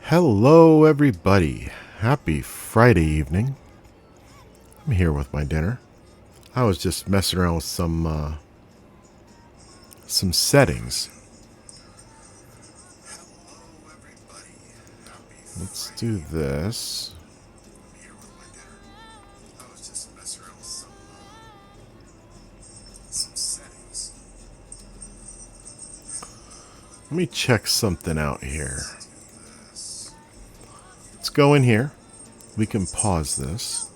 Hello, everybody. Happy Friday evening. I'm here with my dinner. I was just messing around with some settings. Let's do this. Let me check something out here. Let's go in here. We can pause this.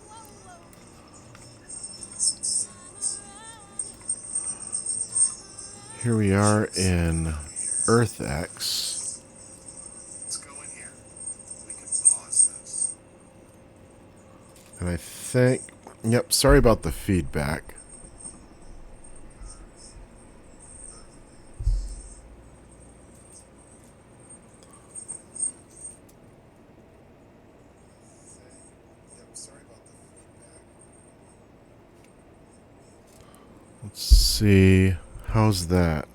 Here we are in EarthX. Let's go in here. We can pause this. And I think, yep, sorry about the feedback. Let's see. How's that?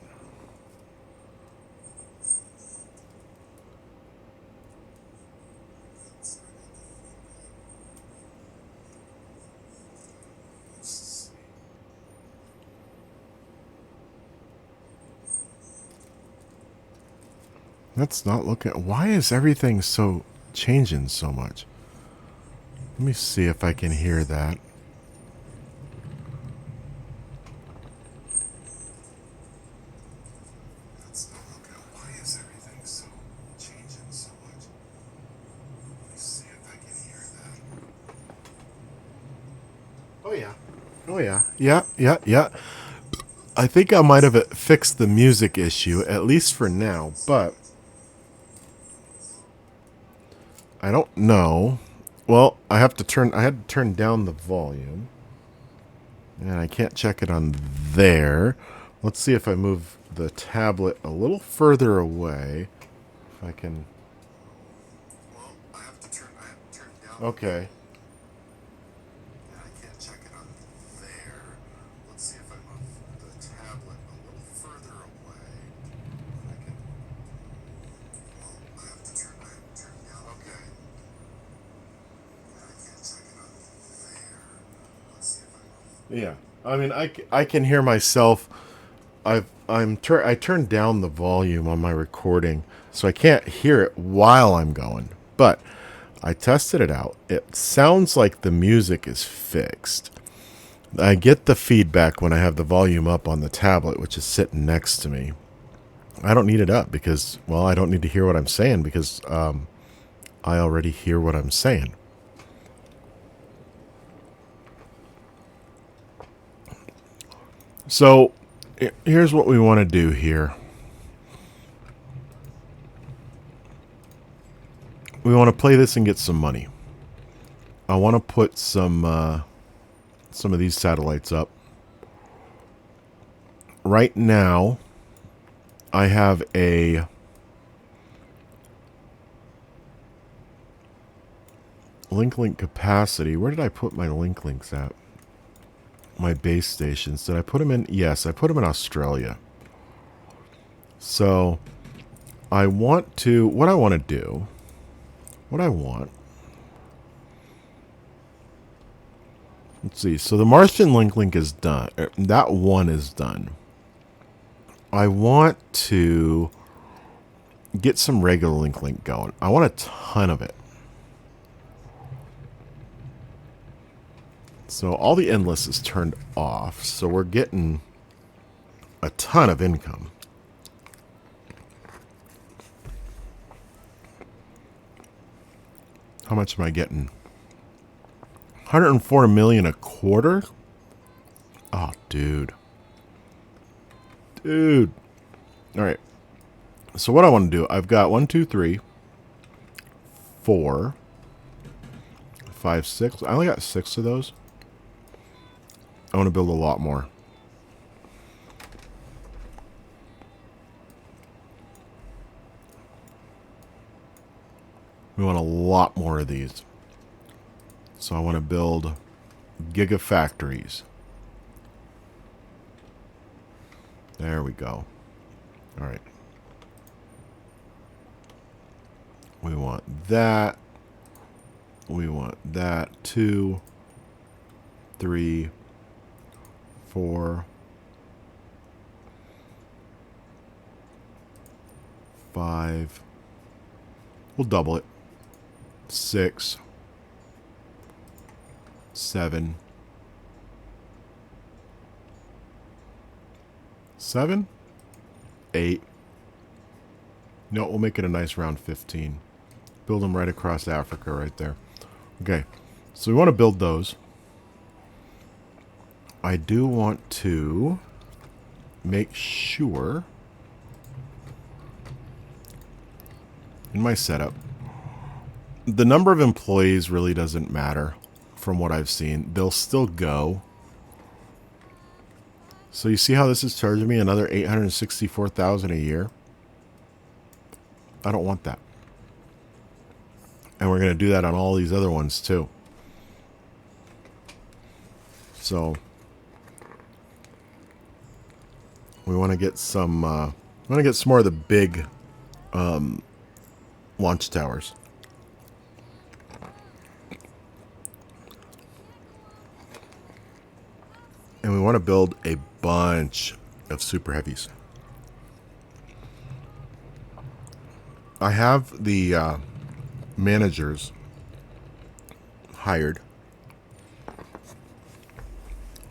Let's not look at... Why is everything so changing so much? Let me see if I can hear that. Oh yeah. Oh yeah. Yeah. I think I might have fixed the music issue, at least for now, but I don't know. Well, I had to turn down the volume. And I can't check it on there. Let's see if I move the tablet a little further away. If I can. Well, I have to turn down. Okay. And I can't check it on there. Let's see if I move the tablet a little further away. If I can. Well, I have to turn down. Okay. And I can't check it on there. Let's see if I move. Yeah. I mean, I can hear myself. I turned down the volume on my recording, so I can't hear it while I'm going. But I tested it out. It sounds like the music is fixed. I get the feedback when I have the volume up on the tablet, which is sitting next to me. I don't need it up because, well, I don't need to hear what I'm saying because I already hear what I'm saying. So here's what we want to do here. We want to play this and get some money. I want to put some of these satellites up. Right now, I have a link capacity. Where did I put my links at? My base stations. Did I put them in? Yes, I put them in Australia. So I want to, what I want to do, let's see. So the Martian link is done. That one is done. I want to get some regular link going. I want a ton of it. So all the endless is turned off. So we're getting a ton of income. How much am I getting? 104 million a quarter? Oh, dude. Dude. All right. So what I want to do, I've got 1, 2, 3, 4, 5, 6. I only got 6 of those. I want to build a lot more. We want a lot more of these. So I want to build gigafactories. There we go. All right. We want that. We want that. 2, 3, 4, 5. We'll double it. 6, 7. 7, 8. No, we'll make it a nice round 15. Build them right across Africa right there. Okay, so we want to build those. I do want to make sure in my setup, the number of employees really doesn't matter from what I've seen. They'll still go. So you see how this is charging me another $864,000 a year? I don't want that. And we're going to do that on all these other ones too. So we want to get some more of the big launch towers. And we want to build a bunch of super heavies. I have the managers hired.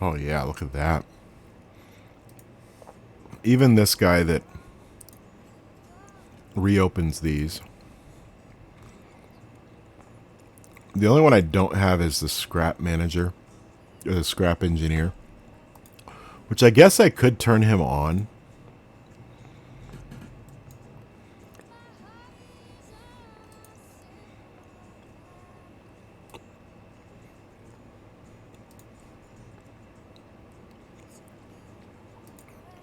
Oh yeah, look at that. Even this guy that reopens these. The only one I don't have is the scrap manager, or the scrap engineer, which I guess I could turn him on.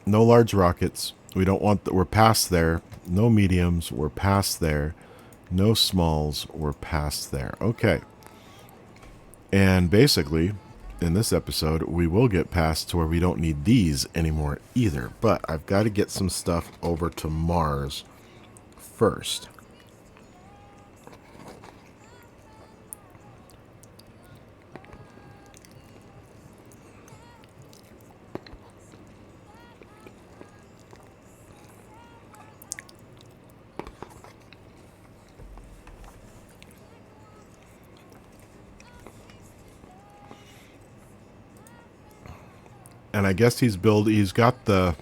No large rockets. We don't want that. We're past there. No mediums. We're past there. No smalls. We're past there. Okay. And basically, in this episode, we will get past to where we don't need these anymore either. But I've got to get some stuff over to Mars first. And I guess he's got the,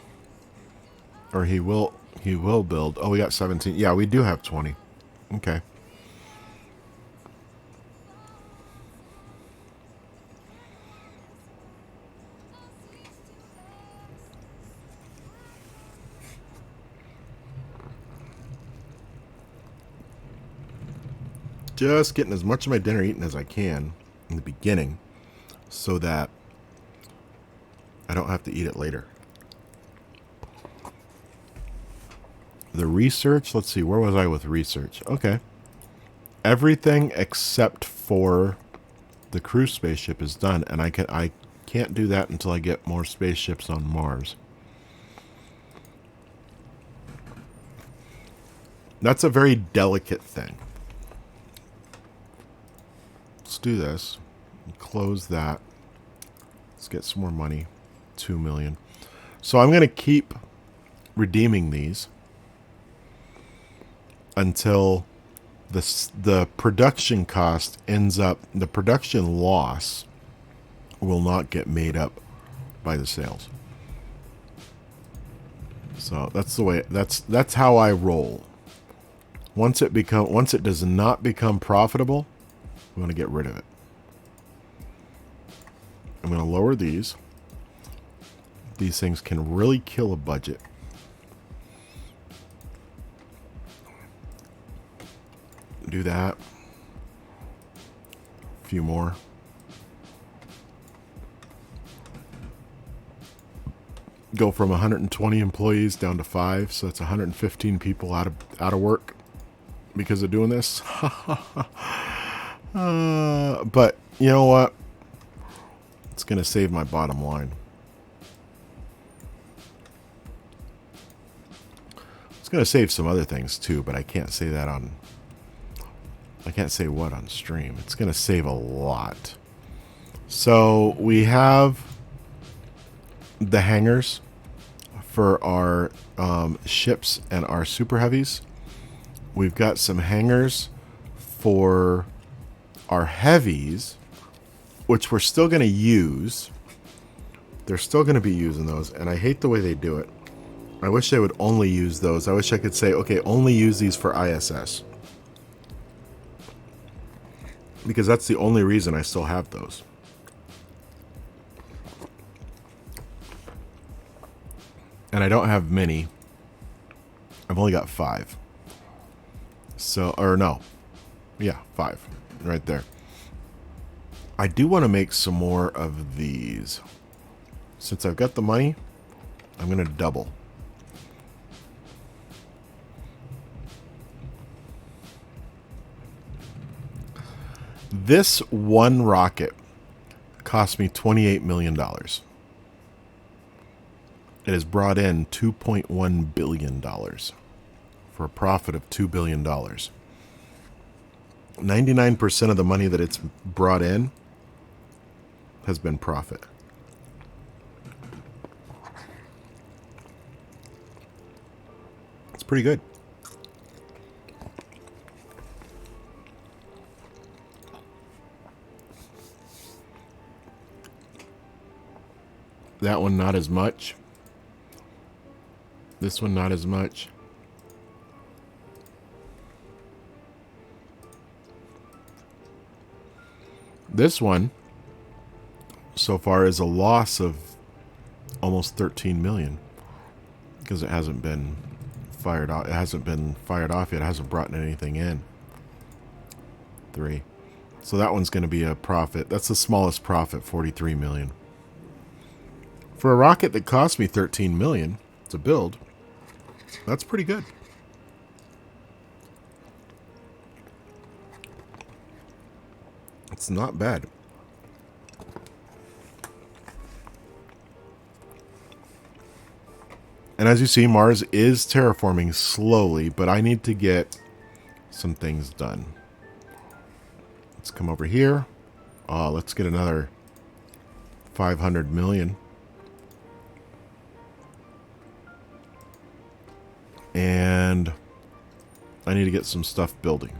or he will build. Oh, we got 17. Yeah, we do have 20. Okay. Just getting as much of my dinner eaten as I can in the beginning so that I don't have to eat it later. The research, let's see, where was I with research? Okay. Everything except for the crew spaceship is done, and I can't do that until I get more spaceships on Mars. That's a very delicate thing. Let's do this. Close that. Let's get some more money. 2 million. So I'm going to keep redeeming these until the production cost ends up, the production loss will not get made up by the sales. So that's the way, that's how I roll. Once it does not become profitable, we want to get rid of it. I'm going to lower these. These things can really kill a budget. Do that. A few more. Go from 120 employees down to 5, so that's 115 people out of work because of doing this. But you know what? It's going to save my bottom line. It's going to save some other things too, but I can't say that on I can't say what on stream. It's going to save a lot. So we have the hangars for our ships and our super heavies. We've got some hangars for our heavies, which we're still going to use. They're still going to be using those, and I hate the way they do it. I wish they would only use those. I wish I could say, okay, only use these for ISS. Because that's the only reason I still have those. And I don't have many. I've only got 5. So, or no. Yeah, 5. Right there. I do want to make some more of these. Since I've got the money, I'm going to double. This one rocket cost me $28 million. It has brought in $2.1 billion for a profit of $2 billion. 99% of the money that it's brought in has been profit. It's pretty good. That one not as much. This one not as much. This one so far is a loss of almost 13 million because it hasn't been fired off. It hasn't been fired off yet. It hasn't brought anything in. 3. So that one's going to be a profit. That's the smallest profit, 43 million. For a rocket that cost me 13 million to build, that's pretty good. It's not bad. And as you see, Mars is terraforming slowly, but I need to get some things done. Let's come over here. Let's get another 500 million. And I need to get some stuff building.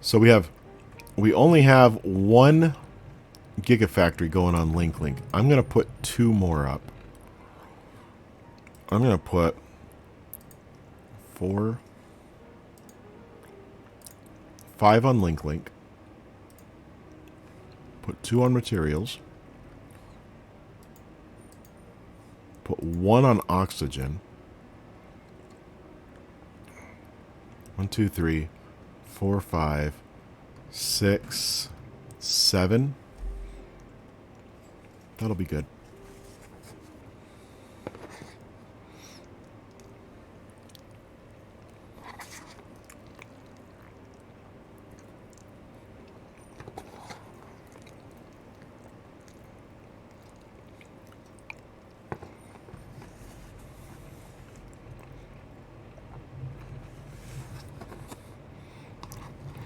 So we only have 1 gigafactory going on Link. I'm going to put 2 more up. I'm going to put 5 on Link. Put 2 on materials. Put 1 on oxygen. 1, 2, 3, 4, 5, 6, 7. That'll be good.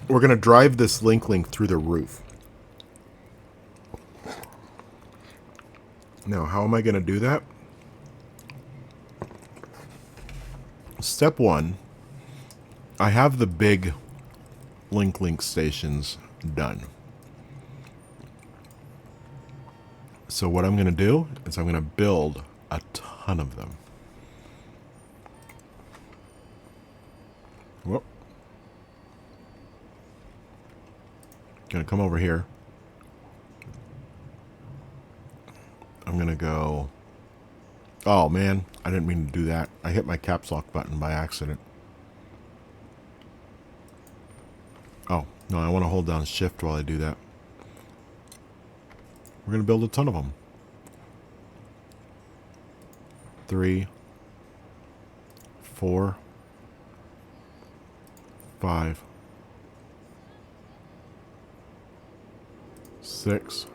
We're going to drive this link through the roof. Now, how am I going to do that? Step 1, I have the big link stations done. So what I'm going to do is I'm going to build a ton of them. Whoop. Gonna come over here. I'm gonna go. Oh man, I didn't mean to do that. I hit my caps lock button by accident. Oh, no, I want to hold down shift while I do that. We're gonna build a ton of them. 3, 4, 5, 6,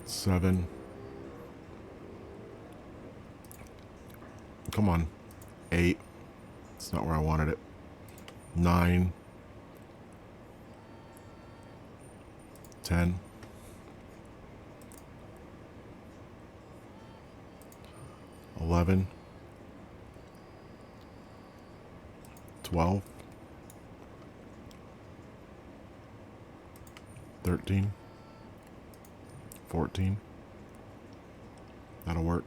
7. Come on. 8. It's not where I wanted it. 9, 10, 11, 12, 13, 14. That'll work.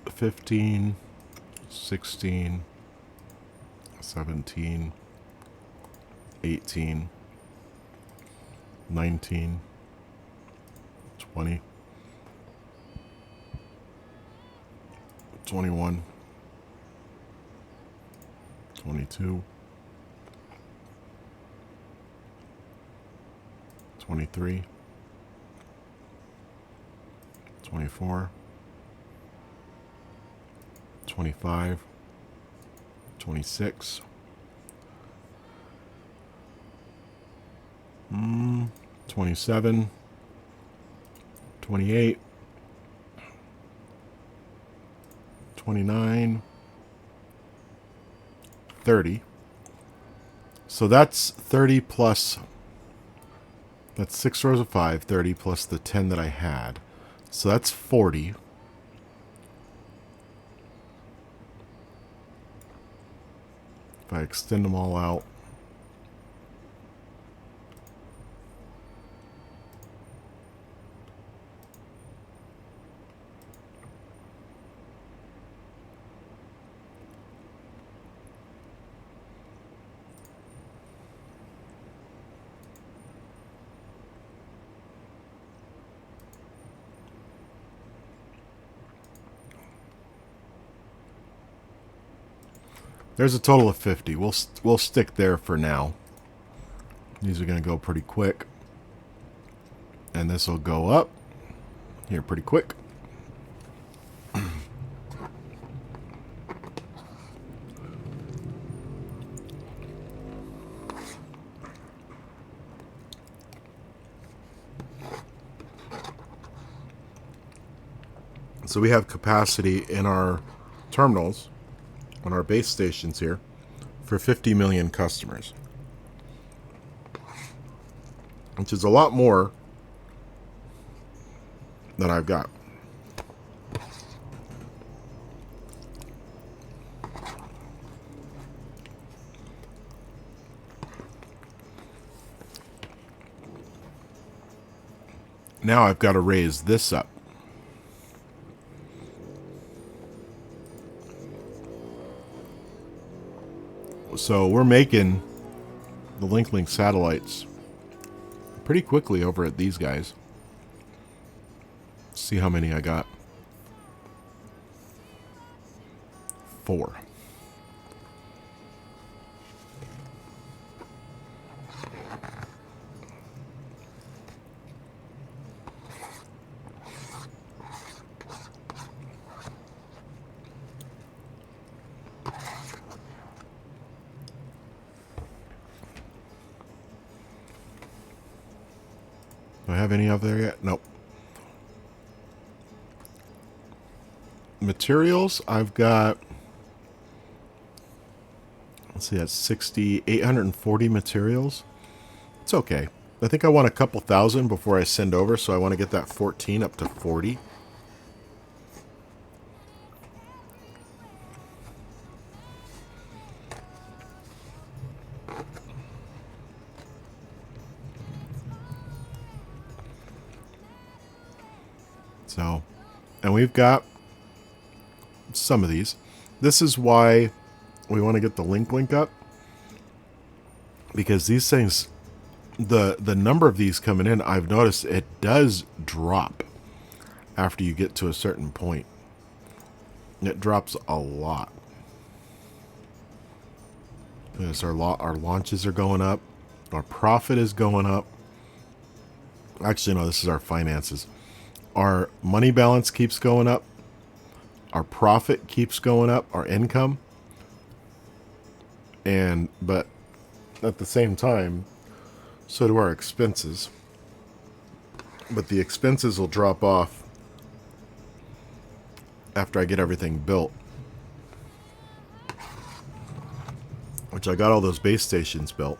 15, 16, 17, 18, 19, 20, 21, 22, 23, 24, 25, 26, 27, 28, 29, 30. So that's 30 plus, that's 6 rows of 5, 30 plus the 10 that I had. So that's 40. If I extend them all out, there's a total of 50. We'll stick there for now. These are going to go pretty quick. And this will go up here pretty quick. So we have capacity in our terminals, on our base stations here, for 50 million customers. Which is a lot more than I've got. Now I've got to raise this up. So we're making the Link satellites pretty quickly over at these guys. Let's see how many I got. 4. Do I have any up there yet? Nope. Materials, I've got, let's see, that's 840 materials. It's okay. I think I want a couple thousand before I send over, so I want to get that 14 up to 40. So, and we've got some of these. This is why we want to get the link up, because these things, the number of these coming in, I've noticed it does drop after you get to a certain point. It drops a lot. Because our launches are going up, our profit is going up. Actually, no, this is our finances. Our money balance keeps going up. Our profit keeps going up. Our income. But at the same time, so do our expenses. But the expenses will drop off after I get everything built. Which I got all those base stations built.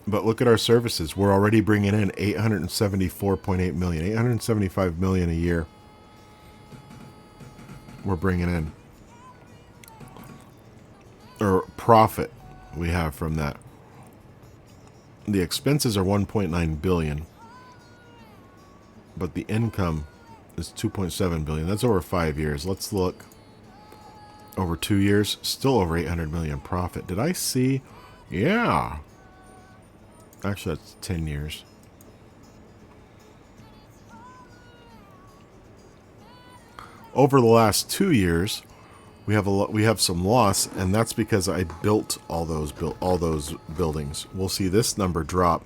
But look at our services. We're already bringing in 874.8 million, 875 million a year. We're bringing in, or profit we have from that. The expenses are 1.9 billion, but the income is 2.7 billion. That's over 5 years. Let's look. Over 2 years, still over 800 million profit. Did I see? Yeah. Actually, that's 10 years. Over the last 2 years, we have some loss, and that's because I built all those buildings. We'll see this number drop.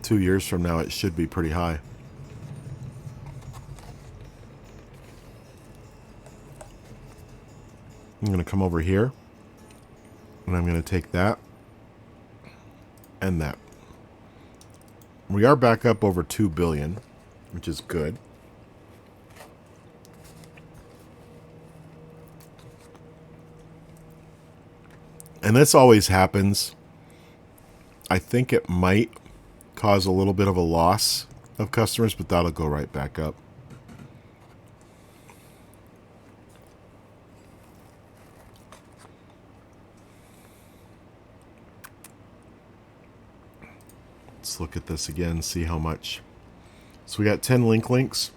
2 years from now, it should be pretty high. I'm going to come over here, and I'm going to take that and that. We are back up over 2 billion, which is good. And this always happens. I think it might cause a little bit of a loss of customers, but that'll go right back up. Let's look at this again, see how much. So we got 10 links.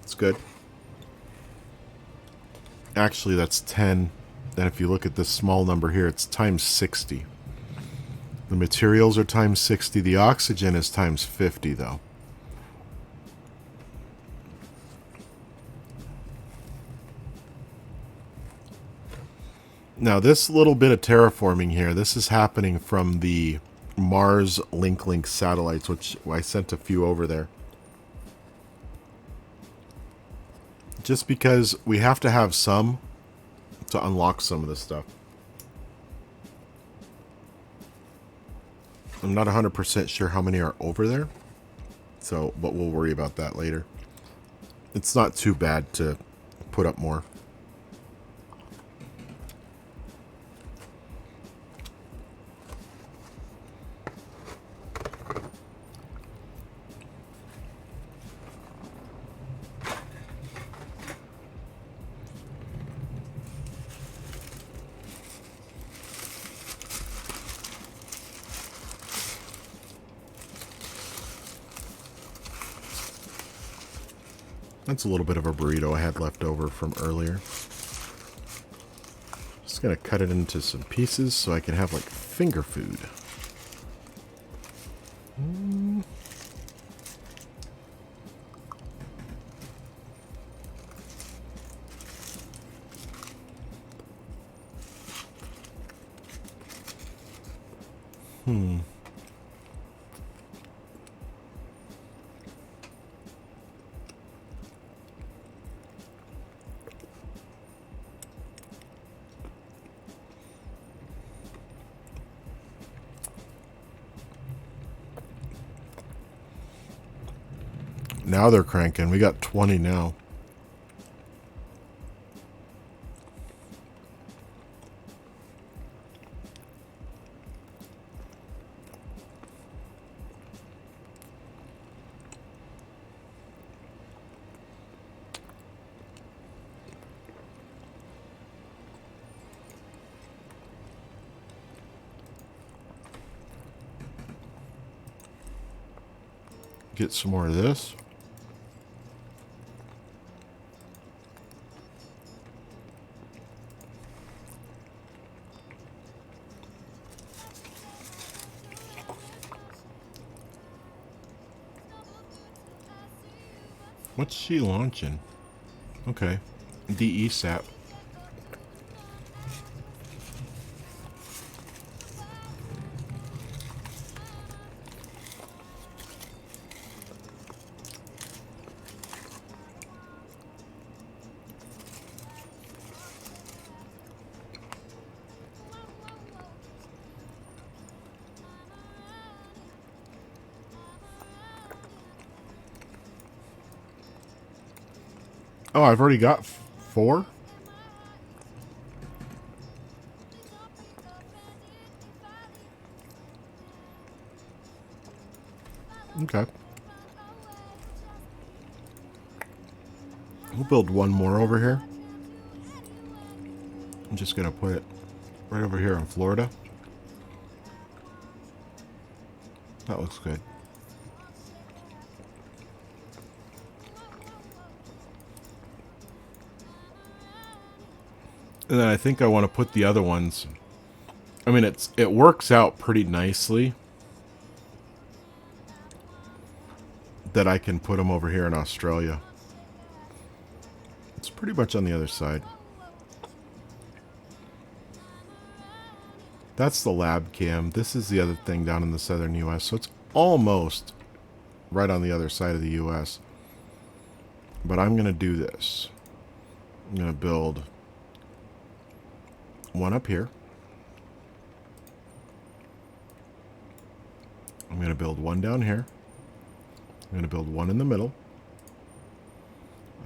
It's good. Actually, that's 10. And if you look at this small number here, it's times 60. The materials are times 60. The oxygen is times 50, though. Now, this little bit of terraforming here, this is happening from the Mars link satellites, which I sent a few over there. Just because we have to have some to unlock some of this stuff. I'm not 100% sure how many are over there, so, but we'll worry about that later. It's not too bad to put up more. That's a little bit of a burrito I had left over from earlier. Just gonna cut it into some pieces so I can have like finger food. Now they're cranking. We got 20 now. Get some more of this. What's she launching? Okay. DE sap. Oh, I've already got 4? Okay. We'll build one more over here. I'm just going to put it right over here in Florida. That looks good. And then I think I want to put the other ones. I mean, it works out pretty nicely that I can put them over here in Australia. It's pretty much on the other side. That's the lab cam. This is the other thing down in the southern U.S. So it's almost right on the other side of the U.S. But I'm going to do this. I'm going to build one up here. I'm going to build one down here. I'm going to build one in the middle.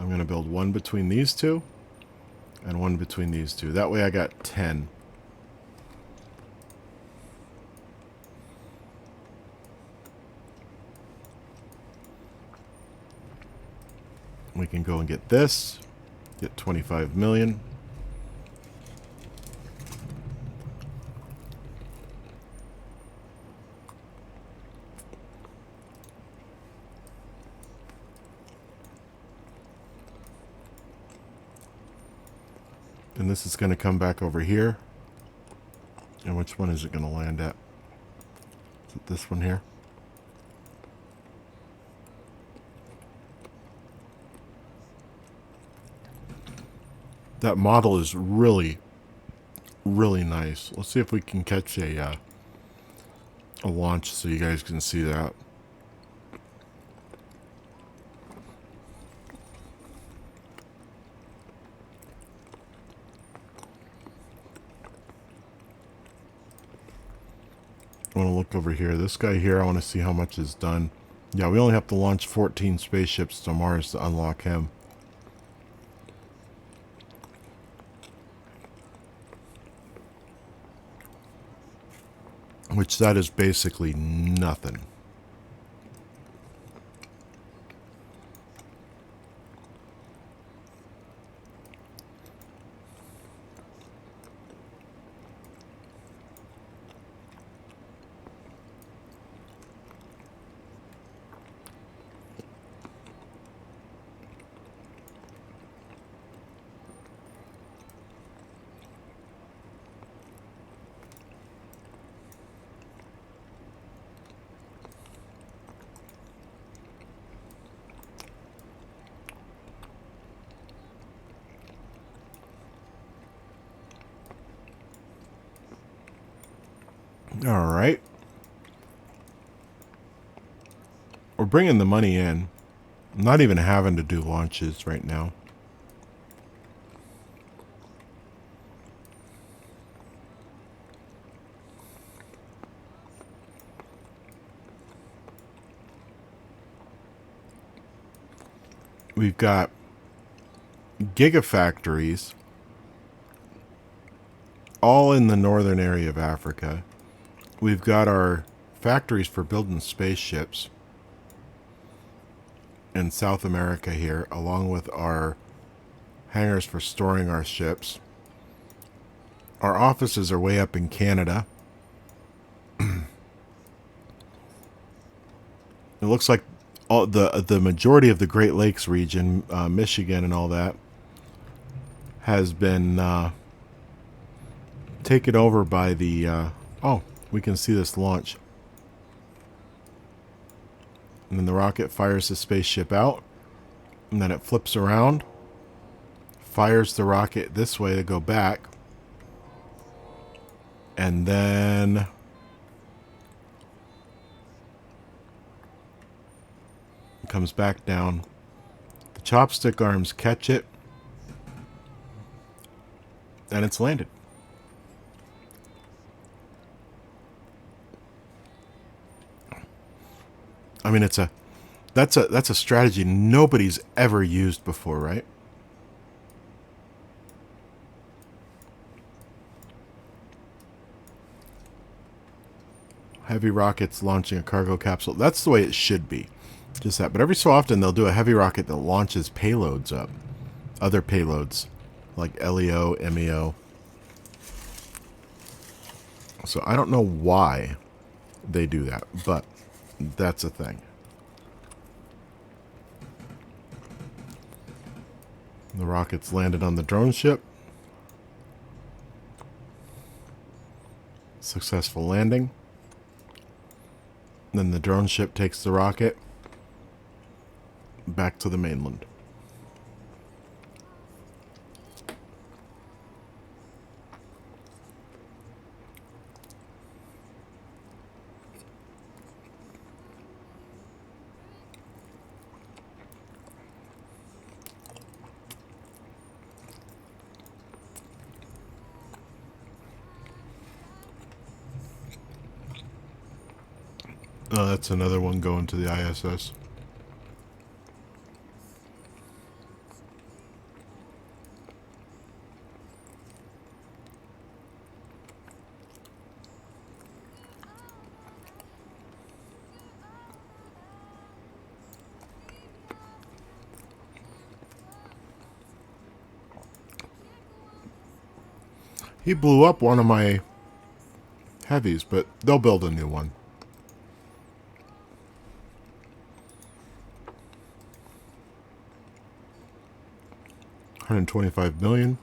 I'm going to build one between these two. And one between these two. That way I got 10. We can go and get this. Get 25 million. And this is going to come back over here. And which one is it going to land at? Is it this one here? That model is really, really nice. Let's see if we can catch a launch so you guys can see that. I want to look over here. This guy here, I want to see how much is done. Yeah, we only have to launch 14 spaceships to Mars to unlock him. Which that is basically nothing. All right. We're bringing the money in. I'm not even having to do launches right now. We've got gigafactories all in the northern area of Africa. We've got our factories for building spaceships in South America here, along with our hangars for storing our ships. Our offices are way up in Canada. It looks like all the majority of the Great Lakes region, Michigan and all that, has been taken over by the... oh, we can see this launch. And then the rocket fires the spaceship out. And then it flips around. Fires the rocket this way to go back. And then... it comes back down. The chopstick arms catch it. And it's landed. I mean, that's a strategy nobody's ever used before, right? Heavy rockets launching a cargo capsule. That's the way it should be. Just that. But every so often they'll do a heavy rocket that launches payloads up. Other payloads. Like LEO, MEO. So I don't know why they do that. But that's a thing. The rockets landed on the drone ship. Successful landing. Then the drone ship takes the rocket back to the mainland. Oh, that's another one going to the ISS. He blew up one of my heavies, but they'll build a new one. $125 million.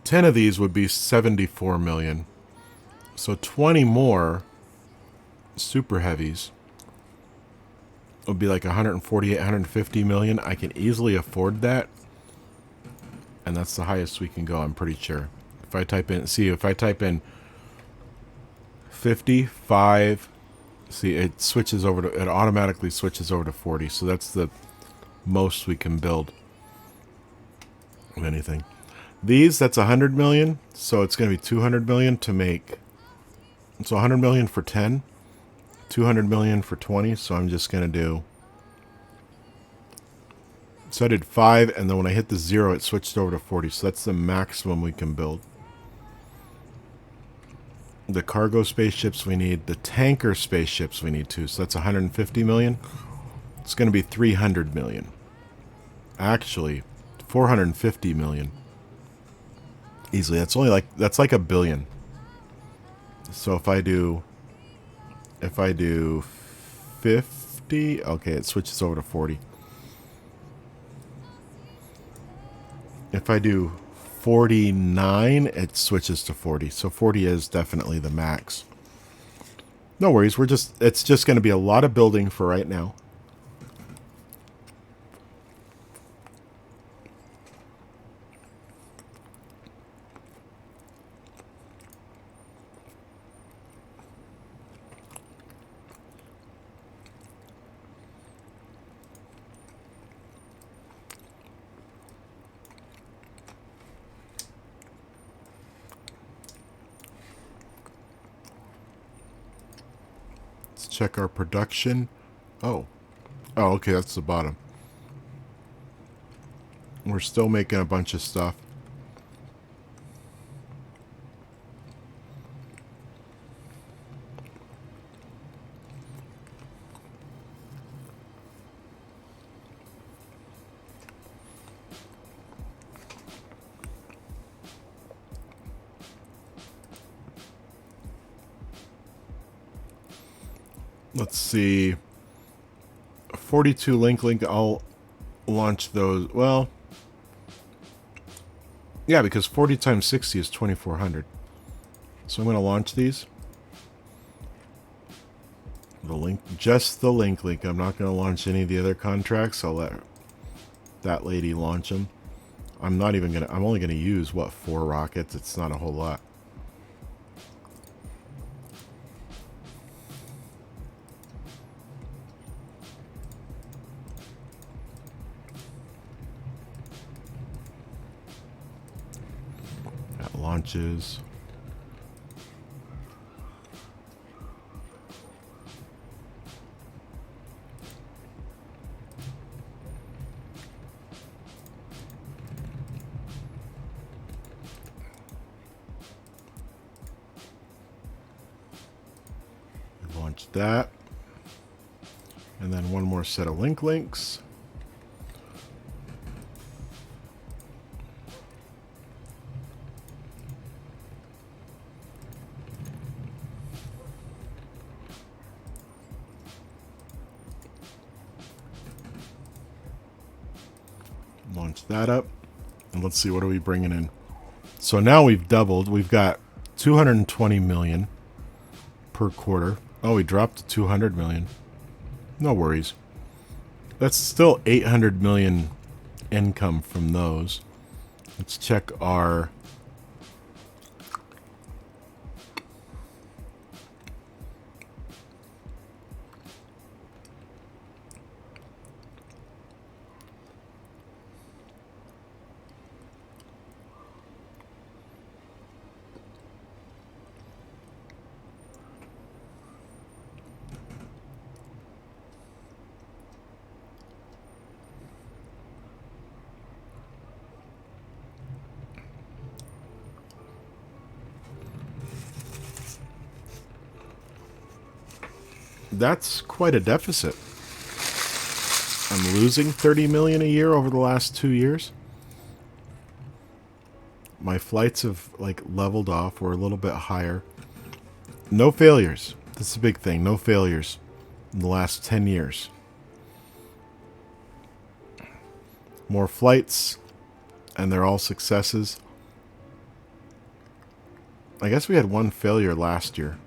Ten of these would be 74 million. So 20 more super heavies would be like 148, 150 million. I can easily afford that. And that's the highest we can go, I'm pretty sure. If I type in, see, if I type in 55, see, it switches over to, it automatically switches over to 40. So that's the most we can build of anything. These, that's 100 million. So it's going to be 200 million to make. So 100 million for 10. 200 million for 20. So I'm just going to do. So I did 5. And then when I hit the 0, it switched over to 40. So that's the maximum we can build. The cargo spaceships we need. The tanker spaceships we need too. So that's 150 million. It's going to be 300 million. Actually, 450 million. Easily. That's only like, that's like $1 billion. So if I do 50, okay, it switches over to 40. If I do 49, it switches to 40. So 40 is definitely the max. No worries. It's just going to be a lot of building for right now. Check our production. Oh, okay, that's the bottom. We're still making a bunch of stuff. Let's see. 42 link. I'll launch those. Well, yeah, because 40 times 60 is 2400. So I'm going to launch these. The link, just the link. I'm not going to launch any of the other contracts. I'll let that lady launch them. I'm not even going to, I'm only going to use, what, 4 rockets? It's not a whole lot. launches. Launch that. And then one more set of links. Launch that up. And let's see, what are we bringing in? So now we've doubled. We've got 220 million per quarter. Oh, we dropped to 200 million. No worries. That's still 800 million income from those. Let's check our... That's quite a deficit. I'm losing 30 million a year over the last 2 years. My flights have like leveled off or a little bit higher. No failures. This is a big thing. No failures in the last 10 years. More flights, and they're all successes. I guess we had one failure last year.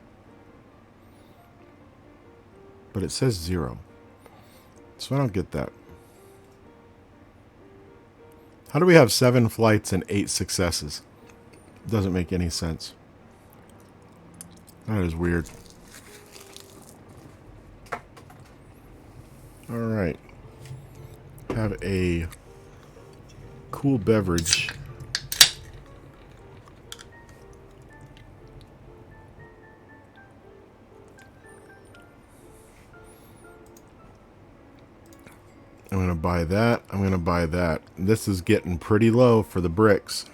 But it says 0. So I don't get that. How do we have 7 flights and 8 successes? It doesn't make any sense. That is weird. Alright. Have a cool beverage. I'm going to buy that. I'm going to buy that. This is getting pretty low for the bricks.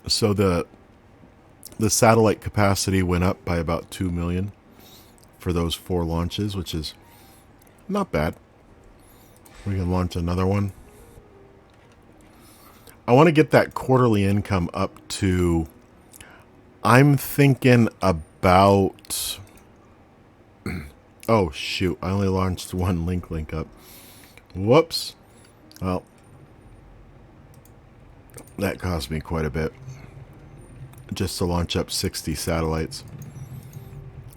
So the satellite capacity went up by about 2 million for those 4 launches, which is not bad. We can launch another one. I want to get that quarterly income up to... I'm thinking about... Oh, shoot. I only launched one link up. Whoops. Well, that cost me quite a bit. Just to launch up 60 satellites.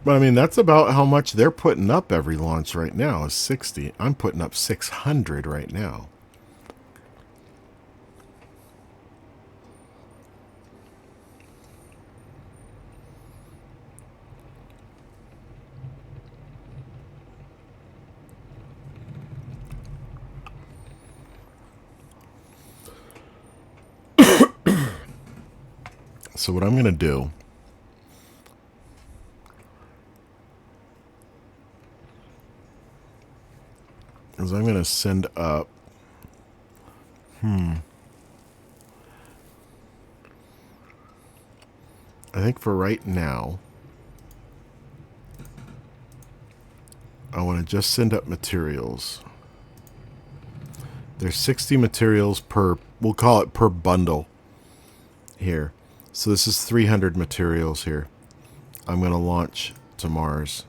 But, I mean, that's about how much they're putting up every launch right now is 60. I'm putting up 600 right now. So what I'm going to do is I'm going to send up I think for right now I want to just send up materials. There's 60 materials per, we'll call it per bundle here. So this is 300 materials here. I'm going to launch to Mars.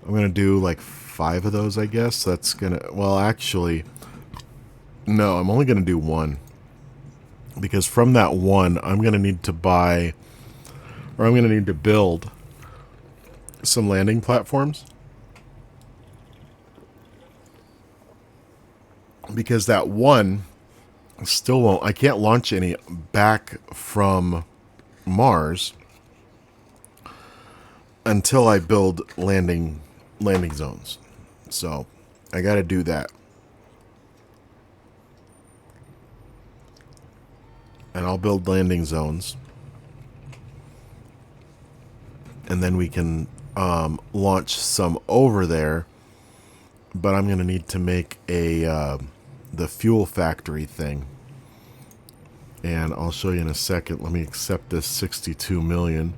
I'm going to do like 5 of those, I guess. That's going to... Well, actually, no, I'm only going to do 1. Because from that 1, I'm going to need to buy... Or I'm going to need to build some landing platforms. Because that 1... still won't. I can't launch any back from Mars until I build landing landing zones. So I got to do that. And I'll build landing zones. And then we can launch some over there. But I'm going to need to make a the fuel factory thing. And I'll show you in a second. Let me accept this 62 million.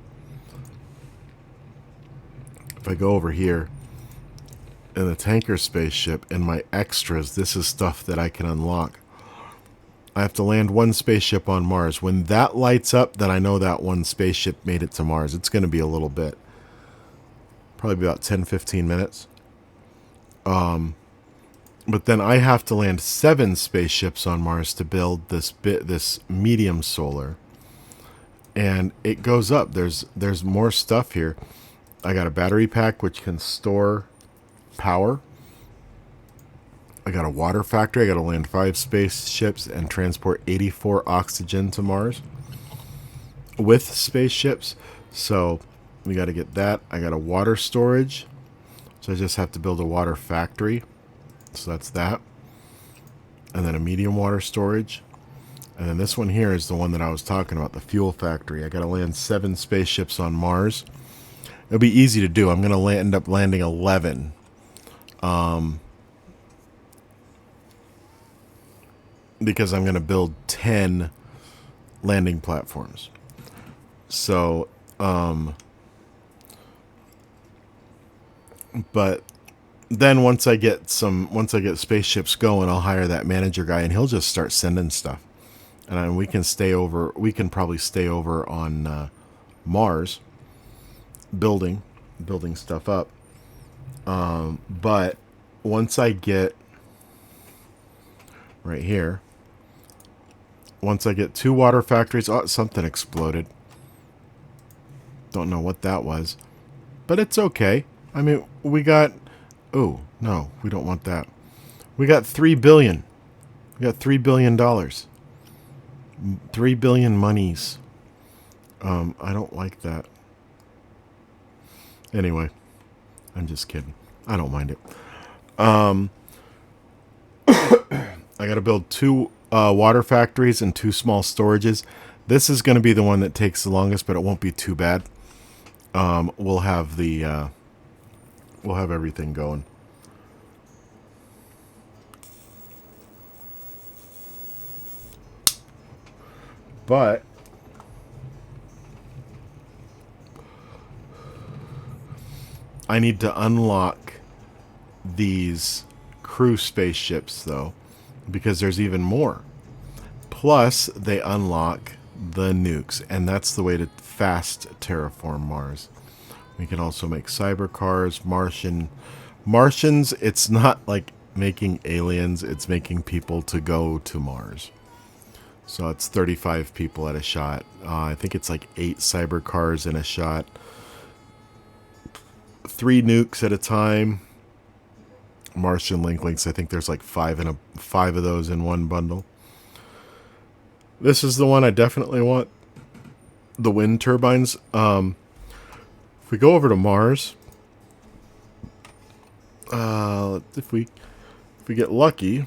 If I go over here in the tanker spaceship in my extras, this is stuff that I can unlock. I have to land one spaceship on Mars. When that lights up, then I know that one spaceship made it to Mars. It's going to be a little bit. Probably about 10-15 minutes. But then I have to land 7 spaceships on Mars to build this medium solar. And it goes up. There's more stuff here. I got a battery pack which can store power. I got a water factory. I got to land 5 spaceships and transport 84 oxygen to Mars with spaceships. So we got to get that. I got a water storage. So I just have to build a water factory. So that's that. And then a medium water storage. And then this one here is the one that I was talking about, the fuel factory. I got to land 7 spaceships on Mars. It'll be easy to do. I'm going to end up landing 11. Because I'm going to build 10 landing platforms. So, but then once I get spaceships going, I'll hire that manager guy and he'll just start sending stuff. And we can probably stay over on Mars building stuff up. But once I get right here, once I get 2 water factories, oh, something exploded. Don't know what that was, but it's okay. I mean, we got, oh, no, we don't want that. We got 3 billion. We got $3 billion. 3 billion monies. I don't like that. Anyway, I'm just kidding. I don't mind it. I got to build 2 water factories and 2 small storages. This is going to be the one that takes the longest, but it won't be too bad. We'll have everything going. But I need to unlock these crew spaceships, though, because there's even more. Plus, they unlock the nukes, and that's the way to fast terraform Mars. We can also make cyber cars, Martians. It's not like making aliens, it's making people to go to Mars. So it's 35 people at a shot. I think it's like 8 cyber cars in a shot. 3 nukes at a time. Martian links. I think there's like 5 of those in one bundle. This is the one I definitely want. The wind turbines. If we go over to Mars, if we get lucky,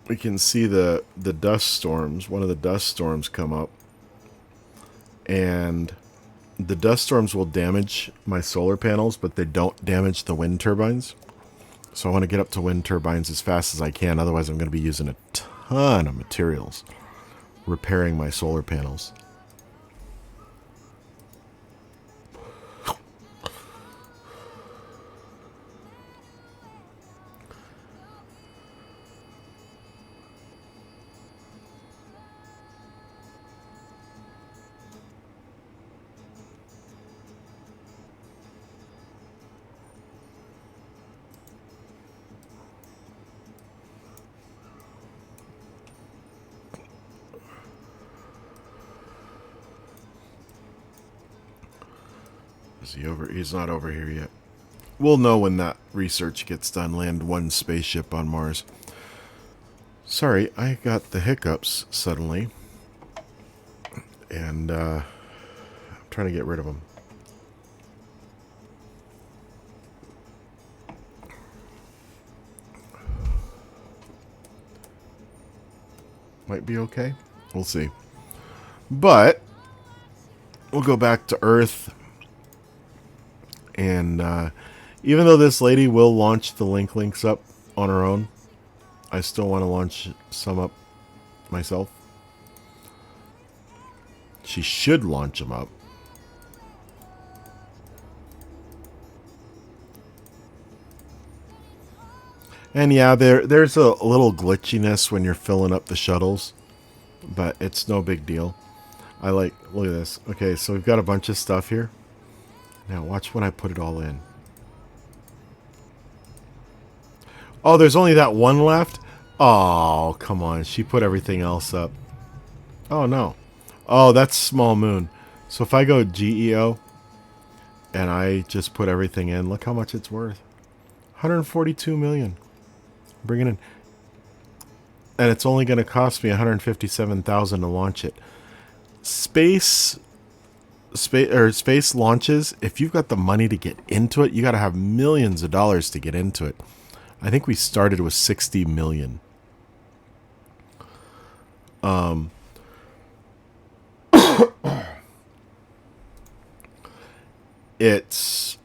we can see the dust storms. One of the dust storms come up, and the dust storms will damage my solar panels, but they don't damage the wind turbines. So I want to get up to wind turbines as fast as I can. Otherwise, I'm going to be using a ton of materials repairing my solar panels. Is he over? He's not over here yet. We'll know when that research gets done. Land 1 spaceship on Mars. Sorry, I got the hiccups suddenly. And I'm trying to get rid of them. Might be okay. We'll see. But we'll go back to Earth. And even though this lady will launch the links up on her own, I still want to launch some up myself. She should launch them up. And yeah, there's a little glitchiness when you're filling up the shuttles, but it's no big deal. Look at this. Okay, so we've got a bunch of stuff here. Now watch when I put it all in. Oh, there's only that one left? Oh, come on. She put everything else up. Oh, no. Oh, that's Small Moon. So if I go GEO and I just put everything in, look how much it's worth. 142 million. Bring it in. And it's only going to cost me 157,000 to launch it. Space launches, if you've got the money to get into it, you got to have millions of dollars to get into it. I think we started with 60 million. It's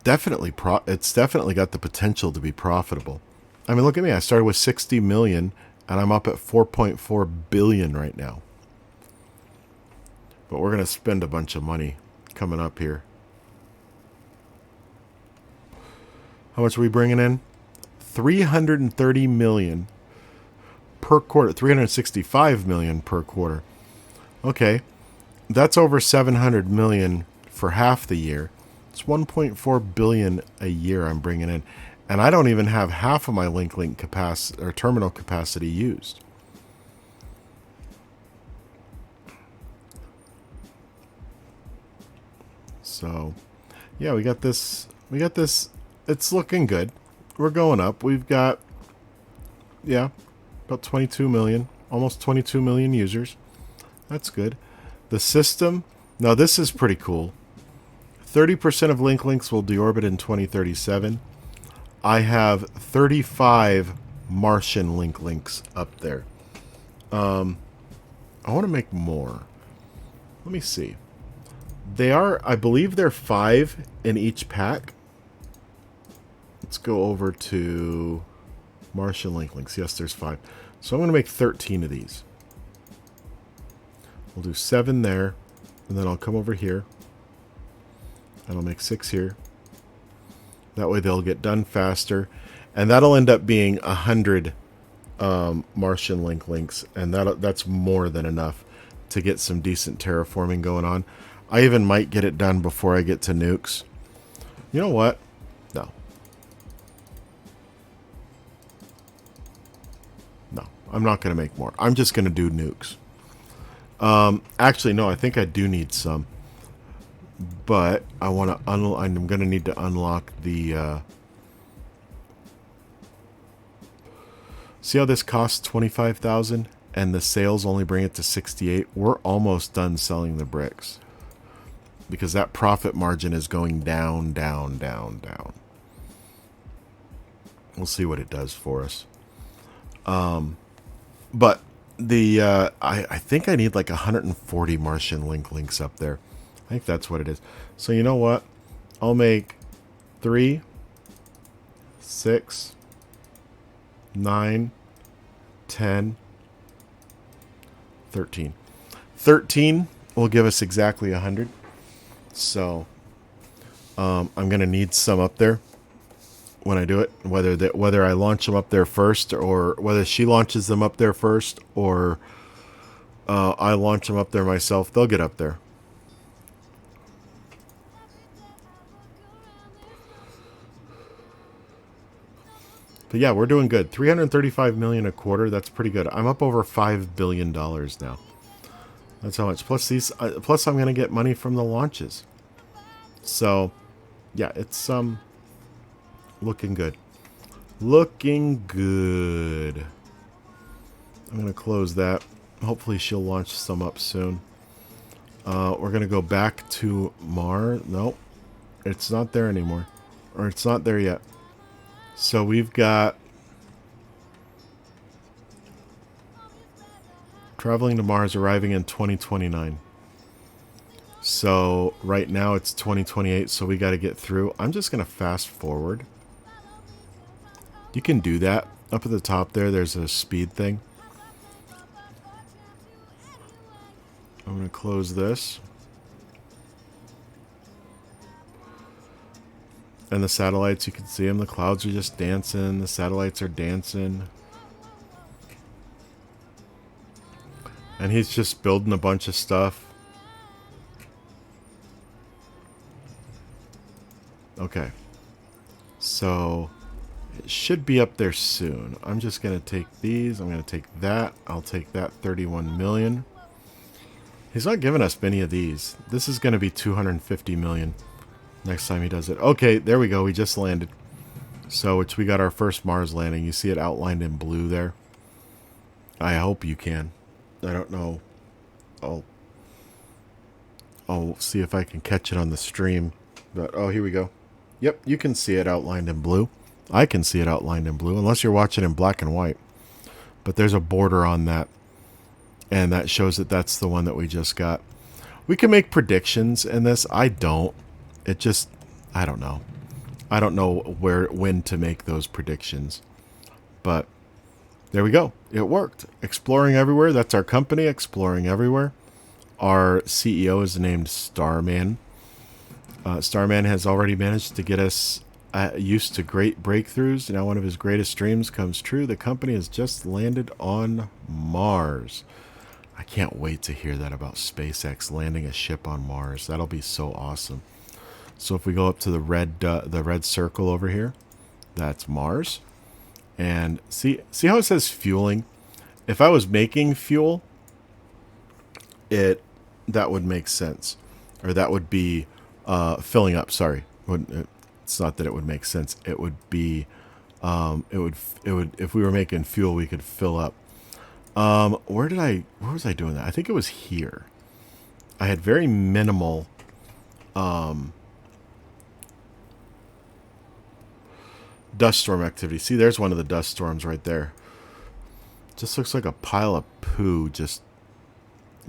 definitely got the potential to be profitable. I mean, look at me. I started with 60 million and I'm up at 4.4 billion right now. But we're going to spend a bunch of money coming up here. How much are we bringing in? 330 million per quarter. 365 million per quarter. Okay. That's over 700 million for half the year. It's 1.4 billion a year I'm bringing in. And I don't even have half of my link capacity or terminal capacity used. So, yeah, we got this. It's looking good. We're going up. We've got, yeah, about 22 million, almost 22 million users. That's good. The system, now this is pretty cool. 30% of links will deorbit in 2037. I have 35 Martian links up there. I want to make more. Let me see. I believe they're 5 in each pack. Let's go over to Martian links. Yes, there's 5. So I'm going to make 13 of these. We'll do 7 there, and then I'll come over here, and I'll make 6 here. That way they'll get done faster, and that'll end up being 100 Martian links, and that's more than enough to get some decent terraforming going on. I even might get it done before I get to nukes. You know what? No. No, I'm not going to make more. I'm just going to do nukes. Actually, no, I think I do need some. But I want to I'm going to need to unlock the see how this costs 25,000 and the sales only bring it to 68. We're almost done selling the bricks. Because that profit margin is going down, down, down, down. We'll see what it does for us. But the I think I need like 140 Martian links up there. I think that's what it is. So you know what? I'll make 3, 6, 9, 10, 13. 13 will give us exactly 100. So I'm going to need some up there when I do it. Whether I launch them up there first, or whether she launches them up there first, or I launch them up there myself, they'll get up there. But yeah, we're doing good. 335 million a quarter. That's pretty good. I'm up over $5 billion now. That's how much. Plus plus I'm going to get money from the launches. So, yeah, it's looking good. Looking good. I'm going to close that. Hopefully she'll launch some up soon. We're going to go back to Mars. Nope. It's not there anymore. Or it's not there yet. So we've got Traveling to Mars, arriving in 2029. So right now it's 2028, so we got to get through. I'm just going to fast forward. You can do that. Up at the top there, there's a speed thing. I'm going to close this. And the satellites, you can see them. The clouds are just dancing. The satellites are dancing. And he's just building a bunch of stuff. Okay. So it should be up there soon. I'm just going to take these. I'm going to take that. I'll take that 31 million. He's not giving us many of these. This is going to be 250 million next time he does it. Okay, there we go. We just landed. So, which we got our first Mars landing. You see it outlined in blue there. I hope you can. I don't know. I'll see if I can catch it on the stream. But, oh, here we go. Yep, you can see it outlined in blue. I can see it outlined in blue, unless you're watching in black and white. But there's a border on that. And that shows that that's the one that we just got. We can make predictions in this. I don't. It just, I don't know. I don't know when to make those predictions. But there we go. It worked. Exploring Everywhere. That's our company, Exploring Everywhere. Our CEO is named Starman. Starman has already managed to get us used to great breakthroughs. Now one of his greatest dreams comes true. The company has just landed on Mars. I can't wait to hear that about SpaceX landing a ship on Mars. That'll be so awesome. So if we go up to the red circle over here, that's Mars. And see how it says fueling? If I was making fuel, that would make sense. Or that would be filling up, sorry. It's not that it would make sense. It would be it would if we were making fuel, we could fill up. Where was I doing that? I think it was here. I had very minimal dust storm activity. See, there's one of the dust storms right there. Just looks like a pile of poo just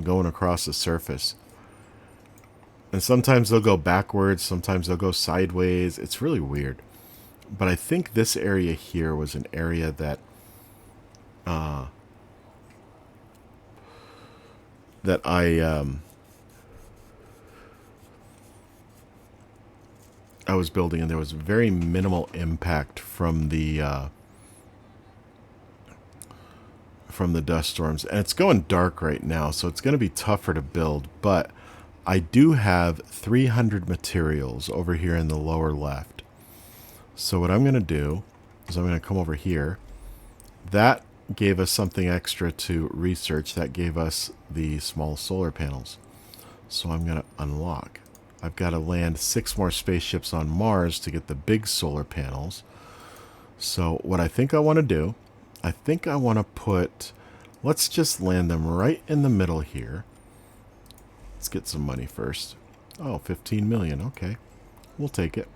going across the surface. And sometimes they'll go backwards, sometimes they'll go sideways. It's really weird. But I think this area here was an area that I was building, and there was very minimal impact from the dust storms. And it's going dark right now, so it's going to be tougher to build. But I do have 300 materials over here in the lower left. So what I'm going to do is I'm going to come over here. That gave us something extra to research. That gave us the small solar panels. So I'm going to unlock. I've got to land 6 more spaceships on Mars to get the big solar panels. So what I think I want to do, I think I want to put, let's just land them right in the middle here. Let's get some money first. Oh, 15 million. Okay. We'll take it.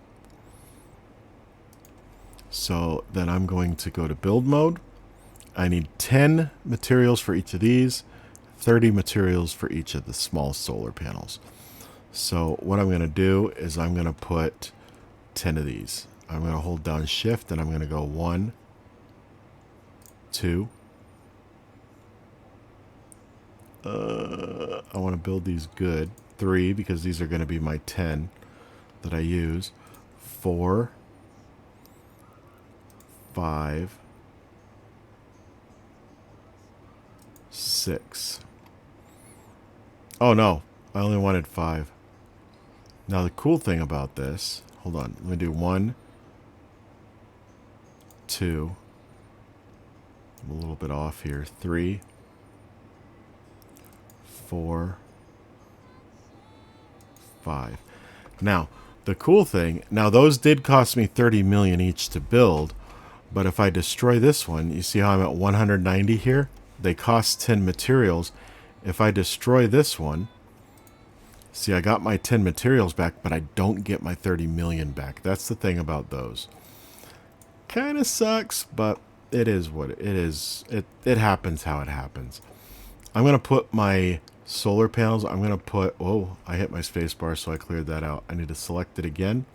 So then I'm going to go to build mode. I need 10 materials for each of these, 30 materials for each of the small solar panels. So what I'm going to do is I'm going to put 10 of these. I'm going to hold down shift and I'm going to go 1, 2. I want to build these good. 3, because these are going to be my 10 that I use. 4, 5, 6. Oh no, I only wanted 5. Now the cool thing about this, hold on, let me do 1, 2. I'm a little bit off here. 3, 4, 5. Now, the cool thing, now those did cost me 30 million each to build, but if I destroy this one, you see how I'm at 190 here? They cost 10 materials. If I destroy this one, see, I got my 10 materials back, but I don't get my 30 million back. That's the thing about those. Kind of sucks, but it is what it is. It happens how it happens. I'm going to put my solar panels. I'm going to put, oh, I hit my space bar, so I cleared that out. I need to select it again.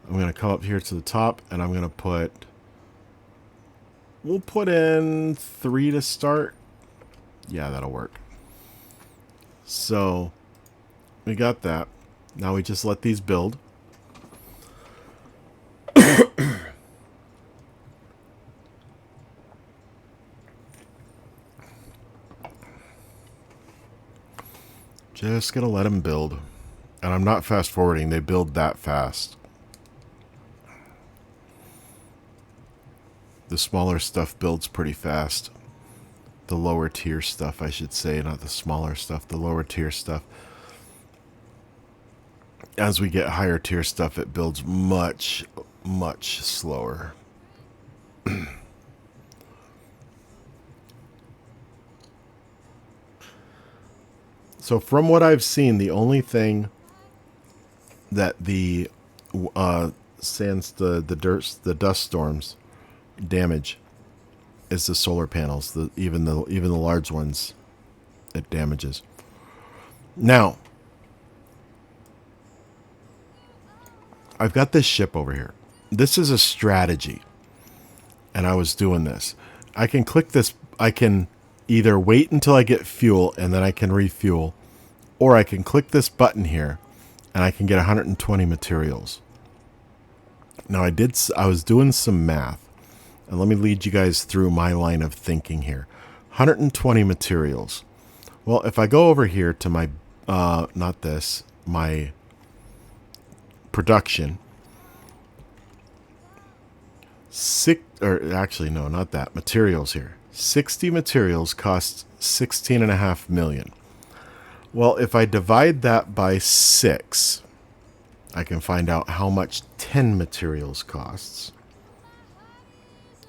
I'm going to come up here to the top, and I'm going to put, we'll put in 3 to start. Yeah, that'll work. So we got that. Now we just let these build. Just gonna let them build. And I'm not fast forwarding, they build that fast. The smaller stuff builds pretty fast. The lower tier stuff, I should say, not the smaller stuff, the lower tier stuff. As we get higher tier stuff, it builds much, much slower. So from what I've seen, the only thing that the the dust storms damage is the solar panels. Even the large ones, it damages. Now, I've got this ship over here. This is a strategy, and I was doing this. I can click this. I can either wait until I get fuel and then I can refuel, or I can click this button here and I can get 120 materials. Now I was doing some math, and let me lead you guys through my line of thinking here. 120 materials. Well, if I go over here to my, not this, my production, actually no, not that, materials here. 60 materials cost 16.5 million. Well, if I divide that by 6, I can find out how much 10 materials costs.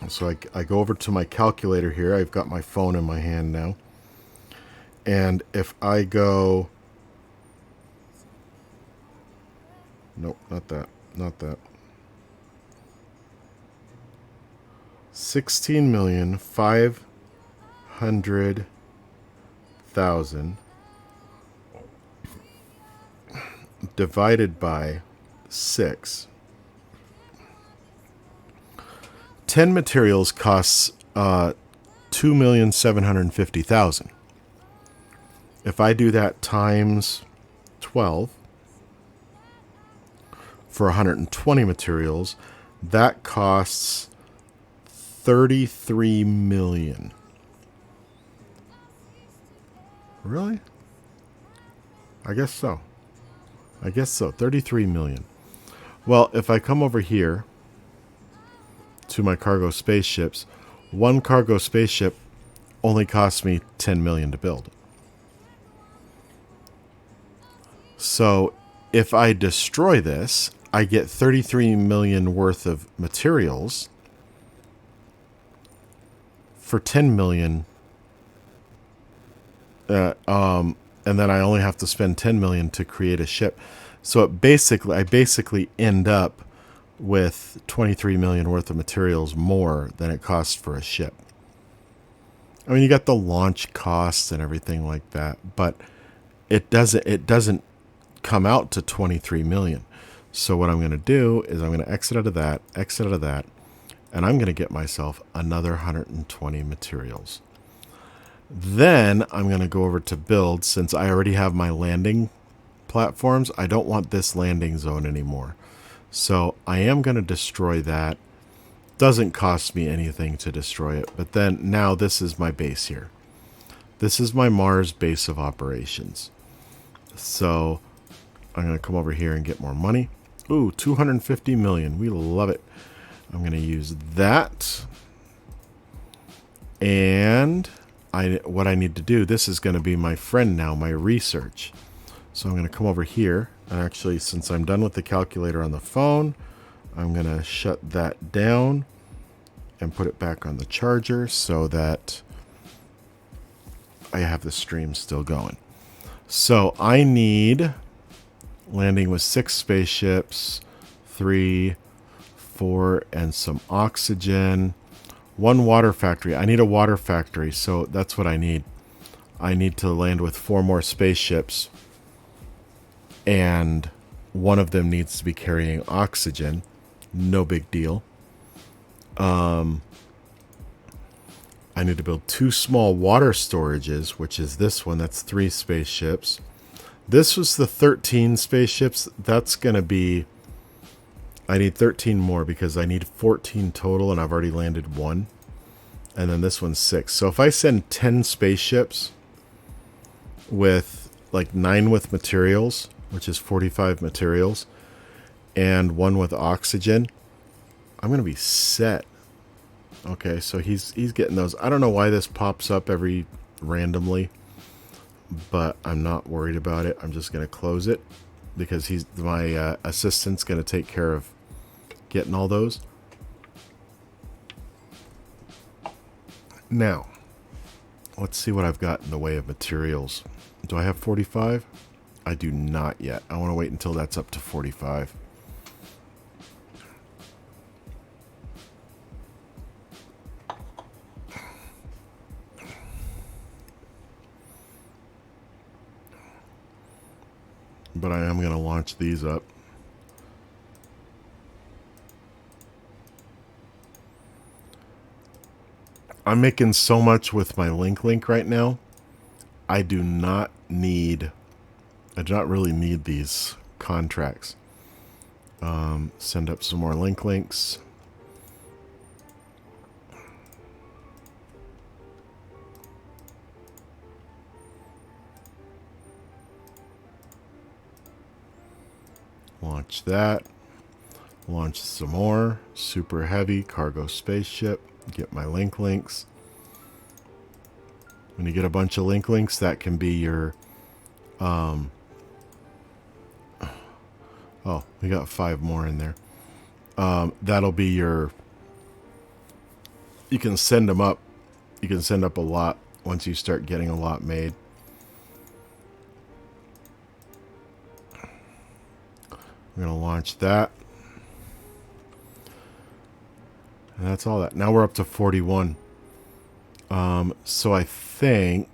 So I go over to my calculator here. I've got my phone in my hand now. And if I go... Nope, not that. Not that. 16,500,000 divided by 6. 10 materials costs 2,750,000. If I do that times 12 for 120 materials, that costs 33 million. Really? I guess so. 33 million. Well, if I come over here to my cargo spaceships, one cargo spaceship only costs me 10 million to build. So if I destroy this, I get 33 million worth of materials for 10 million. And then I only have to spend 10 million to create a ship. So I basically end up with 23 million worth of materials more than it costs for a ship. I mean, you got the launch costs and everything like that, but it doesn't come out to 23 million. So what I'm going to do is I'm going to exit out of that, and I'm going to get myself another 120 materials. Then I'm going to go over to build. Since I already have my landing platforms, I don't want this landing zone anymore. So I am going to destroy that. Doesn't cost me anything to destroy it. But then now this is my base here. This is my Mars base of operations. So I'm going to come over here and get more money. Ooh, 250 million. We love it. I'm going to use that. And what I need to do, this is going to be my friend now, my research. So I'm going to come over here. Actually, since I'm done with the calculator on the phone, I'm going to shut that down and put it back on the charger so that I have the stream still going. So I need landing with 6 spaceships, 3, 4, and some oxygen. 1 water factory. I need a water factory, so that's what I need. I need to land with 4 more spaceships, and one of them needs to be carrying oxygen. No big deal. I need to build 2 small water storages, which is this one. That's 3 spaceships. This was the 13 spaceships. That's going to be... I need 13 more because I need 14 total, and I've already landed 1. And then this one's 6. So if I send 10 spaceships with like 9 with materials, which is 45 materials, and 1 with oxygen, I'm going to be set. Okay, so he's getting those. I don't know why this pops up every randomly, but I'm not worried about it. I'm just going to close it because my assistant's going to take care of getting all those. Now, let's see what I've got in the way of materials. Do I have 45? I do not yet. I want to wait until that's up to 45. But I am going to launch these up. I'm making so much with my link right now. I do not really need these contracts. Send up some more links. Launch that. Launch some more. Super heavy cargo spaceship. Get my links. When you get a bunch of links, that can be your... oh, we got 5 more in there. That'll be your... You can send them up. You can send up a lot once you start getting a lot made. We're going to launch that. And that's all that. Now we're up to 41. So I think...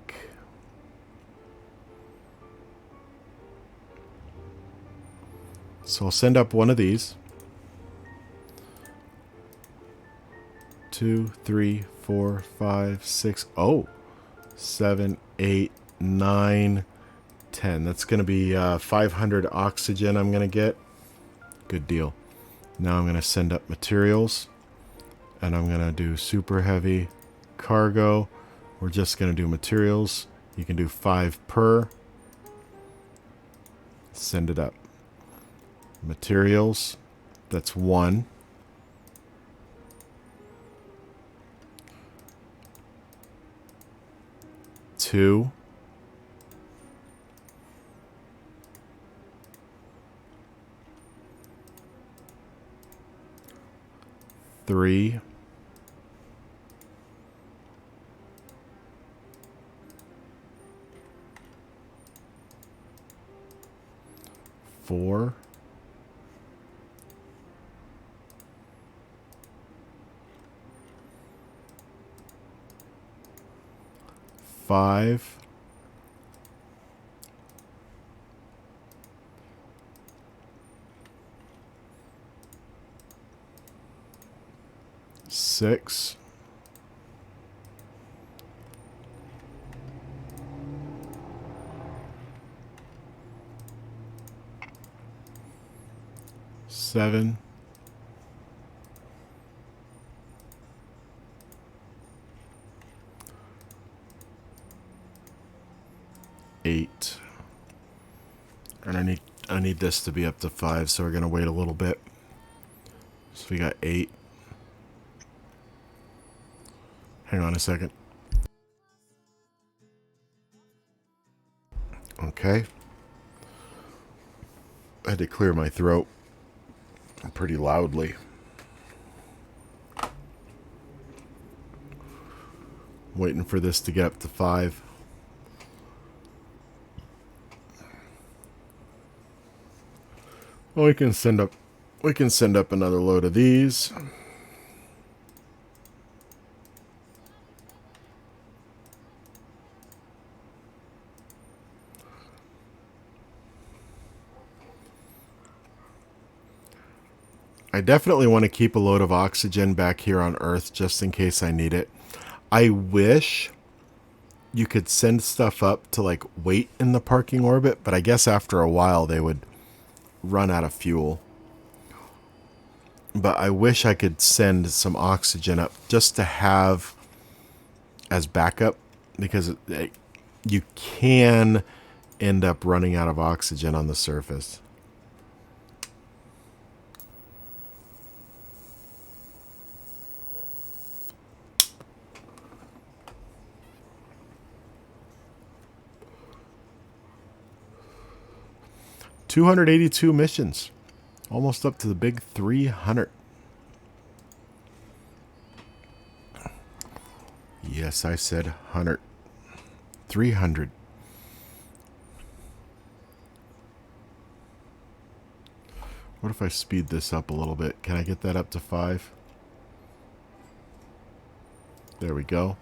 So I'll send up one of these. 2, 3, 4, 5, 6. Oh, 7, 8, 9, 10. That's going to be 500 oxygen I'm going to get. Good deal. Now I'm going to send up materials. And I'm going to do super heavy cargo. We're just going to do materials. You can do 5 per. Send it up. Materials. That's 1. Two. 3. 4. 5. 6. 7. 8. And I need this to be up to 5, so we're gonna wait a little bit. So we got 8. Hang on a second. Okay. I had to clear my throat pretty loudly. Waiting for this to get up to 5. Well, we can send up another load of these. I definitely want to keep a load of oxygen back here on Earth just in case I need it. I wish you could send stuff up to like wait in the parking orbit, but I guess after a while they would run out of fuel. But I wish I could send some oxygen up just to have as backup, because you can end up running out of oxygen on the surface. $282 missions. Almost up to the big 300. Yes, I said 100. 300. What if I speed this up a little bit? Can I get that up to 5? There we go.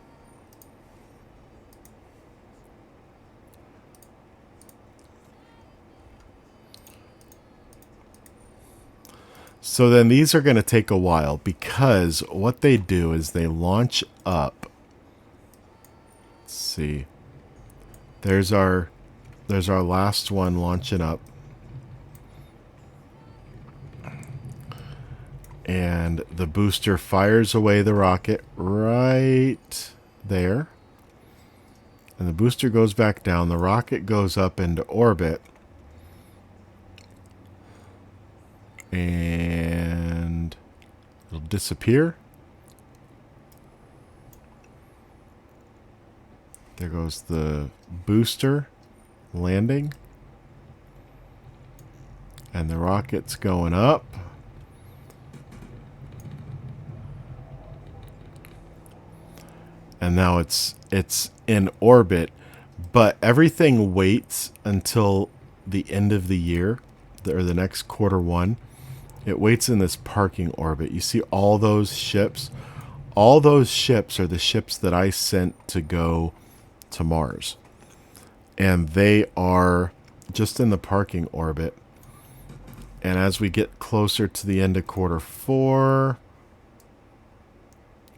So then these are going to take a while, because what they do is they launch up. Let's see. There's our last one launching up. And the booster fires away the rocket right there. And the booster goes back down. The rocket goes up into orbit. And it'll disappear. There goes the booster landing. And the rocket's going up. And now it's in orbit, but everything waits until the end of the year, or the next Q1. It waits in this parking orbit. You see all those ships? All those ships are the ships that I sent to go to Mars. And they are just in the parking orbit. And as we get closer to the end of Q4,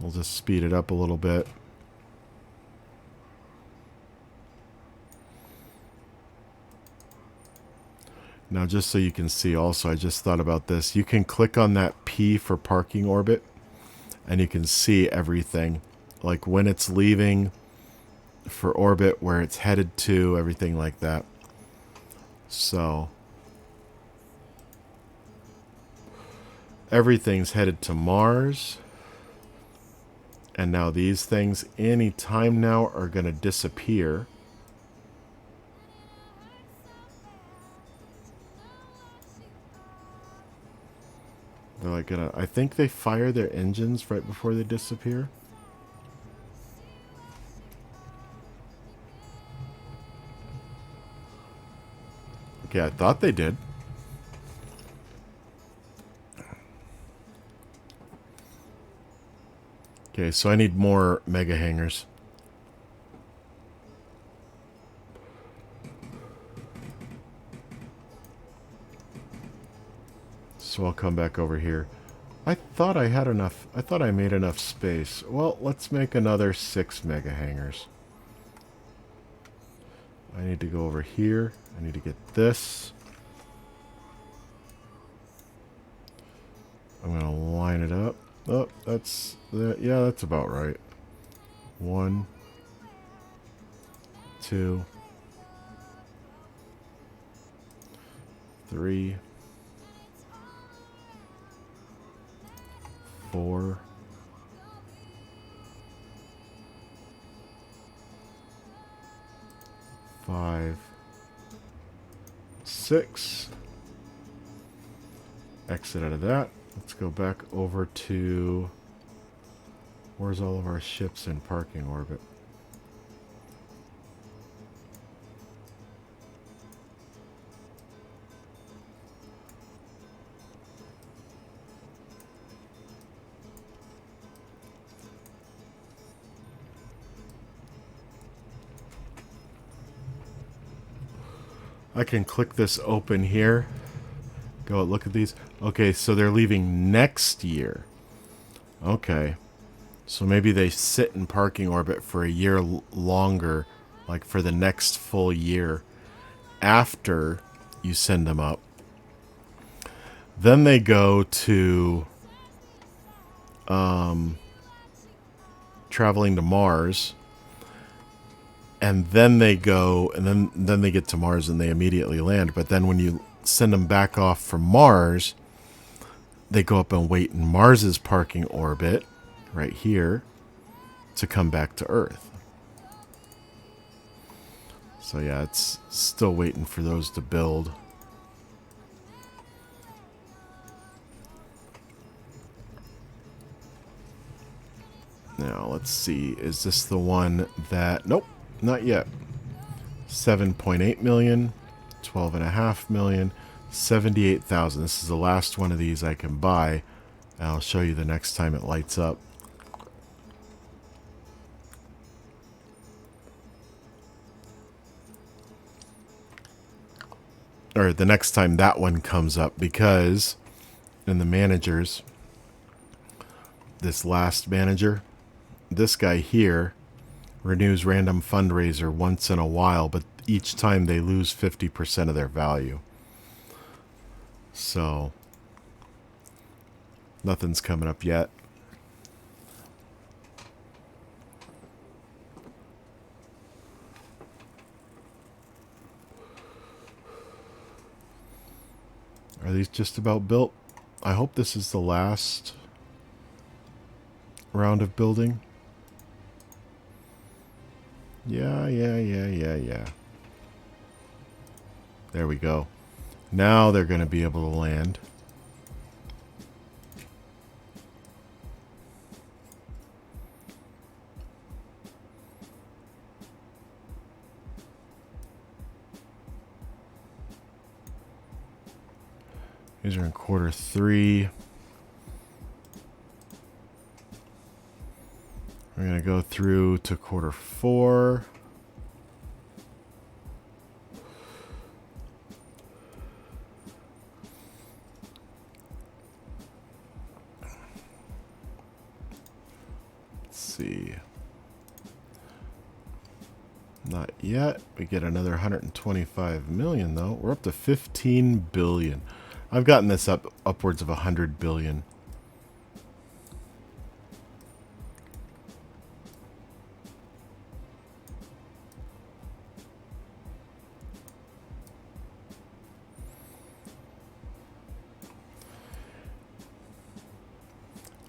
we'll just speed it up a little bit. Now, just so you can see also, I just thought about this. You can click on that P for parking orbit, and you can see everything. Like when it's leaving for orbit, where it's headed to, everything like that. So, everything's headed to Mars. And now these things, any time now, are going to disappear. They're like gonna, I think they fire their engines right before they disappear. Okay, I thought they did. Okay, so I need more mega hangars. So I'll come back over here. I thought I had enough. I thought I made enough space. Well, let's make another 6 mega hangars. I need to go over here. I need to get this. I'm going to line it up. Oh, that's... yeah, that's about right. 1, 2, 3, 4, 5, 6. Exit out of that. Let's go back over to... Where's all of our ships in parking orbit? I can click this open here, Go look at these. Okay, so they're leaving next year. Okay. So maybe they sit in parking orbit for a year longer, like for the next full year after you send them up. Then they go to traveling to Mars. And then they go, and then they get to Mars and they immediately land. But then when you send them back off from Mars, they go up and wait in Mars's parking orbit, right here, to come back to Earth. So yeah, it's still waiting for those to build. Now, let's see. Is this the one that... Nope, not yet. 7.8 million, 12.5 million, 78,000. This is the last one of these I can buy. And I'll show you the next time it lights up. Or the next time that one comes up, because in the managers, this last manager, this guy here renews random fundraiser once in a while, but each time they lose 50% of their value. So nothing's coming up yet. Are these just about built? I hope this is the last round of building. Yeah. There we go. Now they're going to be able to land. These are in quarter 3. We're going to go through to quarter 4. Let's see. Not yet. We get another 125 million though. We're up to 15 billion. I've gotten this up upwards of 100 billion.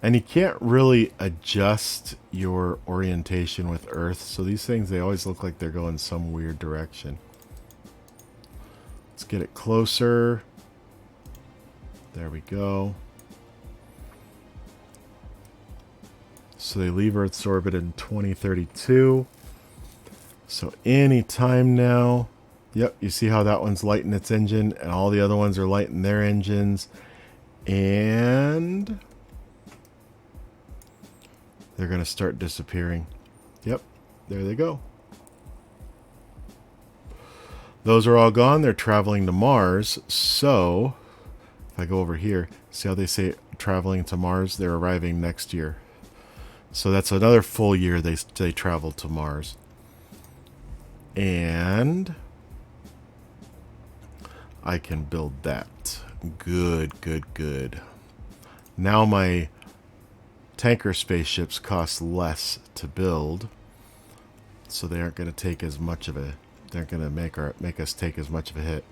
And you can't really adjust your orientation with Earth. So these things, they always look like they're going some weird direction. Let's get it closer. There we go. So they leave Earth's orbit in 2032. So any time now. Yep, you see how that one's lighting its engine and all the other ones are lighting their engines. And they're going to start disappearing. Yep, there they go. Those are all gone. They're traveling to Mars. So if I go over here, see how they say traveling to Mars? They're arriving next year. So that's another full year they travel to Mars. And I can build that. Good. Now my tanker spaceships cost less to build, so they aren't going to take as much of a... They're going to make us take as much of a hit.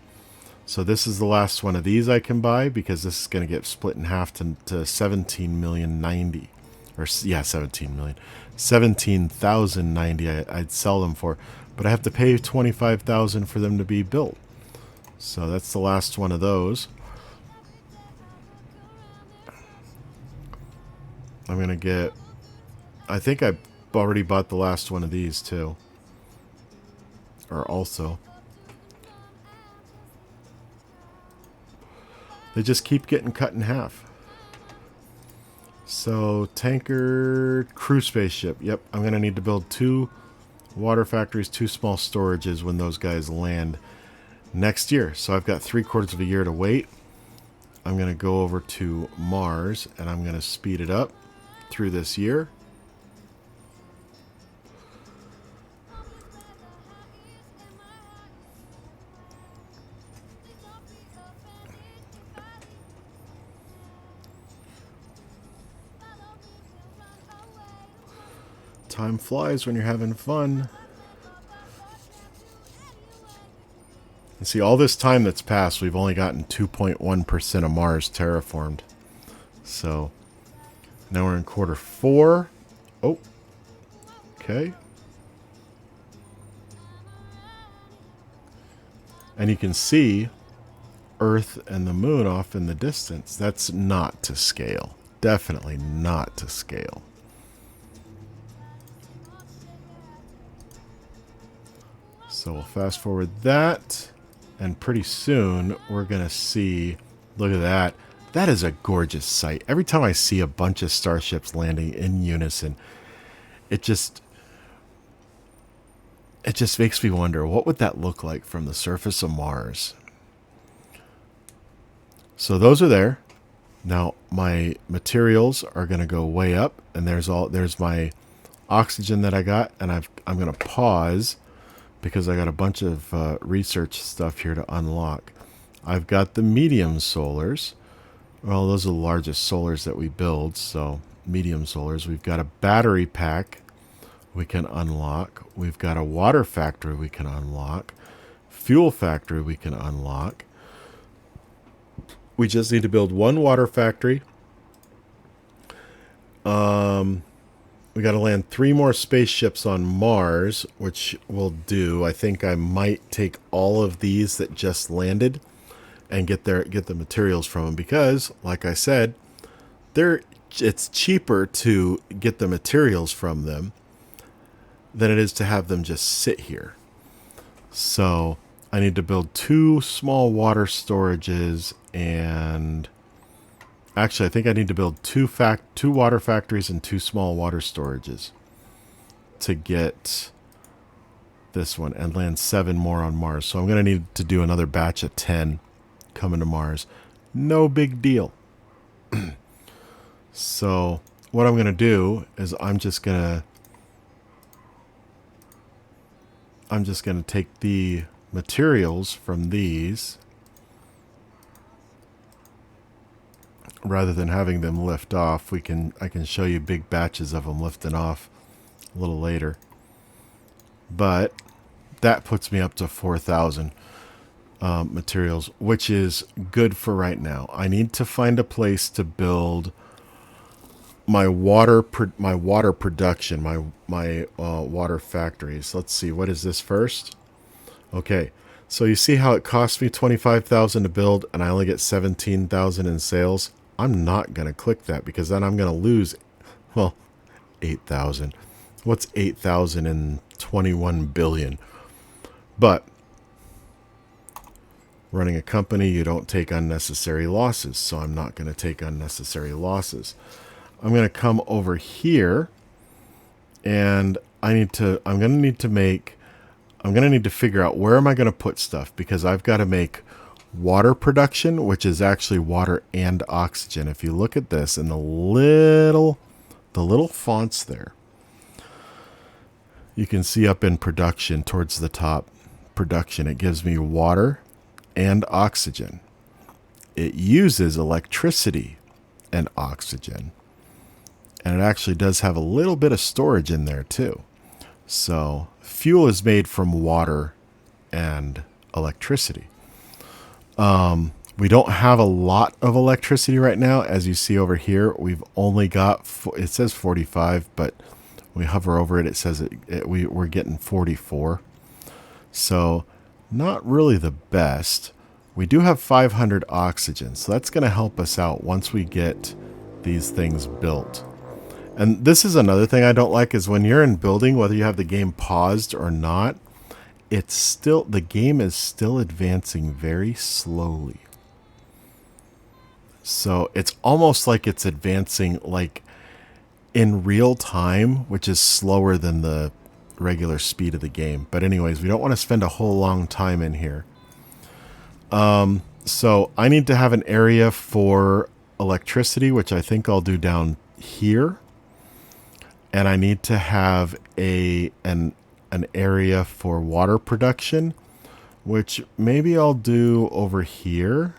So this is the last one of these I can buy, because this is going to get split in half to 17 million 90. Or, yeah, 17 million. 17,090 I'd sell them for. But I have to pay 25,000 for them to be built. So that's the last one of those. I'm going to get... I think I already bought the last one of these, too. Or also. They just keep getting cut in half. So, tanker, crew spaceship. Yep, I'm going to need to build 2 water factories, 2 small storages when those guys land next year. So I've got 3/4 of a year to wait. I'm going to go over to Mars, and I'm going to speed it up through this year. Time flies when you're having fun. And see, all this time that's passed, we've only gotten 2.1% of Mars terraformed. So, now we're in quarter 4. Oh, okay. And you can see Earth and the Moon off in the distance. That's not to scale. Definitely not to scale. So we'll fast forward that. And pretty soon we're going to see, look at that. That is a gorgeous sight. Every time I see a bunch of starships landing in unison, it just makes me wonder, what would that look like from the surface of Mars? So those are there. Now my materials are going to go way up, and there's my oxygen that I got, and I'm going to pause because I got a bunch of research stuff here to unlock. I've got the medium solars. Well, those are the largest solars that we build, so medium solars. We've got a battery pack we can unlock. We've got a water factory we can unlock. Fuel factory we can unlock. We just need to build one water factory. We got to land 3 more spaceships on Mars, which we'll do. I think I might take all of these that just landed and get the materials from them, because, like I said, it's cheaper to get the materials from them than it is to have them just sit here. So I need to build 2 small water storages, and actually I think I need to build 2 water factories and 2 small water storages to get this one, and land 7 more on Mars. So I'm going to need to do another batch of 10 coming to Mars. No big deal. So what I'm going to do is I'm just going to take the materials from these, rather than having them lift off. I can show you big batches of them lifting off a little later. But that puts me up to 4,000 materials, which is good for right now. I need to find a place to build my water production, my water factories. Let's see, what is this first? Okay, so you see how it cost me 25,000 to build, and I only get 17,000 in sales. I'm not gonna click that, because then I'm gonna lose, well, 8,000. What's 8,000 in 21 billion? But running a company, you don't take unnecessary losses, so I'm not going to take unnecessary losses. I'm going to come over here, and I'm going to need to figure out where am I going to put stuff, because I've got to make water production, which is actually water and oxygen. If you look at this in the little fonts there, you can see up in production towards the top, production, it gives me water and oxygen. It uses electricity and oxygen. And it actually does have a little bit of storage in there too. So fuel is made from water and electricity. We don't have a lot of electricity right now. As you see over here, we've only got, it says 45, but we hover over it, it says we're getting 44. So not really the best. We do have 500 oxygen, so that's going to help us out once we get these things built. And this is another thing I don't like, is when you're in building, whether you have the game paused or not, the game is still advancing very slowly. So it's almost like it's advancing like in real time, which is slower than the regular speed of the game. But anyways, we don't want to spend a whole long time in here. So I need to have an area for electricity, which I think I'll do down here. And I need to have an area for water production, which maybe I'll do over here.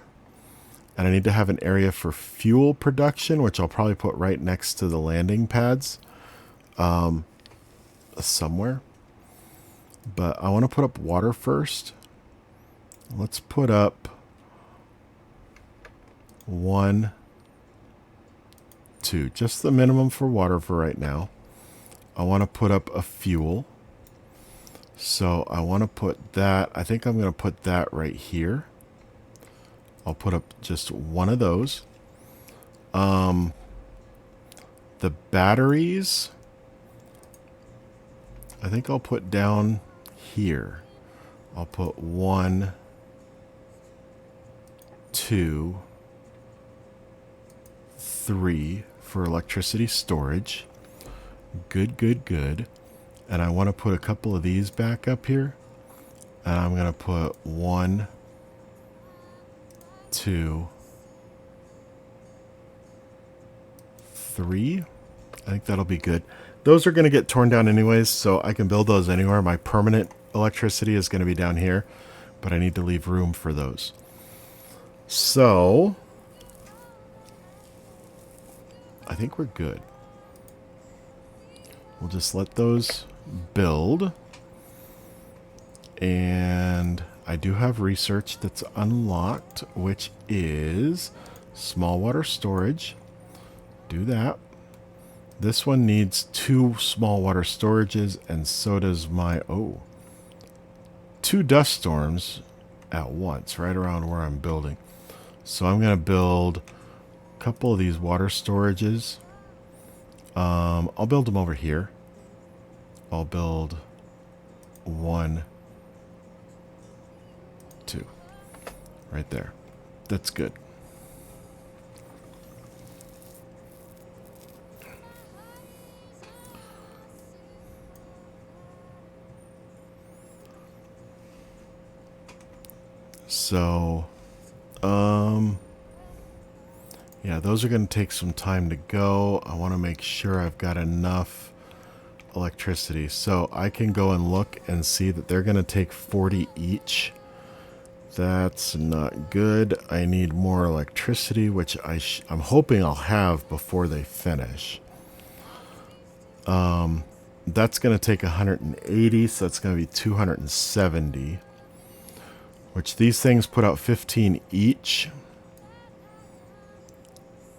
And I need to have an area for fuel production, which I'll probably put right next to the landing pads somewhere. But I want to put up water first. Let's put up 1, 2, just the minimum for water for right now. I want to put up a fuel. So I want to put that, I think I'm going to put that right here. I'll put up just one of those. The batteries, I think I'll put down here. I'll put 1, 2, 3 for electricity storage. Good, good, good. And I want to put a couple of these back up here. And I'm going to put 1, 2, 3. I think that'll be good. Those are going to get torn down anyways, so I can build those anywhere. My permanent electricity is going to be down here, but I need to leave room for those. So I think we're good. We'll just let those build. And I do have research that's unlocked, which is small water storage. Do that. This one needs 2 small water storages, and so does my 2 dust storms at once, right around where I'm building. So I'm going to build a couple of these water storages. I'll build them over here. I'll build 1, 2, right there. That's good. So, yeah, those are going to take some time to go. I want to make sure I've got enough electricity. So I can go and look and see that they're going to take 40 each. That's not good. I need more electricity, which I'm hoping I'll have before they finish. That's going to take 180, so that's going to be 270. Which these things put out 15 each.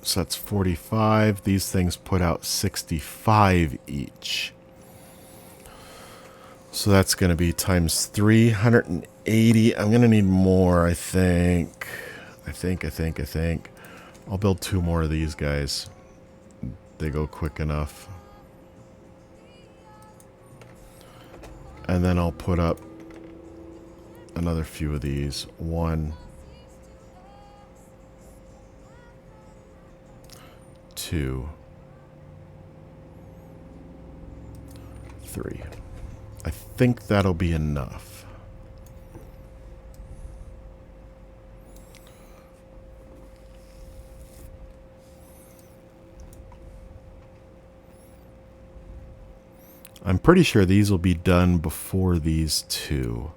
So that's 45. These things put out 65 each. So that's going to be times 380. I'm going to need more, I think. I think. I'll build 2 more of these guys. They go quick enough. And then I'll put up another few of these. 1, 2, 3. I think that'll be enough. I'm pretty sure these will be done before these 2.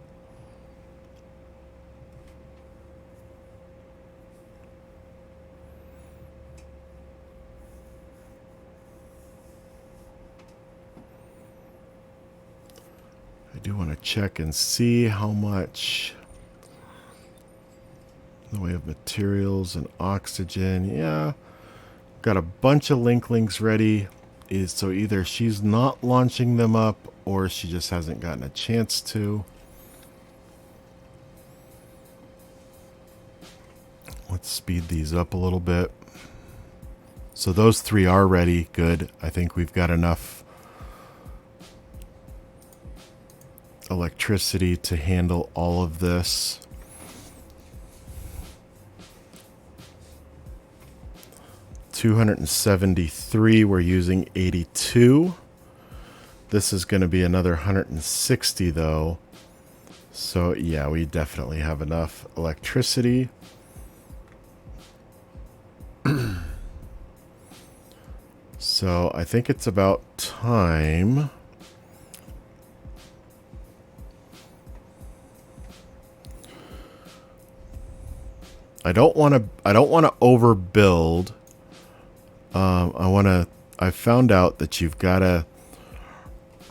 I do want to check and see how much in the way of materials and oxygen. Yeah, got a bunch of linklings ready. So either she's not launching them up or she just hasn't gotten a chance to. Let's speed these up a little bit. So those 3 are ready. Good. I think we've got enough electricity to handle all of this. $273. We're using 82. This is going to be another 160 though. So yeah, we definitely have enough electricity. So I think it's about time. I don't want to overbuild. I found out that you've got to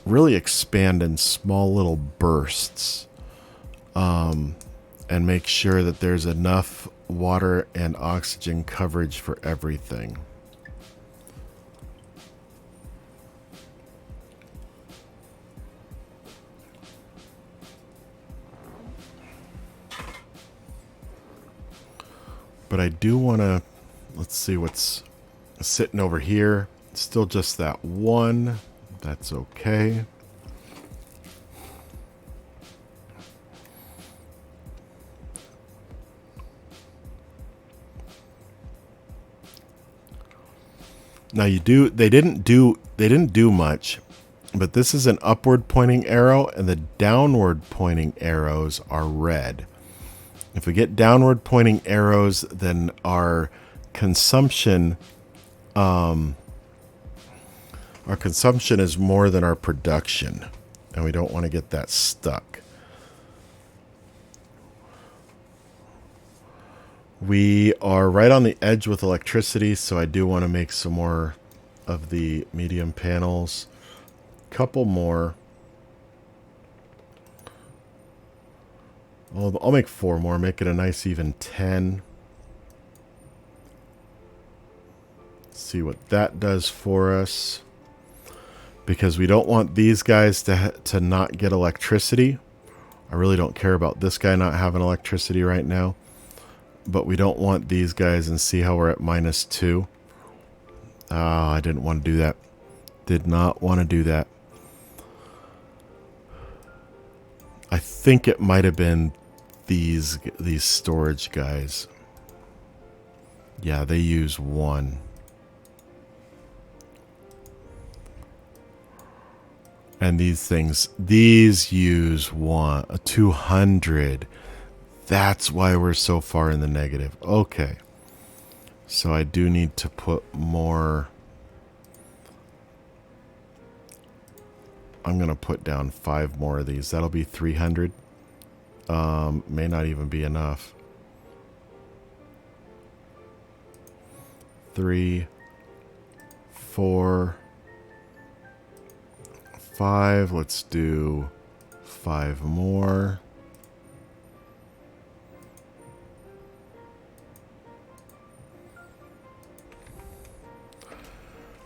really expand in small little bursts, and make sure that there's enough water and oxygen coverage for everything. But I do want to, let's see what's sitting over here. Still just that one. That's okay. Now they didn't do much, but this is an upward pointing arrow and the downward pointing arrows are red. If we get downward pointing arrows, then our consumption is more than our production, and we don't want to get that stuck. We are right on the edge with electricity, so I do want to make some more of the medium panels. Couple more. I'll make 4 more, make it a nice even 10. See what that does for us. Because we don't want these guys to not get electricity. I really don't care about this guy not having electricity right now. But we don't want these guys, and see how we're at -2. I didn't want to do that. Did not want to do that. I think it might have been these storage guys. Yeah, they use 1. And these use 200. That's why we're so far in the negative. Okay. So I do need to put more. I'm going to put down 5 more of these. That'll be 300. May not even be enough. 3, 4, 5. Let's do 5 more.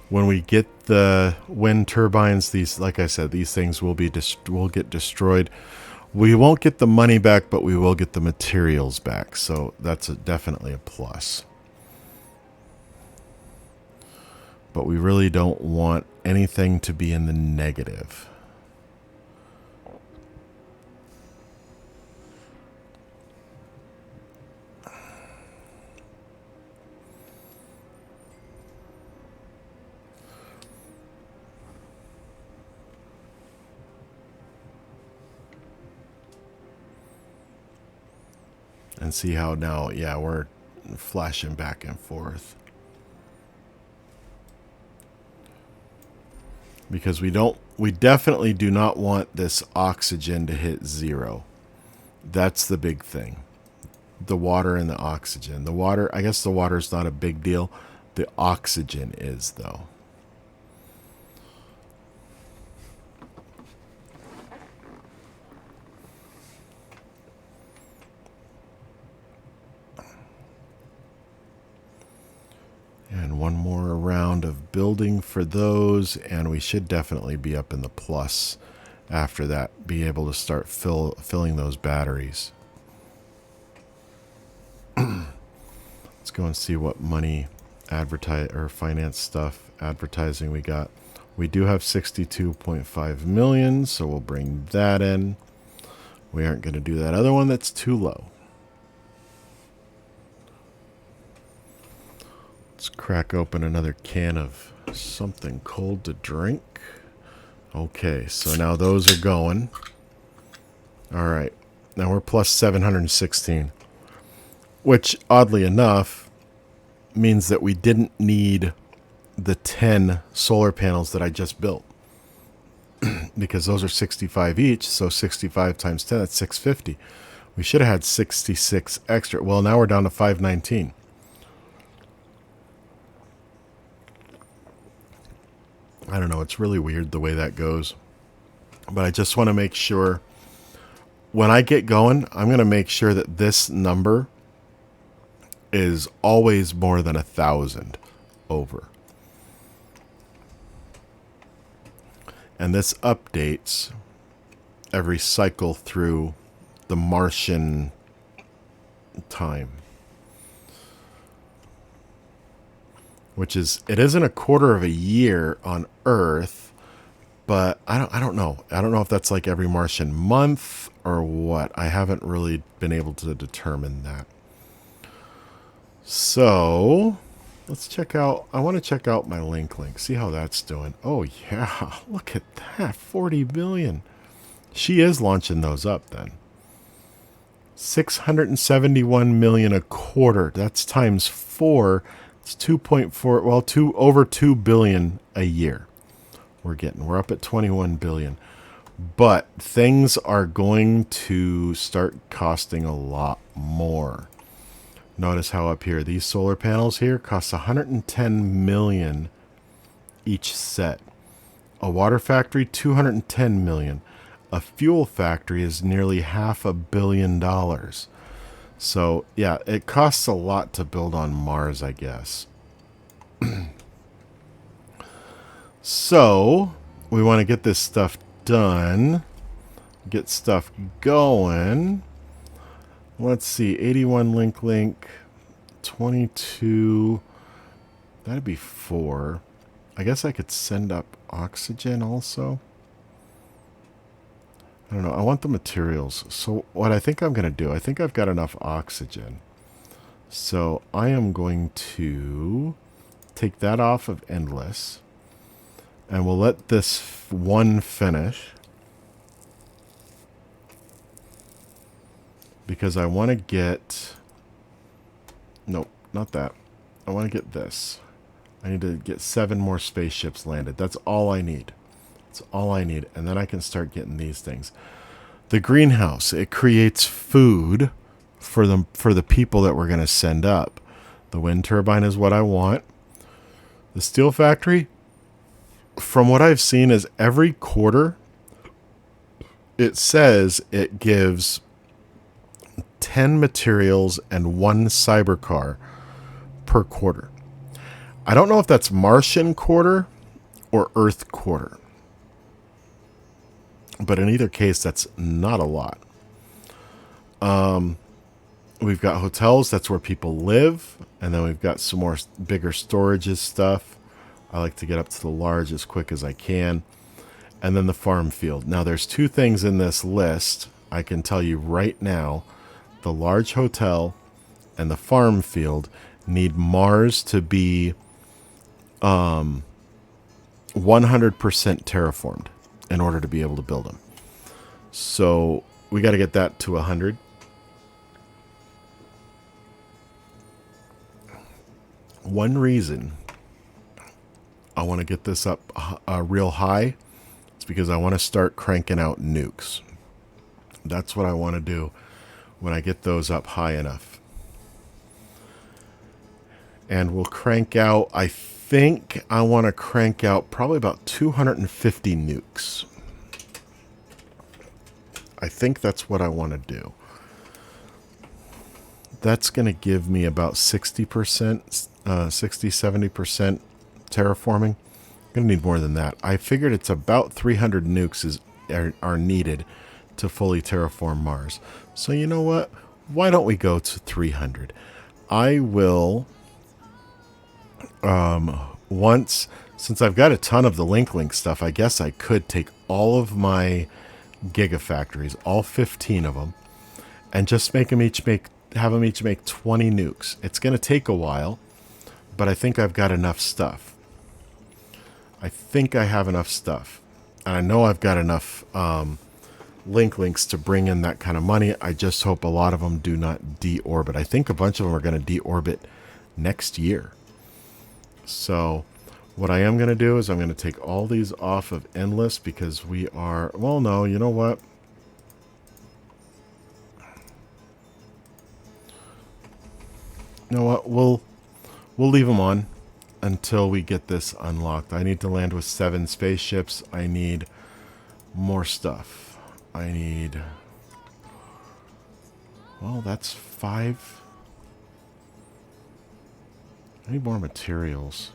When we get the wind turbines, these, like I said, these things will get destroyed. We won't get the money back, but we will get the materials back. So that's definitely a plus. But we really don't want anything to be in the negative. And see how now, yeah, we're flashing back and forth. Because we definitely do not want this oxygen to hit 0. That's the big thing. The water and the oxygen. The water, I guess the water's not a big deal. The oxygen is, though. And one more round of building for those, and we should definitely be up in the plus after that. Be able to start filling those batteries. Let's go and see what money, finance stuff, advertising we got. We do have 62.5 million, so we'll bring that in. We aren't going to do that other one. That's too low. Let's crack open another can of something cold to drink. Okay, so now those are going. All right, now we're plus 716, which oddly enough means that we didn't need the 10 solar panels that I just built. Because those are 65 each, so 65 times 10, that's 650. We should have had 66 extra. Well, now we're down to 519. I don't know, it's really weird the way that goes. But I just want to make sure, when I get going, I'm going to make sure that this number is always more than 1,000 over. And this updates every cycle through the Martian time. Which is, it isn't a quarter of a year on Earth, but I don't know. I don't know if that's like every Martian month or what. I haven't really been able to determine that. So let's check out, I want to check out my link, see how that's doing. Oh yeah, look at that, 40 billion. She is launching those up then. 671 million a quarter. That's times 4. It's 2.4, well, over 2 billion a year. We're up at 21 billion. But things are going to start costing a lot more. Notice how up here, these solar panels here cost 110 million each set. A water factory, 210 million. A fuel factory is nearly $500 million. So, yeah, it costs a lot to build on Mars, I guess. So, we want to get this stuff done. Get stuff going. Let's see, 81 link, 22. That'd be 4. I guess I could send up oxygen also. I don't know. I want the materials. So what I think I'm going to do, I think I've got enough oxygen. So I am going to take that off of endless. And we'll let this one finish. Because I want to get... Nope, not that. I want to get this. I need to get 7 more spaceships landed. That's all I need. That's all I need. And then I can start getting these things. The greenhouse, it creates food for the people that we're going to send up. The wind turbine is what I want. The steel factory, from what I've seen, is every quarter it says it gives 10 materials and 1 cyber car per quarter. I don't know if that's Martian quarter or Earth quarter. But in either case, that's not a lot. We've got hotels. That's where people live. And then we've got some more bigger storages stuff. I like to get up to the large as quick as I can. And then the farm field. Now, there's 2 things in this list. I can tell you right now. The large hotel and the farm field need Mars to be 100% terraformed in order to be able to build them. So we got to get that to 100. One reason I want to get this up real high is because I want to start cranking out nukes. That's what I want to do when I get those up high enough. And we'll crank out, I think I want to crank out probably about 250 nukes. I think that's what I want to do. That's going to give me about 60%, 60-70% terraforming. I'm going to need more than that. I figured it's about 300 nukes are needed to fully terraform Mars. So you know what? Why don't we go to 300? I will, since I've got a ton of the link stuff, I guess I could take all of my gigafactories, all 15 of them, and just have them each make 20 nukes. It's going to take a while, but I think I've got enough stuff. I think I have enough stuff. And I know I've got enough links to bring in that kind of money. I just hope a lot of them do not deorbit. I think a bunch of them are going to deorbit next year. So What I am going to do is I'm going to take all these off of endless because we are... Well, no, you know what? You know what? We'll leave them on until we get this unlocked. I need to land with 7 spaceships. I need more stuff. I need... Well, that's 5. I need more materials.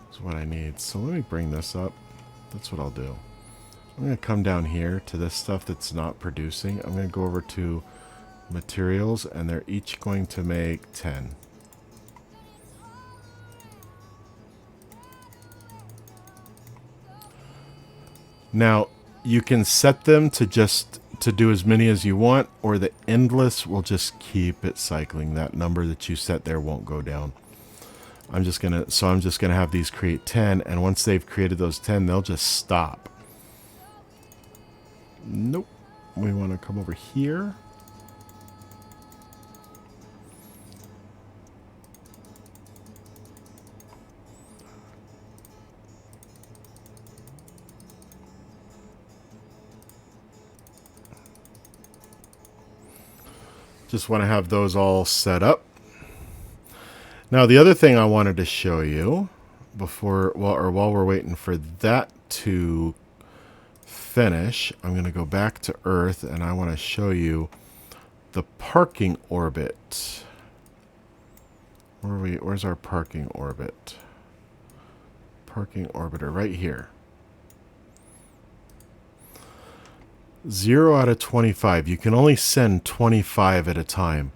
That's what I need. So let me bring this up. That's what I'll do. I'm going to come down here to this stuff that's not producing. I'm going to go over to materials, and they're each going to make 10. Now, you can set them to just to do as many as you want, or the endless will just keep it cycling. That number that you set there won't go down. I'm just gonna have these create 10, and once they've created those 10, they'll just stop. Nope. We want to come over here. Just want to have those all set up. Now, the other thing I wanted to show you before, while we're waiting for that to finish, I'm going to go back to Earth, and I want to show you the parking orbit. Where's our parking orbit? Parking orbiter right here. 0 out of 25. You can only send 25 at a time.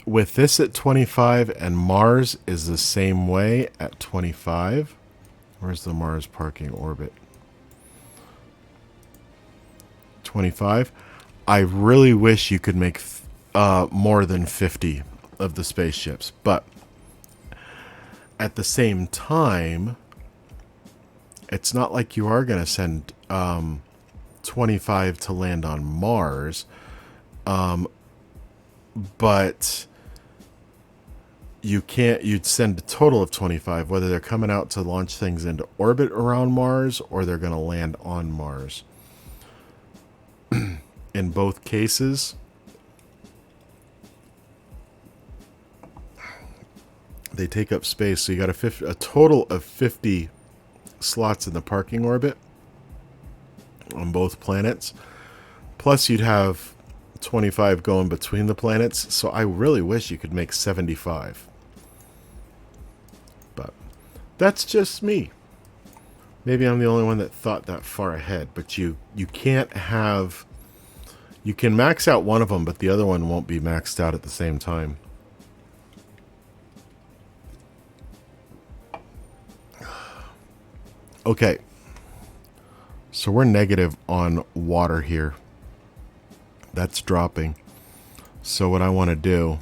With this at 25, and Mars is the same way at 25. Where's the Mars parking orbit? 25. I really wish you could make more than 50 of the spaceships, but at the same time, it's not like you are going to send 25 to land on Mars, but you'd send a total of 25, whether they're coming out to launch things into orbit around Mars or they're going to land on Mars. In both cases, they take up space, so you got a total of 50 slots in the parking orbit on both planets. Plus, you'd have 25 going between the planets, so I really wish you could make 75. But that's just me. Maybe I'm the only one that thought that far ahead, but you can't have... You can max out one of them, but the other one won't be maxed out at the same time. Okay. So we're negative on water here. That's dropping. So what I want to do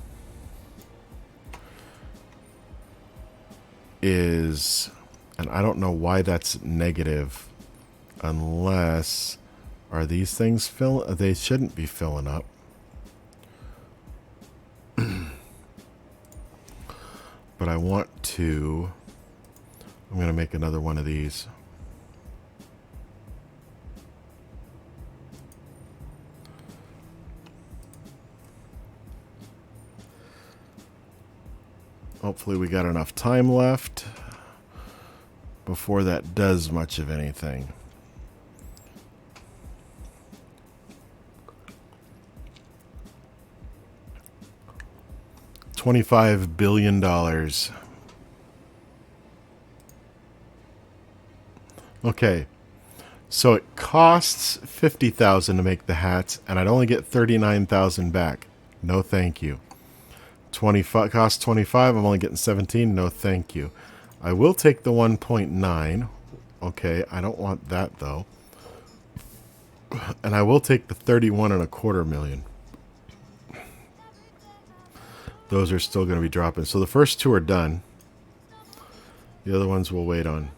is, and I don't know why that's negative, unless, are these things fill? They shouldn't be filling up. But I want to, I'm going to make another one of these. Hopefully we got enough time left before that does much of anything. $25 billion. Okay. So it costs $50,000 to make the hats, and I'd only get $39,000 back. No thank you. 25 costs 25, I'm only getting 17. No thank you. I will take the 1.9. Okay, I don't want that though. And I will take the 31.25 million. Those are still going to be dropping. So the first two are done. The other ones we'll wait on.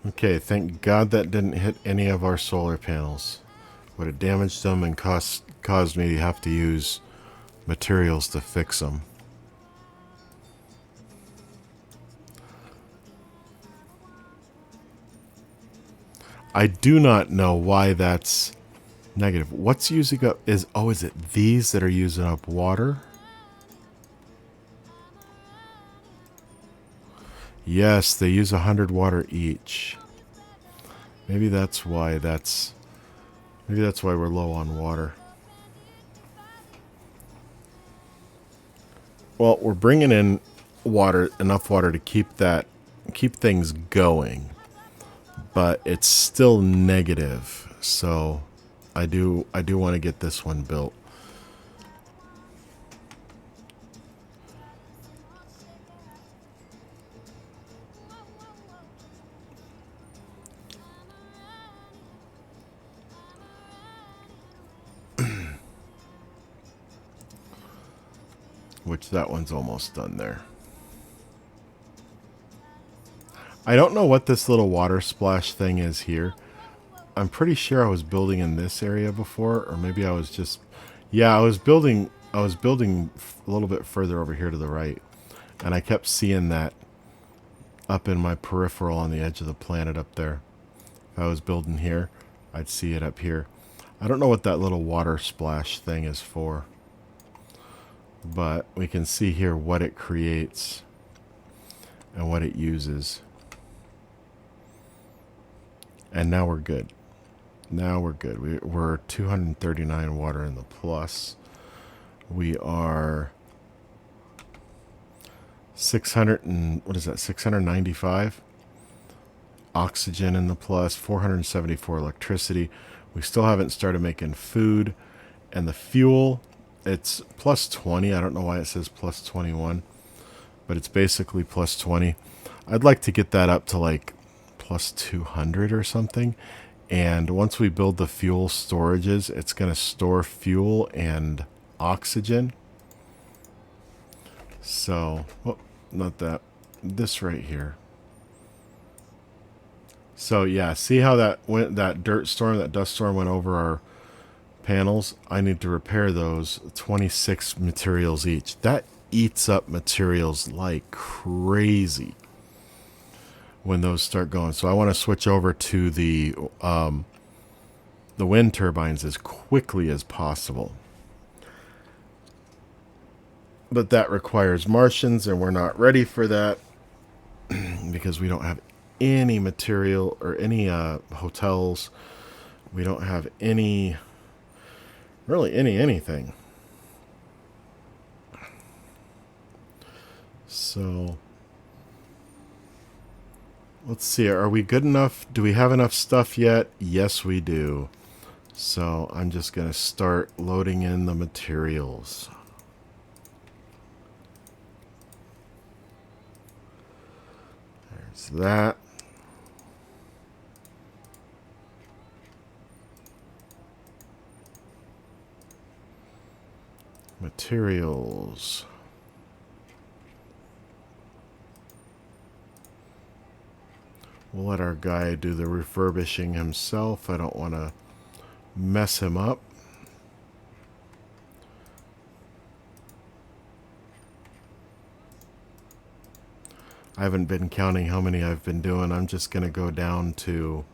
Okay, thank God that didn't hit any of our solar panels. Would have damaged them and caused me to have to use materials to fix them. I do not know why that's negative. What's using up is it these that are using up water? Yes, they use 100 water each. Maybe that's why we're low on water. Well, we're bringing in water, enough water to keep things going, but it's still negative. So I do want to get this one built. Which that one's almost done there. I don't know what this little water splash thing is here. I'm pretty sure I was building in this area before, or maybe I was just... Yeah, I was building a little bit further over here to the right. And I kept seeing that up in my peripheral on the edge of the planet up there. If I was building here, I'd see it up here. I don't know what that little water splash thing is for. But we can see here what it creates and what it uses. And now we're good. Now we're good. We're 239 water in the plus. We are 695 oxygen in the plus, 474 electricity. We still haven't started making food. And the fuel, it's plus 20. I don't know why it says plus 21, but it's basically plus 20. I'd like to get that up to like plus 200 or something. And once we build the fuel storages, it's going to store fuel and oxygen. So, oh, not that. This right here. So yeah, see how that dust storm went over our panels? I need to repair those. 26 materials each. That eats up materials like crazy when those start going. So I want to switch over to the wind turbines as quickly as possible. But that requires Martians, and we're not ready for that because we don't have any material or any hotels. We don't have anything. So let's see. Are we good enough? Do we have enough stuff yet? Yes, we do. So I'm just going to start loading in the materials. There's that. Materials. We'll let our guy do the refurbishing himself. I don't want to mess him up. I haven't been counting how many I've been doing. I'm just going to go down to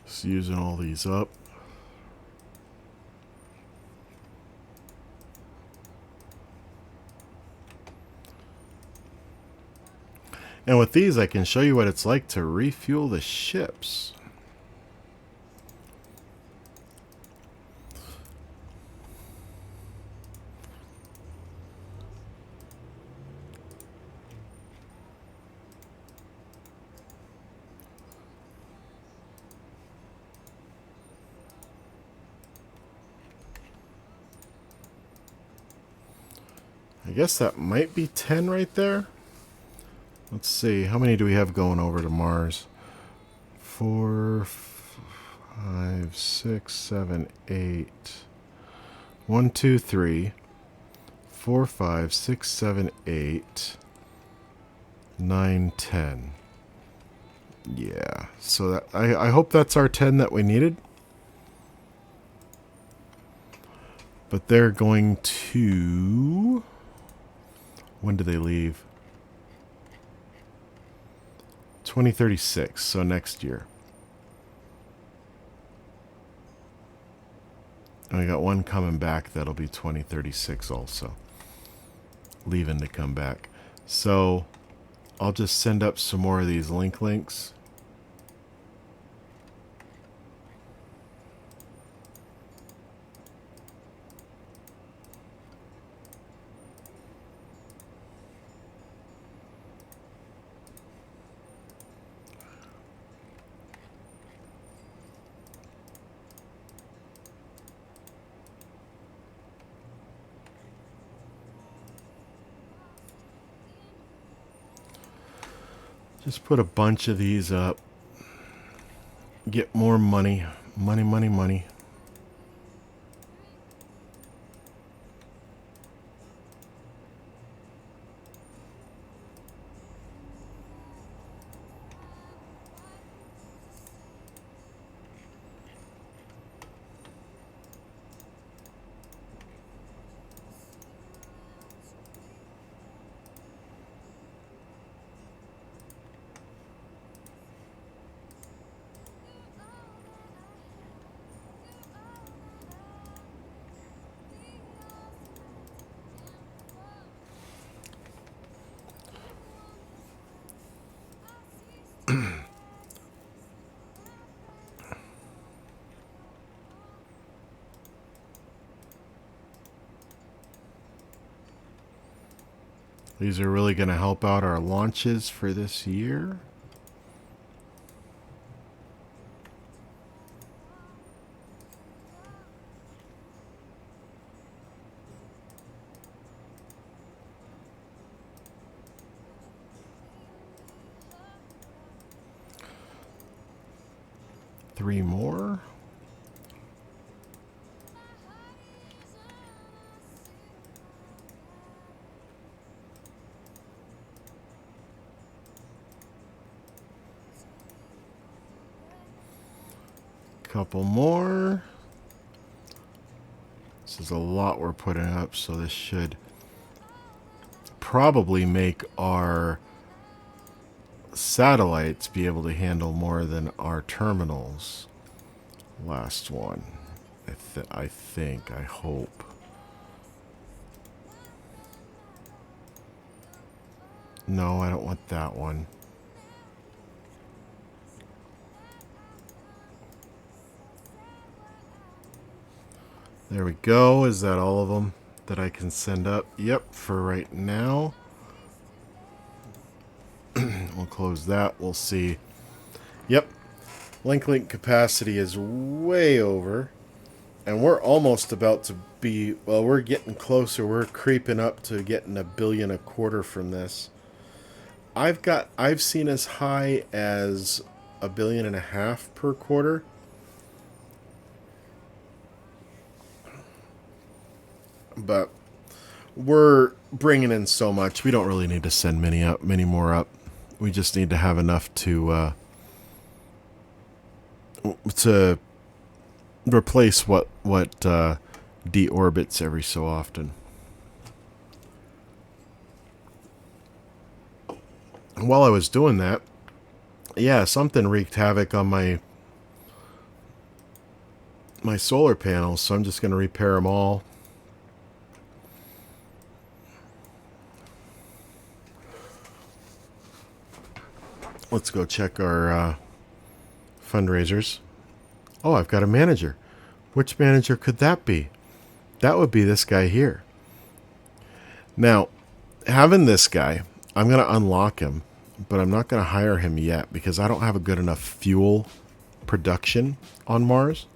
just using all these up. And with these, I can show you what it's like to refuel the ships. I guess that might be 10 right there. Let's see, how many do we have going over to Mars? 4, 5, 6, 7, 8. 1, 2, 3, 4, 5, 6, 7, 8. 9, 10. Yeah, so that, I hope that's our 10 that we needed. But they're going to... When do they leave? 2036, so next year. And we got one coming back that'll be 2036 also. Leaving to come back. So I'll just send up some more of these links. Just put a bunch of these up. Get more money. Money, money, money. These are really going to help out our launches for this year. Three more. Couple more. This is a lot we're putting up, so this should probably make our satellites be able to handle more than our terminals. Last one. I think, I hope. No, I don't want that one. There we go. Is that all of them that I can send up? Yep, for right now. We'll close that. We'll see. Yep. Link capacity is way over. And we're almost about to be... Well, we're getting closer. We're creeping up to getting $1 billion a quarter from this. I've seen as high as $1.5 billion per quarter. But we're bringing in so much. We don't really need to send many more up. We just need to have enough to replace what deorbits every so often. While I was doing that, yeah, something wreaked havoc on my solar panels, so I'm just going to repair them all. Let's go check our fundraisers. Oh, I've got a manager. Which manager could that be? That would be this guy here. Now, having this guy, I'm going to unlock him, but I'm not going to hire him yet because I don't have a good enough fuel production on Mars.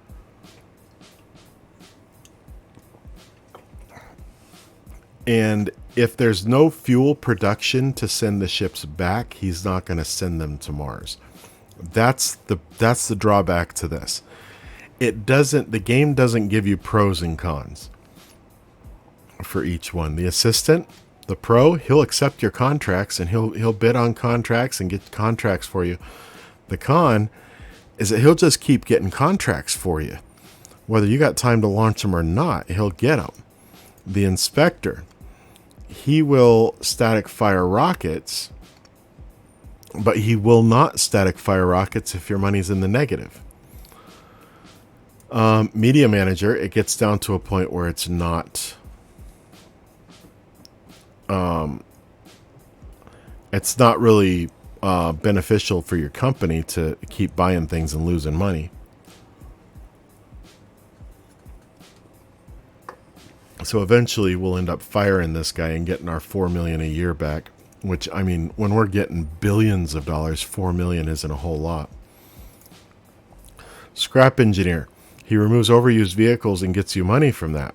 And if there's no fuel production to send the ships back, he's not going to send them to Mars. That's the drawback to this. The game doesn't give you pros and cons for each one. The assistant The pro, he'll accept your contracts and he'll bid on contracts and get contracts for you. The con is that he'll just keep getting contracts for you. Whether you got time to launch them or not, he'll get them. The inspector, he will static fire rockets, but he will not static fire rockets if your money's in the negative. Media manager, it gets down to a point where it's not really beneficial for your company to keep buying things and losing money. So eventually we'll end up firing this guy and getting our $4 million a year back, which, I mean, when we're getting billions of dollars, $4 million isn't a whole lot. Scrap engineer, he removes overused vehicles and gets you money from that.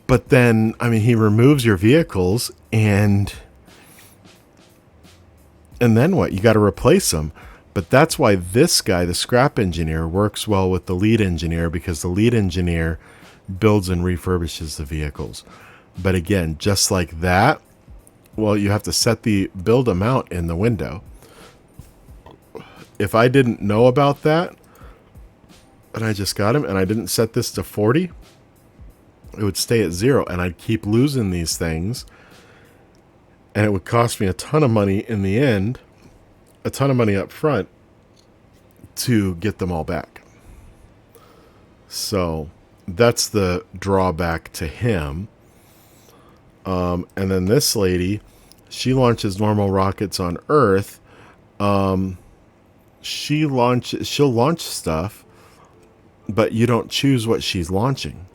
But then, I mean, he removes your vehicles and then what? You got to replace them. But that's why this guy, the scrap engineer, works well with the lead engineer, because the lead engineer builds and refurbishes the vehicles. But again, just like that, well, you have to set the build amount in the window. If I didn't know about that, and I just got him, and I didn't set this to 40, it would stay at 0, and I'd keep losing these things, and it would cost me a ton of money in the end, a ton of money up front to get them all back. So that's the drawback to him. And then this lady, she launches normal rockets on Earth. She'll launch stuff, but you don't choose what she's launching.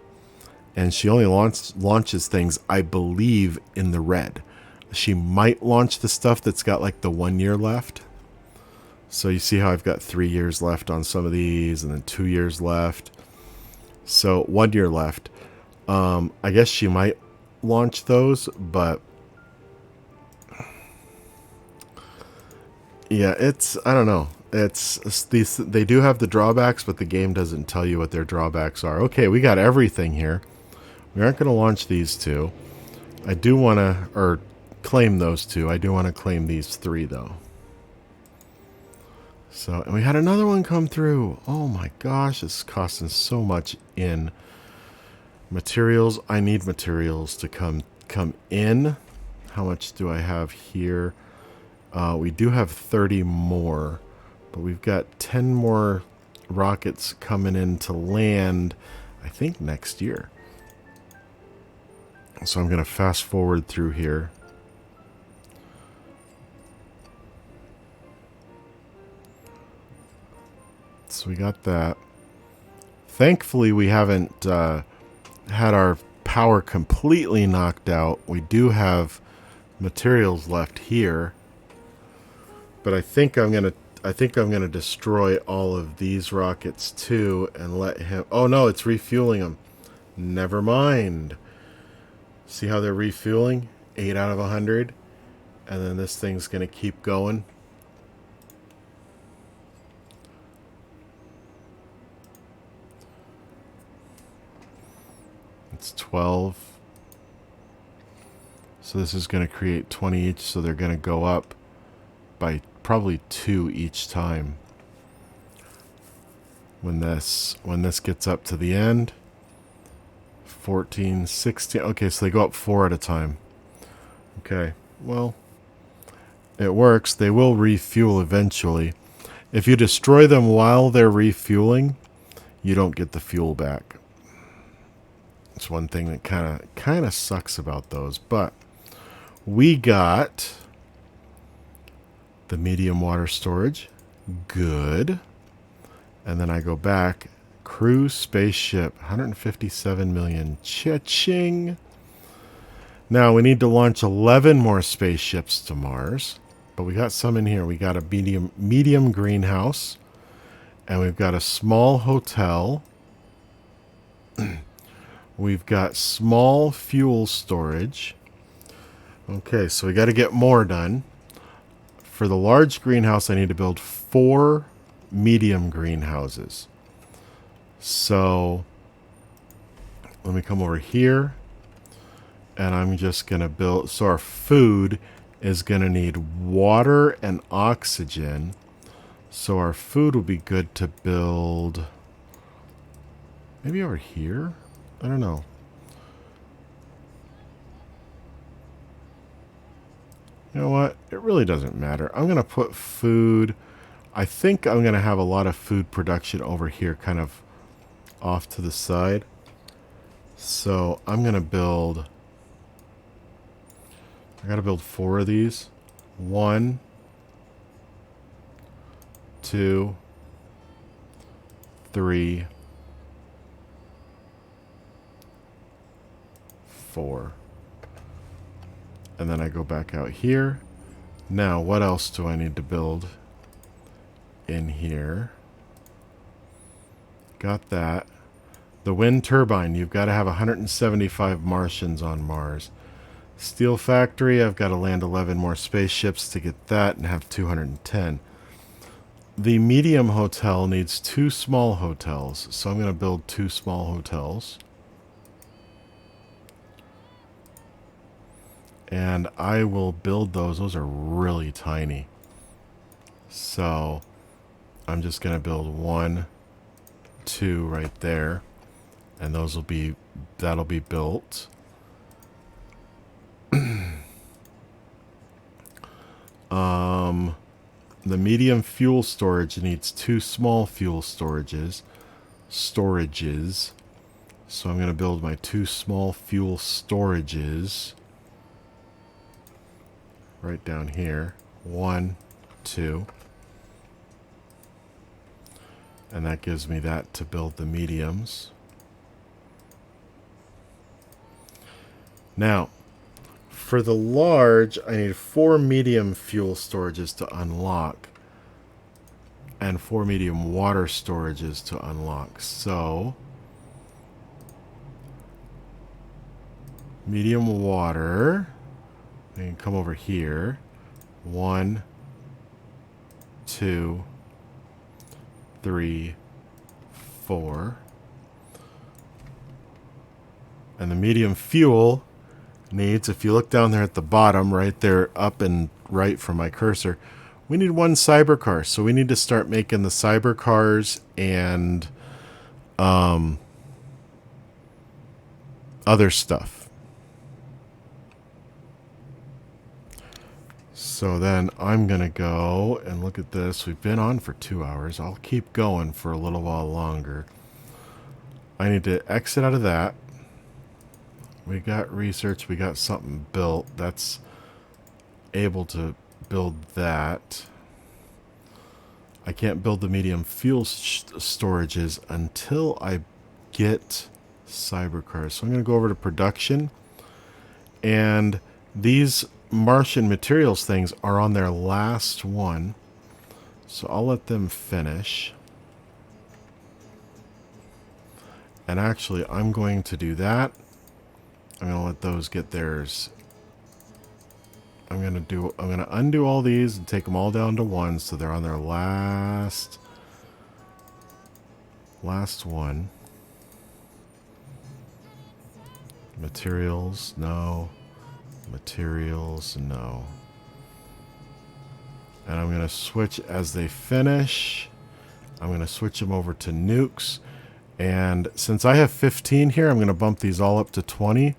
And she only launches things, I believe, in the red. She might launch the stuff that's got like the 1 year left. So you see how I've got 3 years left on some of these, and then 2 years left. So 1 year left. I guess she might launch those, but yeah, I don't know. It's these, they do have the drawbacks, but the game doesn't tell you what their drawbacks are. Okay, we got everything here. We aren't going to launch these two. I do want to, or claim those two. I do want to claim these 3 though. So, and we had another one come through. Oh my gosh, it's costing so much in materials. I need materials to come in. How much do I have here? We do have 30 more, but we've got 10 more rockets coming in to land, I think, next year. So I'm going to fast forward through here. So we got that. Thankfully, we haven't had our power completely knocked out. We do have materials left here, but I think I'm gonna destroy all of these rockets too and let him. Oh no, it's refueling them. Never mind. See how they're refueling? 8 out of 100, and then this thing's gonna keep going. It's 12. So this is going to create 20 each, so they're going to go up by probably 2 each time. When this gets up to the end, 14, 16. Okay, so they go up 4 at a time. Okay, well, it works. They will refuel eventually. If you destroy them while they're refueling, you don't get the fuel back. It's one thing that kind of sucks about those, but we got the medium water storage. Good. And then I go back. Crew spaceship. 157 million. Cha-ching. Now we need to launch 11 more spaceships to Mars. But we got some in here. We got a medium greenhouse. And we've got a small hotel. We've got small fuel storage. Okay, so we got to get more done. For the large greenhouse, I need to build 4 medium greenhouses. So let me come over here And I'm just going to build, so our food is going to need water and oxygen. So our food will be good to build maybe over here? I don't know. You know what? It really doesn't matter. I'm going to put food. I think I'm going to have a lot of food production over here, kind of off to the side. So I'm going to build. I got to build 4 of these. 1, 2, 3, 4. And then I go back out here. Now, what else do I need to build in here? Got that. The wind turbine, you've got to have 175 Martians on Mars. Steel factory, I've got to land 11 more spaceships to get that and have 210. The medium hotel needs 2 small hotels, so I'm going to build 2 small hotels. And I will build those. Those are really tiny. So I'm just going to build 1, 2 right there. And those will be, that'll be built. The medium fuel storage needs 2 small fuel storages. So I'm going to build my 2 small fuel storages. Right down here. 1, 2. And that gives me that to build the mediums. Now, for the large, I need 4 medium fuel storages to unlock. And 4 medium water storages to unlock. So, medium water. I can come over here. 1, 2, 3, 4. And the medium fuel needs, if you look down there at the bottom, right there up and right from my cursor, we need 1 cyber car. So we need to start making the cyber cars and other stuff. So then I'm going to go and look at this. We've been on for 2 hours. I'll keep going for a little while longer. I need to exit out of that. We got research. We got something built. That's able to build that. I can't build the medium fuel storages until I get cyber cars. So I'm going to go over to production. And these Martian materials things are on their last one. So I'll let them finish. And actually, I'm going to do that. I'm going to let those get theirs. I'm going to undo all these and take them all down to 1 so they're on their last one. Materials, no. Materials, no. And I'm going to switch as they finish. I'm going to switch them over to nukes. And since I have 15 here, I'm going to bump these all up to 20.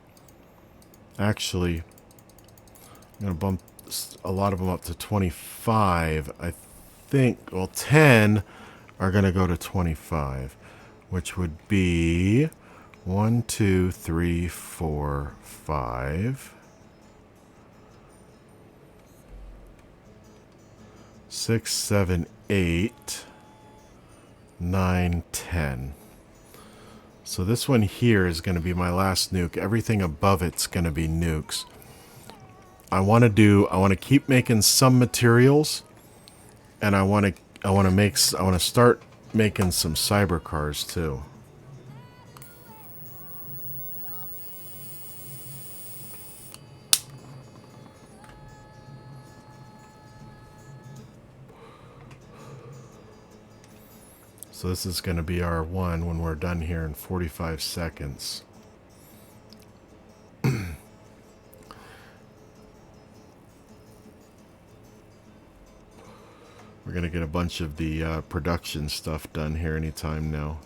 Actually, I'm going to bump a lot of them up to 25. I think, well, 10 are going to go to 25, which would be 1, 2, 3, 4, 5, 6, 7, 8, 9, 10. So this one here is going to be my last nuke. Everything above it's going to be nukes. I want to keep making some materials, and I want to start making some cyber cars too. So this is going to be our one when we're done here in 45 seconds. going to get a bunch of the production stuff done here anytime now.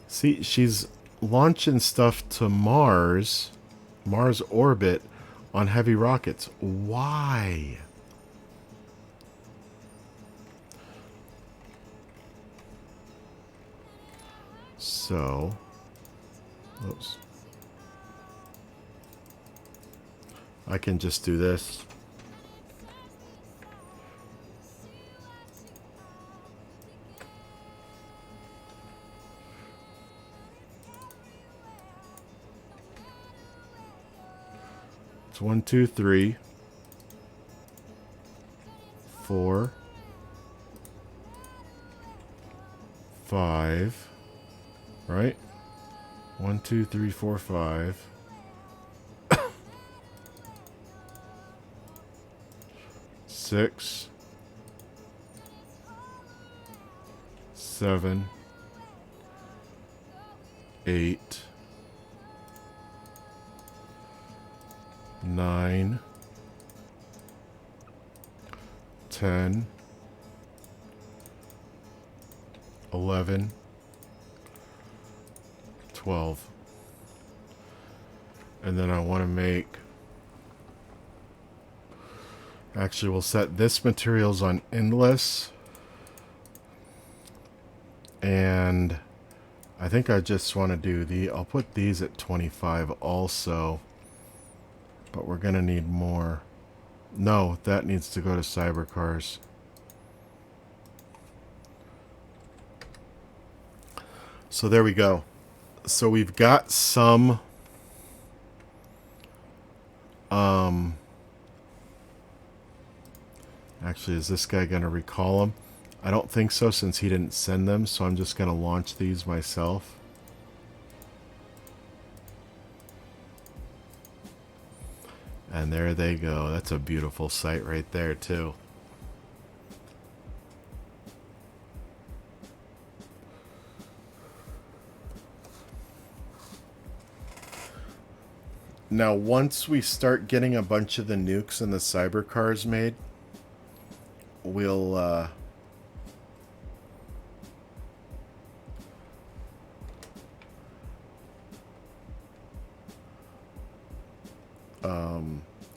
See, she's launching stuff to Mars orbit on heavy rockets. Why? So, oops. I can just do this. It's 1, 2, 3, 4, 5, right? 1, 2, 3, 4, 5. 6, 7, 8, 9, 10, 11, 12. And then I want to make... Actually, we'll set this materials on endless. And I think I just want to do the... I'll put these at 25 also. But we're going to need more. No, that needs to go to cybercars. So there we go. So we've got some... Actually, is this guy going to recall them? I don't think so, since he didn't send them, so I'm just going to launch these myself. And there they go. That's a beautiful sight right there, too. Now, once we start getting a bunch of the nukes and the cybercars made, we'll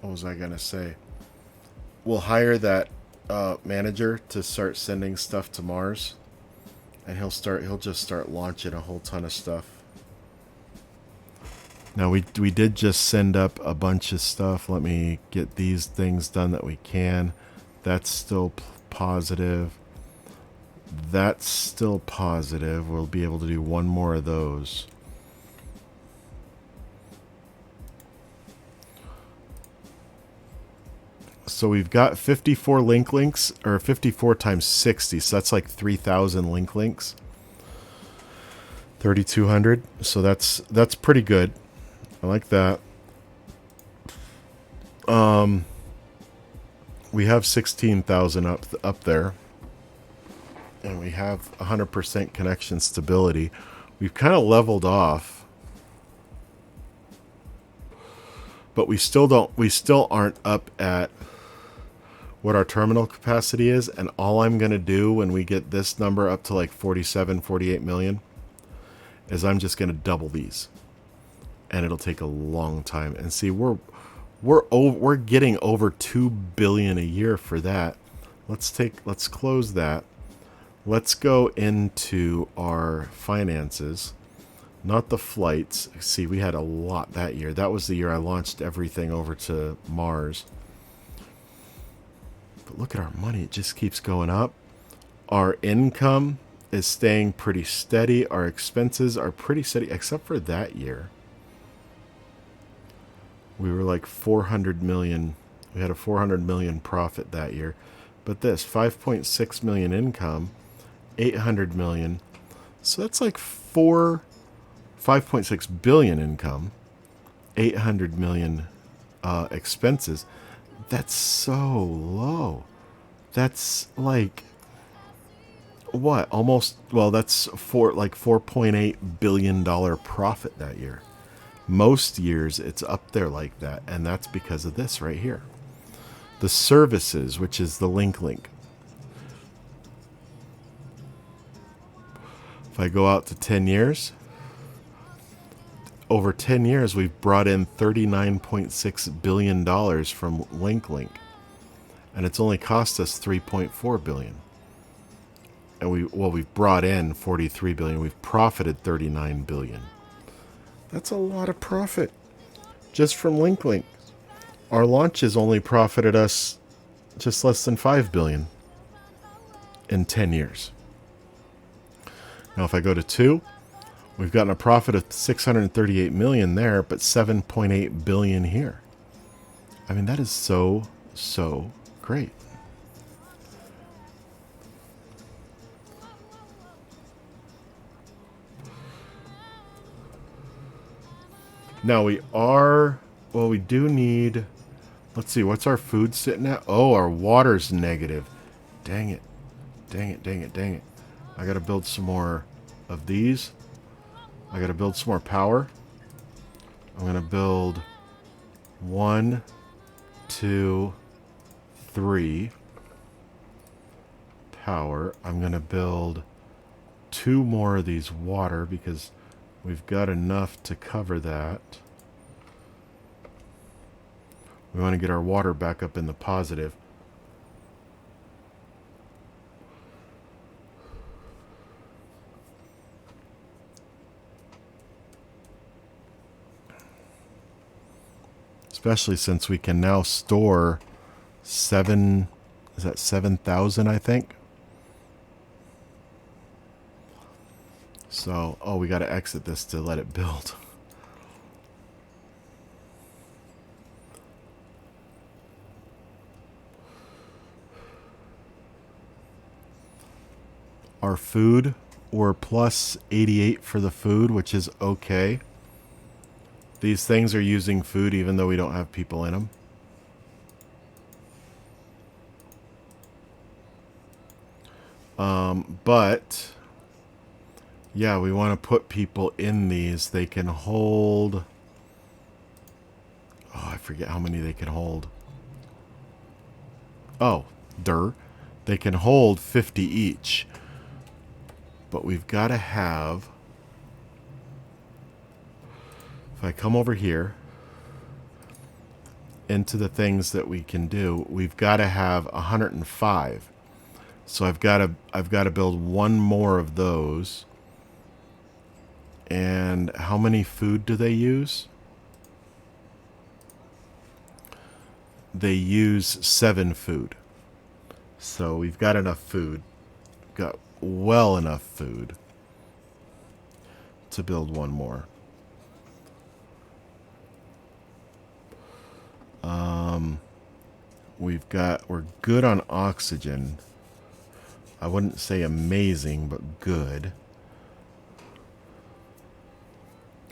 what was I gonna say? We'll hire that manager to start sending stuff to Mars, and he'll just start launching a whole ton of stuff. Now we did just send up a bunch of stuff. Let me get these things done that we can. That's still positive. That's still positive. We'll be able to do one more of those. So we've got 54 links, or 54 times 60. So that's like 3,000 links. 3,200. So that's pretty good. I like that. We have 16,000 up there, and we have 100% connection stability. We've kind of leveled off, but we still aren't up at what our terminal capacity is. And all I'm going to do when we get this number up to like 47, 48 million is I'm just going to double these, and it'll take a long time. And see, we're getting over 2 billion a year for that. Let's close that. Let's go into our finances, not the flights. See, we had a lot that year. That was the year I launched everything over to Mars. But look at our money. It just keeps going up. Our income is staying pretty steady. Our expenses are pretty steady, except for that year. We were like 400 million. We had a 400 million profit that year. But this, 5.6 million income, 800 million. So that's like 5.6 billion income, 800 million expenses. That's so low. That's like, what? Almost, well, that's like $4.8 billion profit that year. Most years it's up there like that, and that's because of this right here. The services, which is the link. If I go out to 10 years, over 10 years, we've brought in $39.6 billion from link. And it's only cost us $3.4 billion. And we've brought in $43 billion. We've profited $39 billion. That's a lot of profit just from link. Our launches only profited us just less than $5 billion in 10 years. Now, if I go to 2, we've gotten a profit of $638 million there, but $7.8 billion here. I mean, that is so great. Now we do need, let's see, what's our food sitting at? Oh, our water's negative. Dang it. I gotta build some more of these. I gotta build some more power. I'm gonna build 1, 2, 3 power. I'm gonna build 2 more of these water because we've got enough to cover that. We want to get our water back up in the positive. Especially since we can now store 7,000, I think? So, oh, we got to exit this to let it build. Our food, we're plus 88 for the food, which is okay. These things are using food even though we don't have people in them. But yeah, we want to put people in these. They can hold, oh, I forget how many they can hold. Oh, they can hold 50 each. But we've got to have, if I come over here into the things that we can do, we've got to have 105. So I've got to build 1 more of those. And how many food do they use? They use 7 food. So we've got enough food. We've got well enough food to build 1 more. We're good on oxygen. I wouldn't say amazing, but good.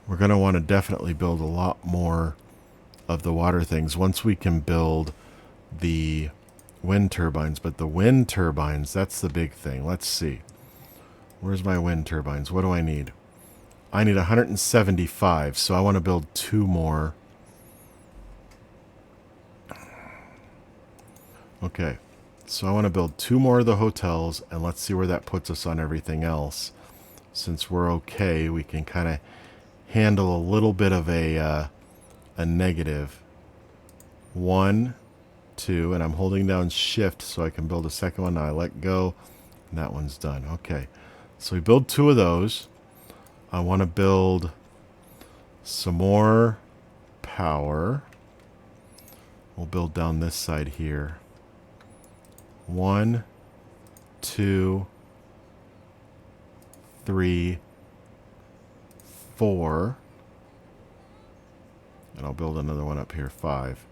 We're going to want to definitely build a lot more of the water things once we can build the wind turbines. But the wind turbines, that's the big thing. Let's see. Where's my wind turbines? What do I need? I need 175, so I want to build 2 more. Okay, so I want to build 2 more of the hotels, and let's see where that puts us on everything else. Since we're okay, we can kind of handle a little bit of a negative. 1, 2, and I'm holding down shift so I can build a second one. Now I let go, and that one's done. Okay, so we build 2 of those. I want to build some more power. We'll build down this side here. 1, 2, 3, 4. And I'll build another one up here, 5.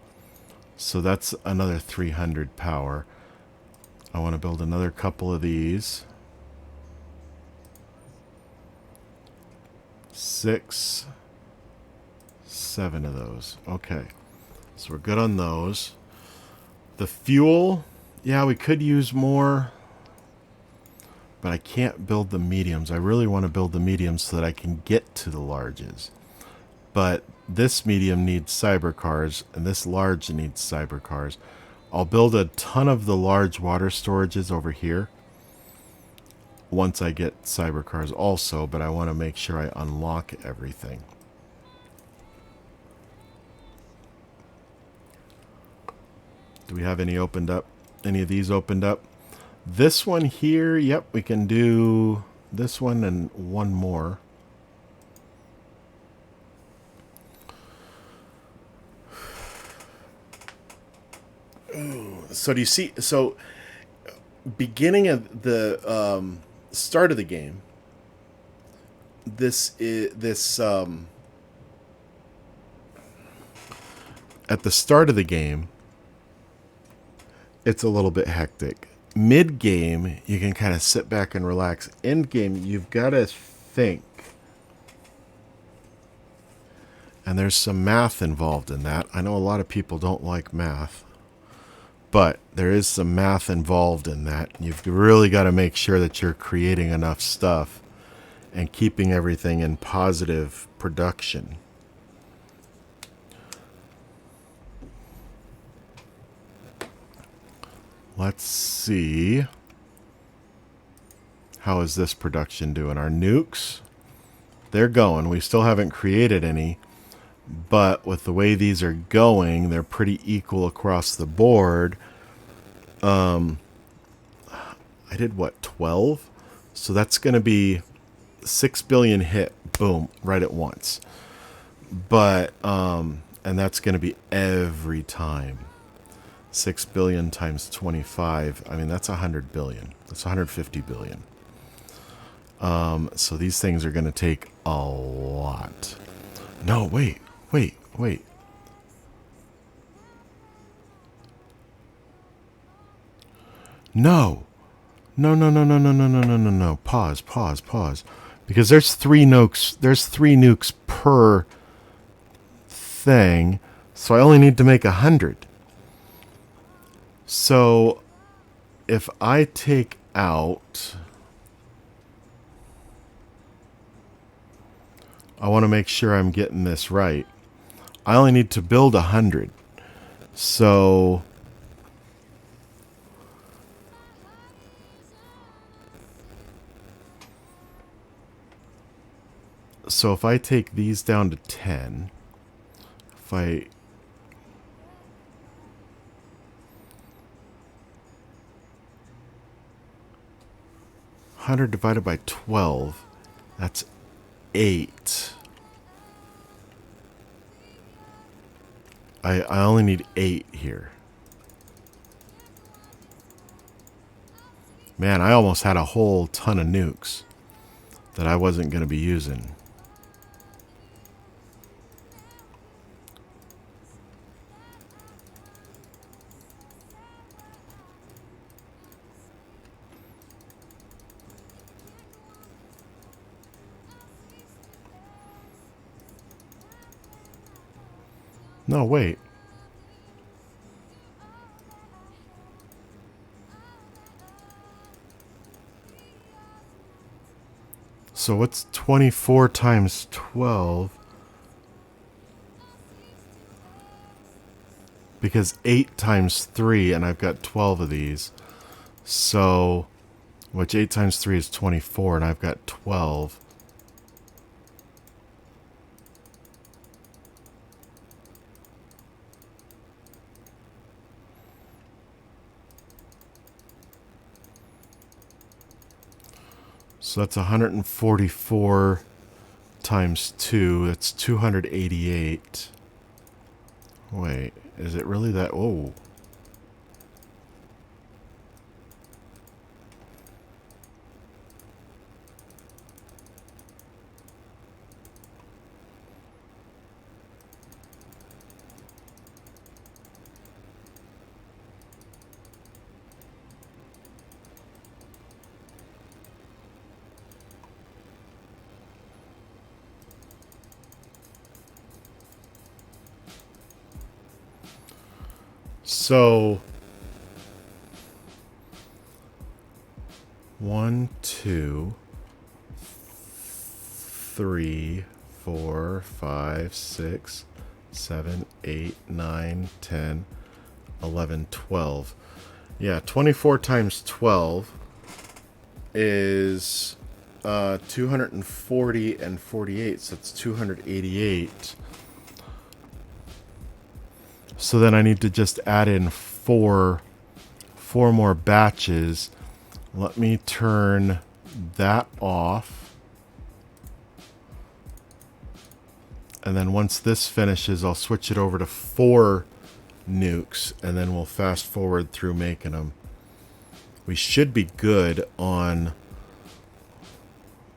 So that's another 300 power. I want to build another couple of these. 6, 7 of those. Okay. So we're good on those. The fuel, yeah, we could use more, but I can't build the mediums. I really want to build the mediums so that I can get to the larges. but this medium needs cyber cars, and this large needs cyber cars. I'll build a ton of the large water storages over here once I get cyber cars also, but I want to make sure I unlock everything. Do we have any opened up? Any of these opened up? This one here, yep, we can do this one and one more. Ooh, so do you see? So beginning of the start of the game, this at the start of the game, it's a little bit hectic. Mid game, you can kind of sit back and relax. End game, you've got to think. And there's some math involved in that. I know a lot of people don't like math, but there is some math involved in that. You've really got to make sure that you're creating enough stuff and keeping everything in positive production. Let's see. How is this production doing? Our nukes, they're going. We still haven't created any, but with the way these are going, they're pretty equal across the board. I did what, 12? So that's going to be 6 billion hit, boom, right at once. But, and that's going to be every time. 6 billion times 25. I mean, that's 100 billion. That's 150 billion. So these things are going to take a lot. No, wait. No. No. Pause. Because there's three nukes per thing. So I only need to make 100. So if I take out, I want to make sure I'm getting this right. I only need to build 100. So if I take these down to 10, if I 100 divided by 12, that's 8. I only need 8 here. Man, I almost had a whole ton of nukes that I wasn't going to be using. No, wait. So what's 24 times 12? Because 8 times 3, and I've got 12 of these. So, which 8 times 3 is 24, and I've got 12. So that's 144 times 2. That's 288. Wait, is it really that? Oh. So 1, 2, 3, 4, 5, 6, 7, 8, 9, 10, 11, 12. Yeah, 24 times 12 is 240 and 48, so it's 288. So then I need to just add in four more batches. Let me turn that off. And then once this finishes, I'll switch it over to 4 nukes, and then we'll fast forward through making them. We should be good on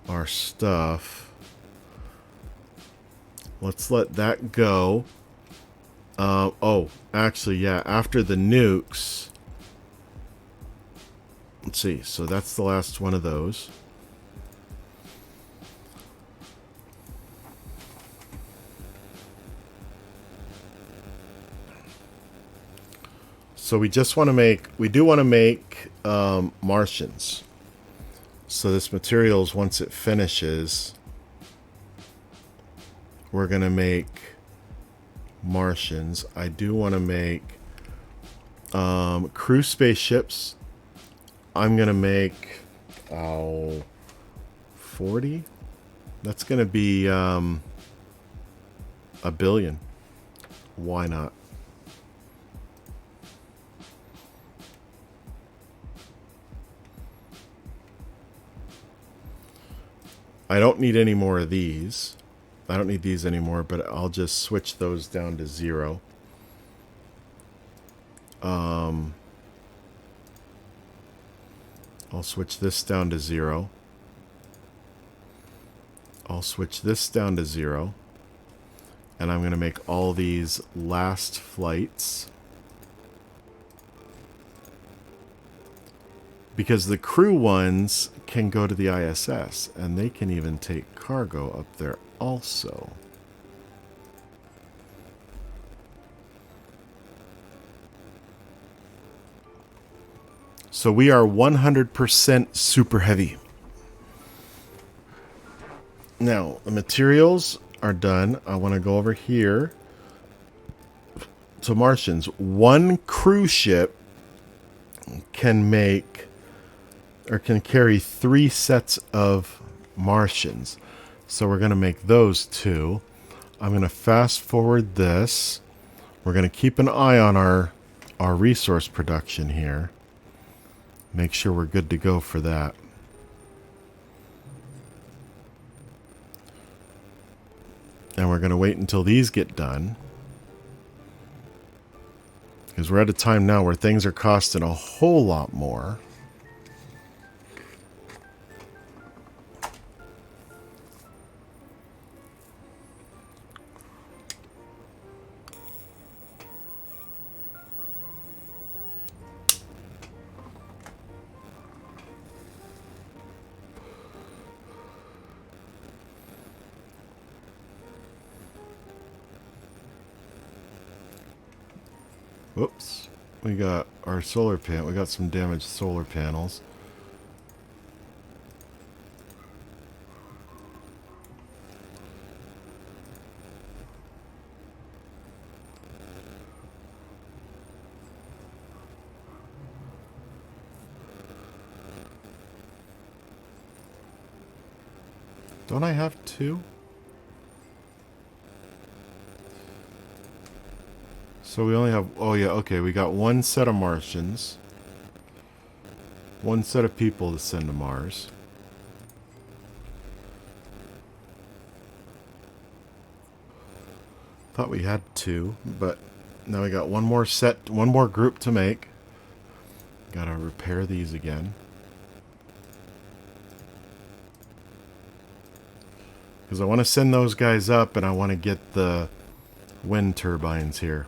our stuff. Let's let that go. Oh, actually, yeah, after the nukes, let's see, so that's the last one of those. So we just want to make, we do want to make Martians. So this materials, once it finishes, we're going to make Martians. I do want to make crew spaceships. I'm going to make 40. That's going to be a billion. Why not? I don't need any more of these. I don't need these anymore, but I'll just switch those down to 0. I'll switch this down to 0. I'll switch this down to 0. And I'm going to make all these last flights. Because the crew ones can go to the ISS, and they can even take cargo up there also. So we are 100% super heavy. Now, the materials are done. I want to go over here to Martians. One cruise ship can make, or can carry 3 sets of Martians. So we're going to make those 2. I'm going to fast forward this. We're going to keep an eye on our resource production here. Make sure we're good to go for that. And we're going to wait until these get done. Because we're at a time now where things are costing a whole lot more. Whoops. We got our solar panel. We got some damaged solar panels. Don't I have 2? So we only have, oh yeah, okay, we got 1 set of Martians. 1 set of people to send to Mars. Thought we had 2, but now we got 1 more set, 1 more group to make. Gotta repair these again. Because I want to send those guys up and I want to get the wind turbines here.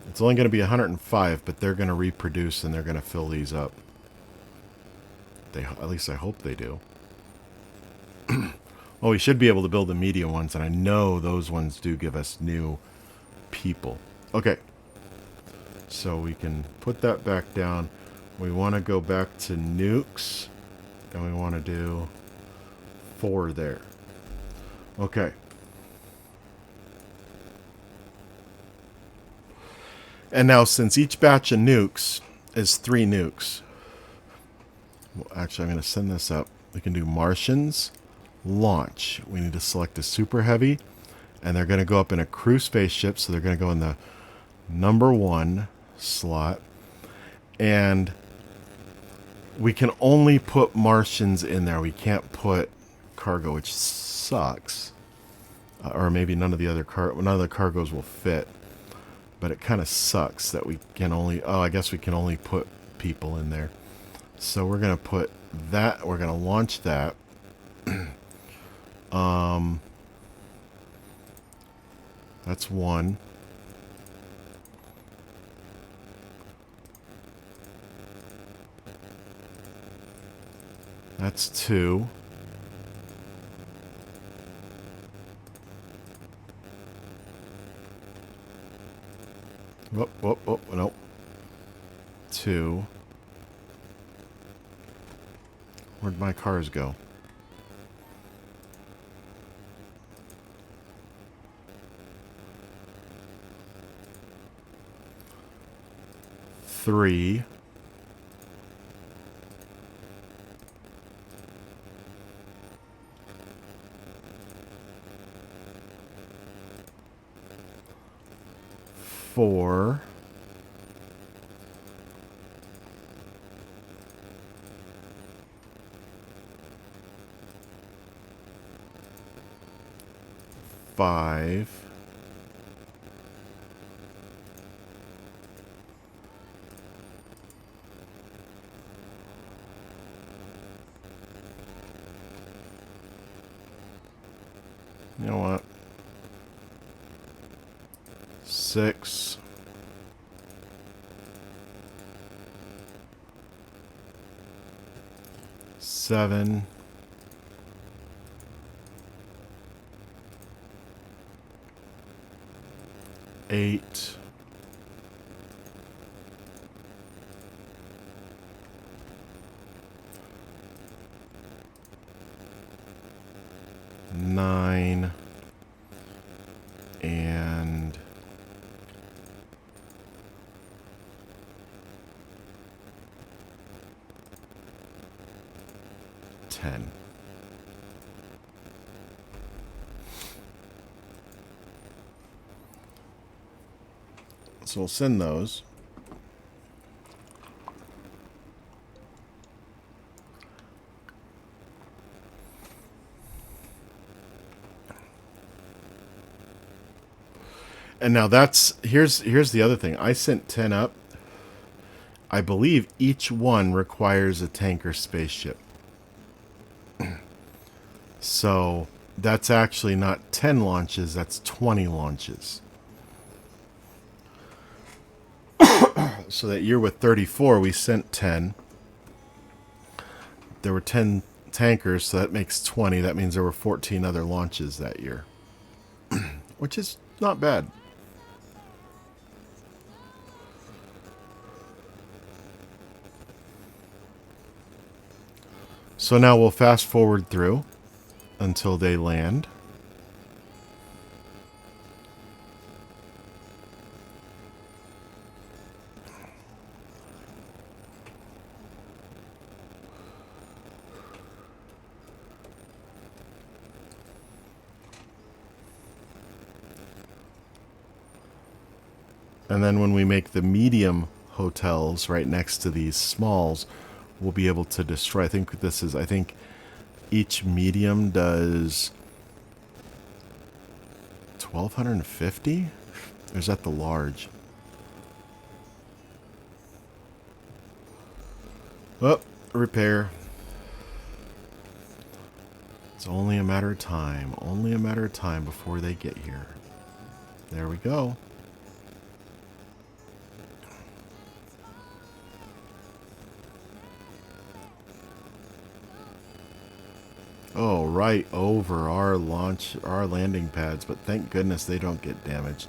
It's only going to be 105, but they're going to reproduce and they're going to fill these up. At least I hope they do. Oh, we should be able to build the medium ones, and I know those ones do give us new people. Okay. So we can put that back down. We want to go back to nukes, and we want to do 4 there. Okay. And now, since each batch of nukes is 3 nukes, well, actually, I'm going to send this up. We can do Martians, launch. We need to select a super heavy, and they're going to go up in a crew spaceship, so they're going to go in the number 1 slot. And we can only put Martians in there. We can't put cargo, which sucks. Or maybe none of the cargos will fit. But it kind of sucks that we can only... Oh, I guess we can only put people in there. So we're going to put that... We're going to launch that. That's 1. That's 2. Whoop, whoop, whoop, nope. 2. Where'd my cars go? Three. Four. Five. You know what? 6. 7. 8. 9. And 10. So we'll send those. And now here's the other thing. I sent 10 up. I believe each one requires a tanker spaceship. So that's actually not 10 launches, that's 20 launches. So that year with 34, we sent 10. There were 10 tankers, so that makes 20. That means there were 14 other launches that year. Which is not bad. So now we'll fast forward through until they land. And then when we make the medium hotels right next to these smalls, we'll be able to destroy. I think each medium does 1,250? Or is that the large? Oh, repair. It's only a matter of time. Only a matter of time before they get here. There we go. Oh, right over our landing pads, but thank goodness they don't get damaged.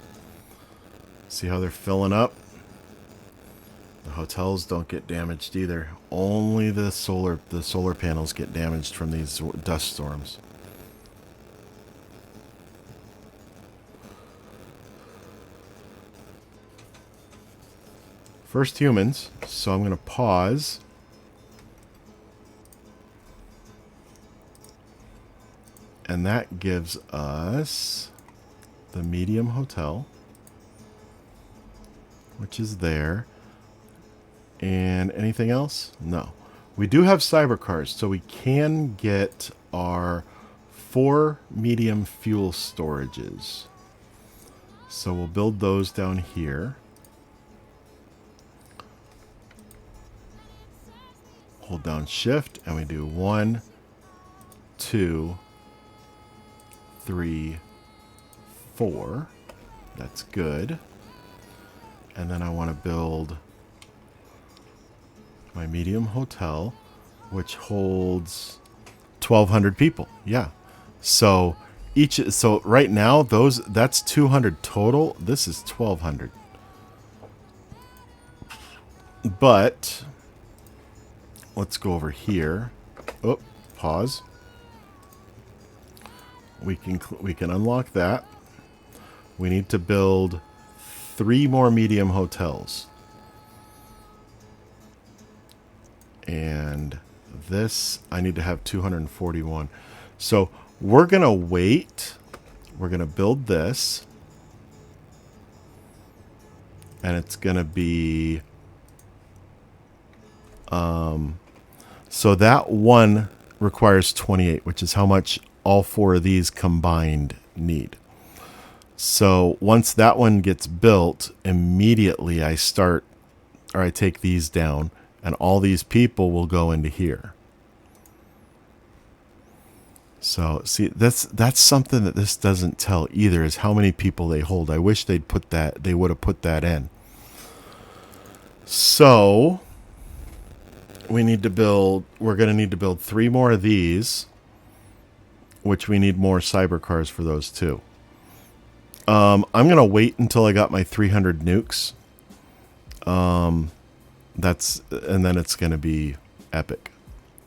See how they're filling up? The hotels don't get damaged either. Only the solar panels get damaged from these dust storms. First humans, so I'm going to pause. And that gives us the medium hotel, which is there. And anything else? No. We do have cyber cars, so we can get our 4 medium fuel storages. So we'll build those down here. Hold down shift and we do 1, 2, 3, 4. That's good. And then I want to build my medium hotel, which holds 1,200 people. Yeah. So right now that's 200 total. This is 1,200. But let's go over here. Oh, pause. We can unlock that. We need to build 3 more medium hotels. And this, I need to have 241. So we're going to wait. We're going to build this. And it's going to be... so that one requires 28, which is how much all 4 of these combined need. So once that one gets built, immediately I take these down, and all these people will go into here. So see, that's something that this doesn't tell either, is how many people they hold. I wish they would have put that in. So we're going to need to build 3 more of these, which we need more cyber cars for those too. I'm going to wait until I got my 300 nukes. And then it's going to be epic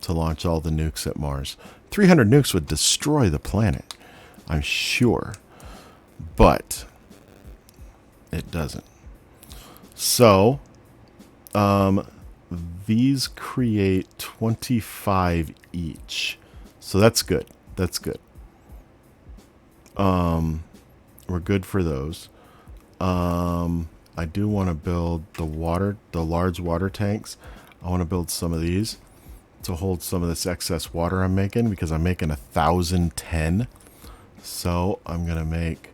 to launch all the nukes at Mars. 300 nukes would destroy the planet, I'm sure. But it doesn't. So, these create 25 each. So that's good. That's good. We're good for those. I do want to build the large water tanks. I want to build some of these to hold some of this excess water I'm making, because I'm making 1,010. So I'm going to make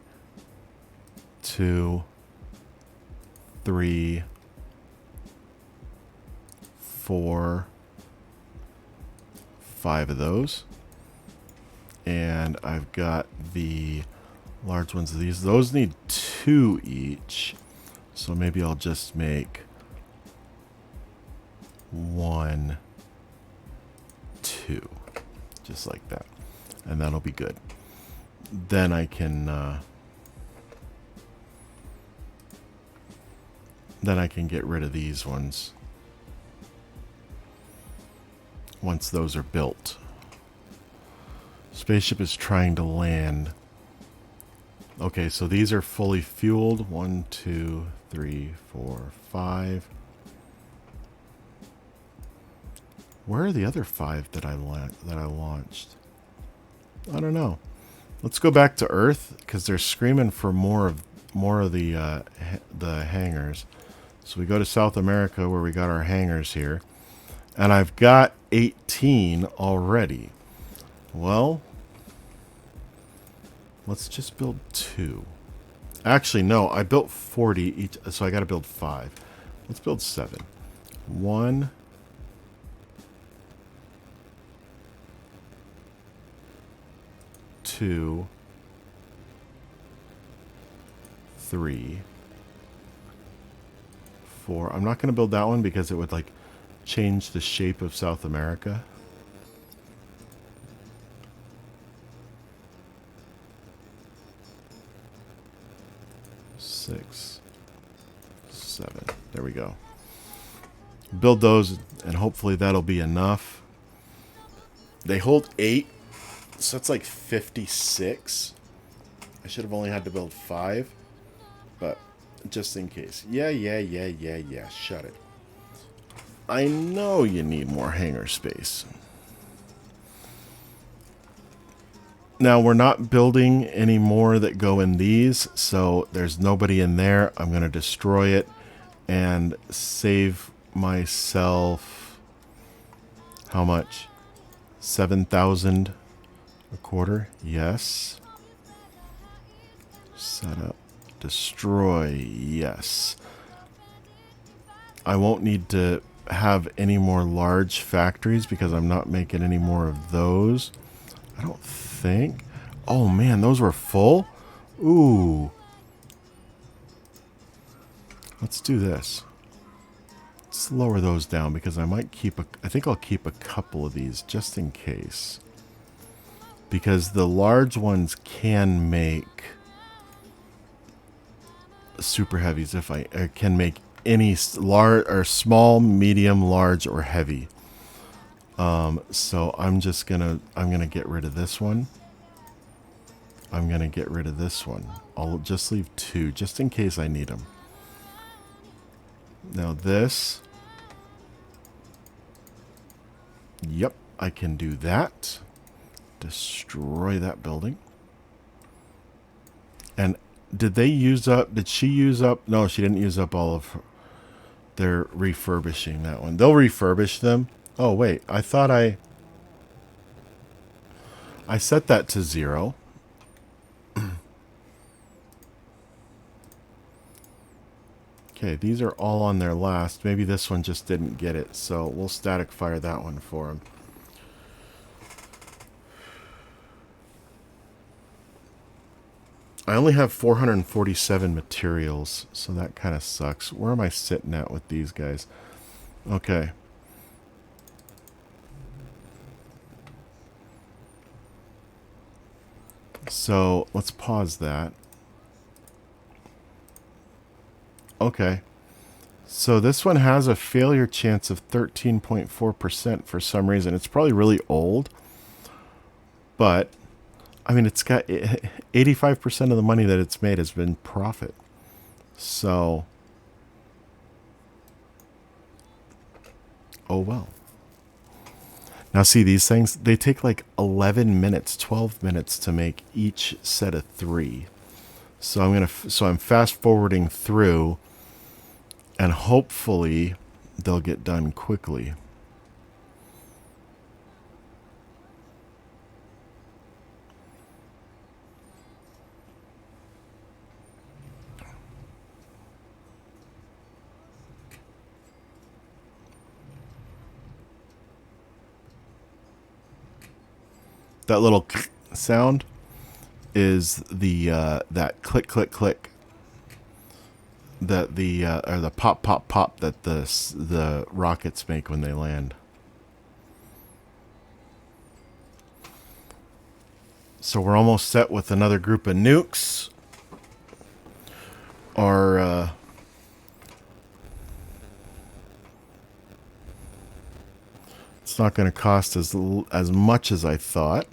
2, 3, 4, 5 of those. And I've got the large ones of these. Those need 2 each. So maybe I'll just make 1, 2. Just like that. And that'll be good. Then I can get rid of these ones once those are built. Spaceship is trying to land. Okay, so these are fully fueled. 1, 2, 3, 4, 5. Where are the other 5 that I launched? I don't know. Let's go back to Earth, because they're screaming for more of the hangars. So we go to South America, where we got our hangars here, and I've got 18 already. Well, let's just build 2. Actually, no, I built 40 each, so I got to build 5. Let's build 7. 1, 2, 3, 4. I'm not going to build that one because it would change the shape of South America. 6, 7. There we go. Build those, and hopefully that'll be enough. They hold 8, so that's like 56. I should have only had to build 5, but just in case. Yeah. Shut it. I know you need more hangar space. Now, we're not building any more that go in these, so there's nobody in there. I'm going to destroy it and save myself, how much? 7,000 a quarter? Yes. Set up. Destroy. Yes. I won't need to have any more large factories because I'm not making any more of those. I don't think. Oh man, those were full? Ooh. Let's do this. Let's lower those down because I might keep I think I'll keep a couple of these just in case. Because the large ones can make super heavies if I can make any large or small, medium, large, or heavy. So I'm gonna get rid of this one. I'm gonna get rid of this one. I'll just leave 2 just in case I need them. Now this. Yep, I can do that. Destroy that building. And did they use up? Did she use up? No, she didn't use up all of her. They're refurbishing that one. They'll refurbish them. Oh, wait. I thought I set that to 0. Okay, these are all on their last. Maybe this one just didn't get it, so we'll static fire that one for them. I only have 447 materials, so that kind of sucks. Where am I sitting at with these guys? Okay. So let's pause that. Okay. So this one has a failure chance of 13.4% for some reason. It's probably really old. But, I mean, it's got 85% of the money that it's made has been profit. So, oh well. Now see, these things, they take like 11 minutes, 12 minutes to make each set of 3. So I'm fast forwarding through, and hopefully they'll get done quickly. That little sound is the that click click click that the or the pop pop pop that the rockets make when they land. So we're almost set with another group of nukes. Our it's not going to cost as much as I thought.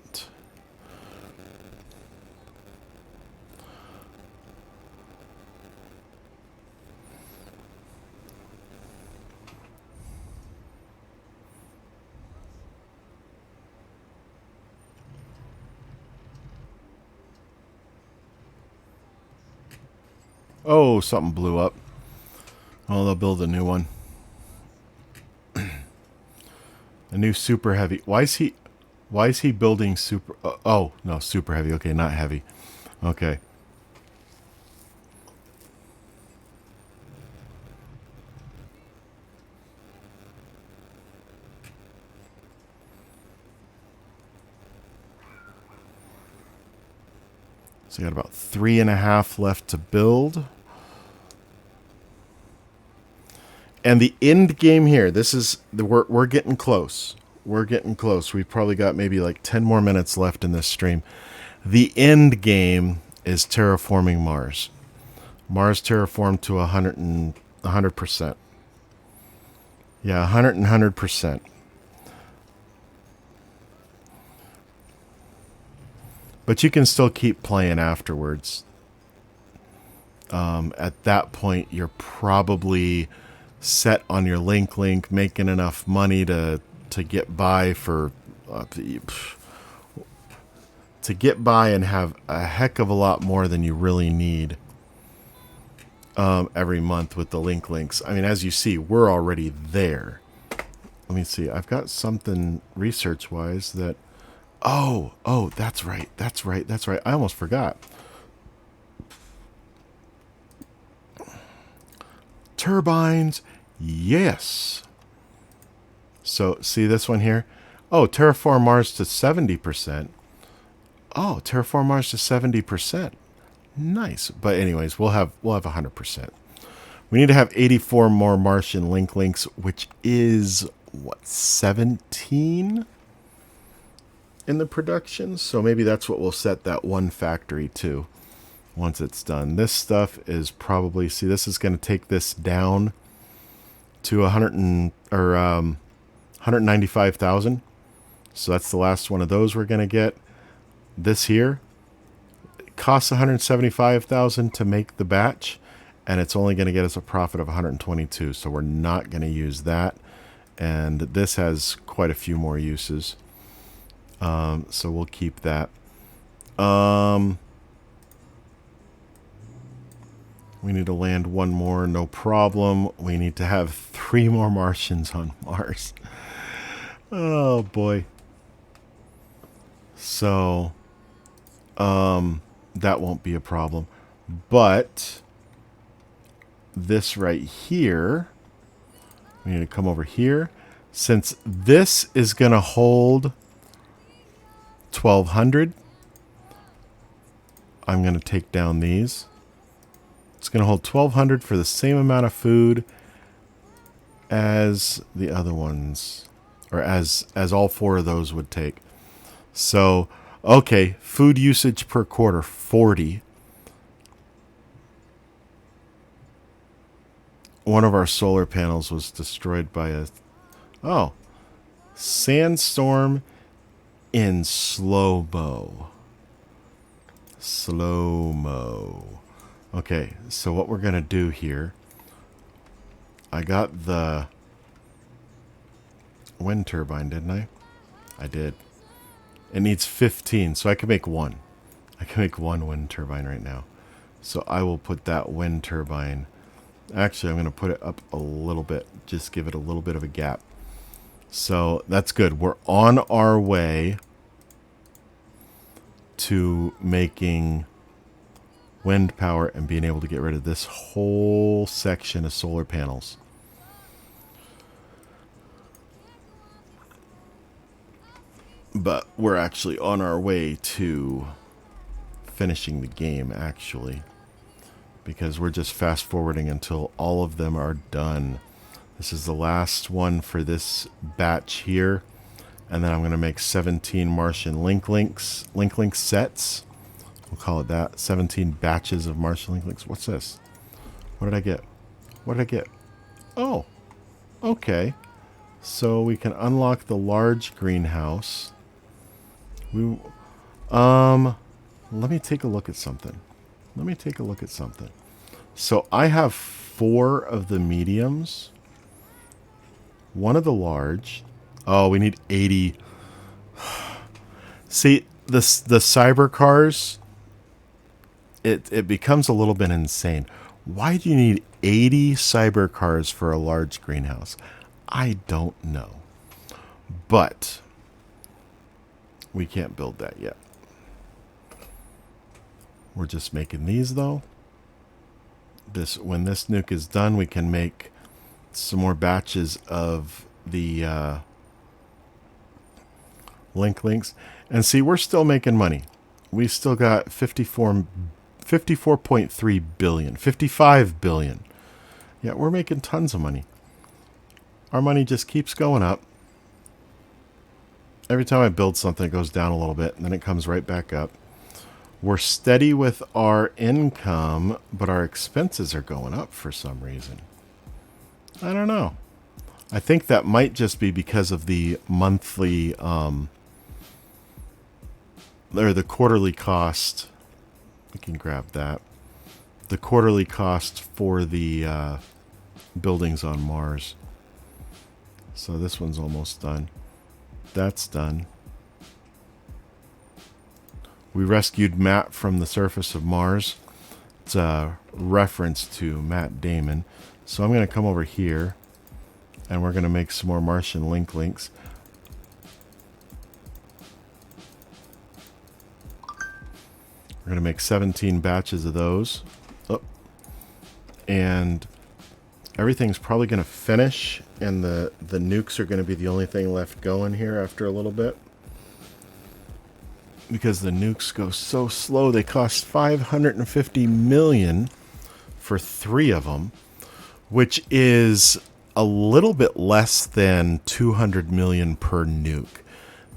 Oh, something blew up. Oh, they'll build a new one. A new super heavy. Why is he building super? Oh, no, super heavy. Okay, not heavy. Okay. So you got about 3.5 left to build. And the end game here, this is we're getting close. We're getting close. We've probably got maybe like 10 more minutes left in this stream. The end game is terraforming Mars. Mars terraformed to 100%. Yeah, 100%. But you can still keep playing afterwards. At that point, you're probably set on your link, making enough money to get by for to get by and have a heck of a lot more than you really need every month with the links. I mean, as you see, we're already there. Let me see. I've got something research-wise that... Oh, that's right. I almost forgot. Turbines, yes. So, see this one here? Oh, terraform Mars to 70%. Oh, terraform Mars to 70%. Nice. But anyways, we'll have 100%. We need to have 84 more Martian links, which is what, 17 in the production? So maybe that's what we'll set that one factory to once it's done. This stuff is probably, see, this is going to take this down to 195,000. So that's the last one of those we're going to get. This here costs 175,000 to make the batch, and it's only going to get us a profit of 122. So we're not going to use that. And this has quite a few more uses. So we'll keep that. We need to land one more, no problem. We need to have 3 more Martians on Mars. Oh boy. So that won't be a problem. But this right here, we need to come over here. Since this is going to hold 1,200, I'm going to take down these. It's going to hold 1,200 for the same amount of food as the other ones, or as all 4 of those would take. So, okay, food usage per quarter, 40. One of our solar panels was destroyed by a... Oh, sandstorm in slow-mo. Slow-mo. Okay, so what we're going to do here... I got the wind turbine, didn't I? I did. It needs 15, so I can make 1. I can make 1 wind turbine right now. So I will put that wind turbine... Actually, I'm going to put it up a little bit. Just give it a little bit of a gap. So that's good. We're on our way to making wind power and being able to get rid of this whole section of solar panels. But we're actually on our way to finishing the game, actually. Because we're just fast forwarding until all of them are done. This is the last one for this batch here. And then I'm going to make 17 Martian link sets. We'll call it that. 17 batches of Martian links. What's this? What did I get? What did I get? Oh, okay. So we can unlock the large greenhouse. Let me take a look at something. So I have 4 of the mediums. 1 of the large. Oh, we need 80. See, the cyber cars, it becomes a little bit insane. Why do you need 80 cyber cars for a large greenhouse? I don't know. But we can't build that yet. We're just making these, though. When this nuke is done, we can make some more batches of the links. And see, we're still making money. We still got 54.3 billion, 55 billion. Yeah, we're making tons of money. Our money just keeps going up. Every time I build something, it goes down a little bit, and then it comes right back up. We're steady with our income, but our expenses are going up for some reason. I don't know. I think that might just be because of the monthly, or the quarterly cost. We can grab that. The quarterly cost for the buildings on Mars. So this one's almost done. That's done. We rescued Matt from the surface of Mars. It's a reference to Matt Damon. So I'm going to come over here, and we're going to make some more Martian links. We're going to make 17 batches of those. Oh. And everything's probably going to finish, and the nukes are going to be the only thing left going here after a little bit. Because the nukes go so slow. They cost $550 million for 3 of them, which is a little bit less than $200 million per nuke.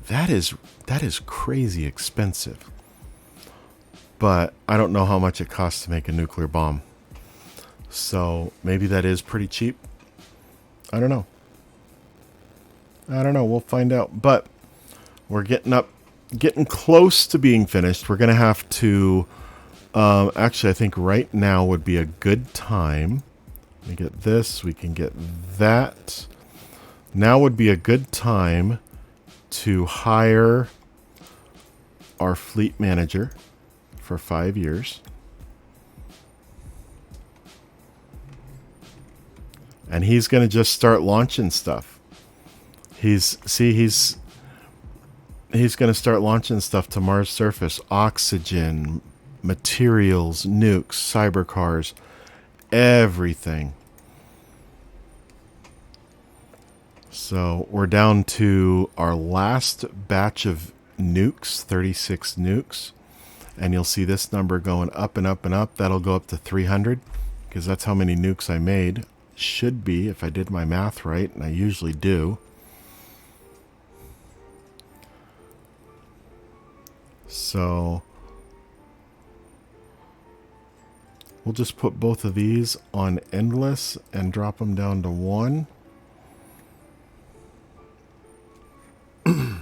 That is crazy expensive. But I don't know how much it costs to make a nuclear bomb. So maybe that is pretty cheap. I don't know. We'll find out. But we're getting close to being finished. We're going to have to... actually, I think right now would be a good time. We get this. We can get that. Now would be a good time to hire our fleet manager for 5 years. And he's going to just start launching stuff. He's going to start launching stuff to Mars surface. Oxygen, materials, nukes, cybercars, everything. So we're down to our last batch of nukes, 36 nukes. And you'll see this number going up and up and up. That'll go up to 300 because that's how many nukes I made. Should be, if I did my math right, and I usually do. So we'll just put both of these on endless and drop them down to 1. And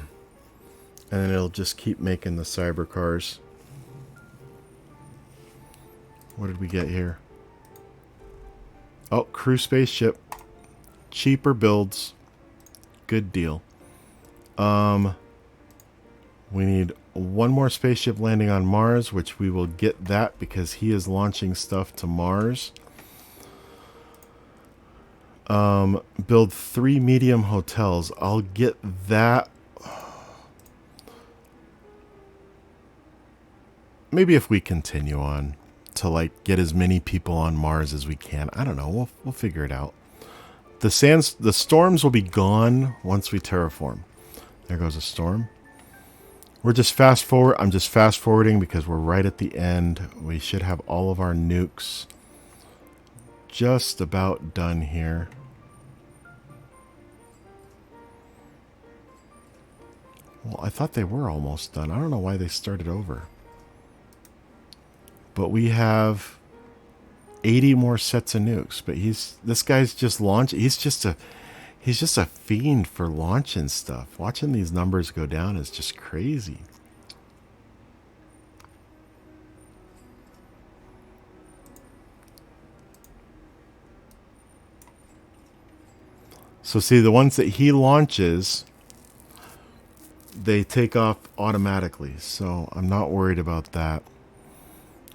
then it'll just keep making the cybercars. What did we get here? Oh, crew spaceship. Cheaper builds. Good deal. We need one more spaceship landing on Mars, which we will get that because he is launching stuff to Mars. Build 3 medium hotels. I'll get that. Maybe if we continue on to like get as many people on Mars as we can. I don't know. We'll figure it out. The storms will be gone once we terraform. There goes a storm. We're just fast forward. I'm just fast forwarding because we're right at the end. We should have all of our nukes just about done here. Well, I thought they were almost done. I don't know why they started over. But we have 80 more sets of nukes. But this guy's just launching. He's just a fiend for launching stuff. Watching these numbers go down is just crazy. So see, the ones that he launches, they take off automatically. So I'm not worried about that.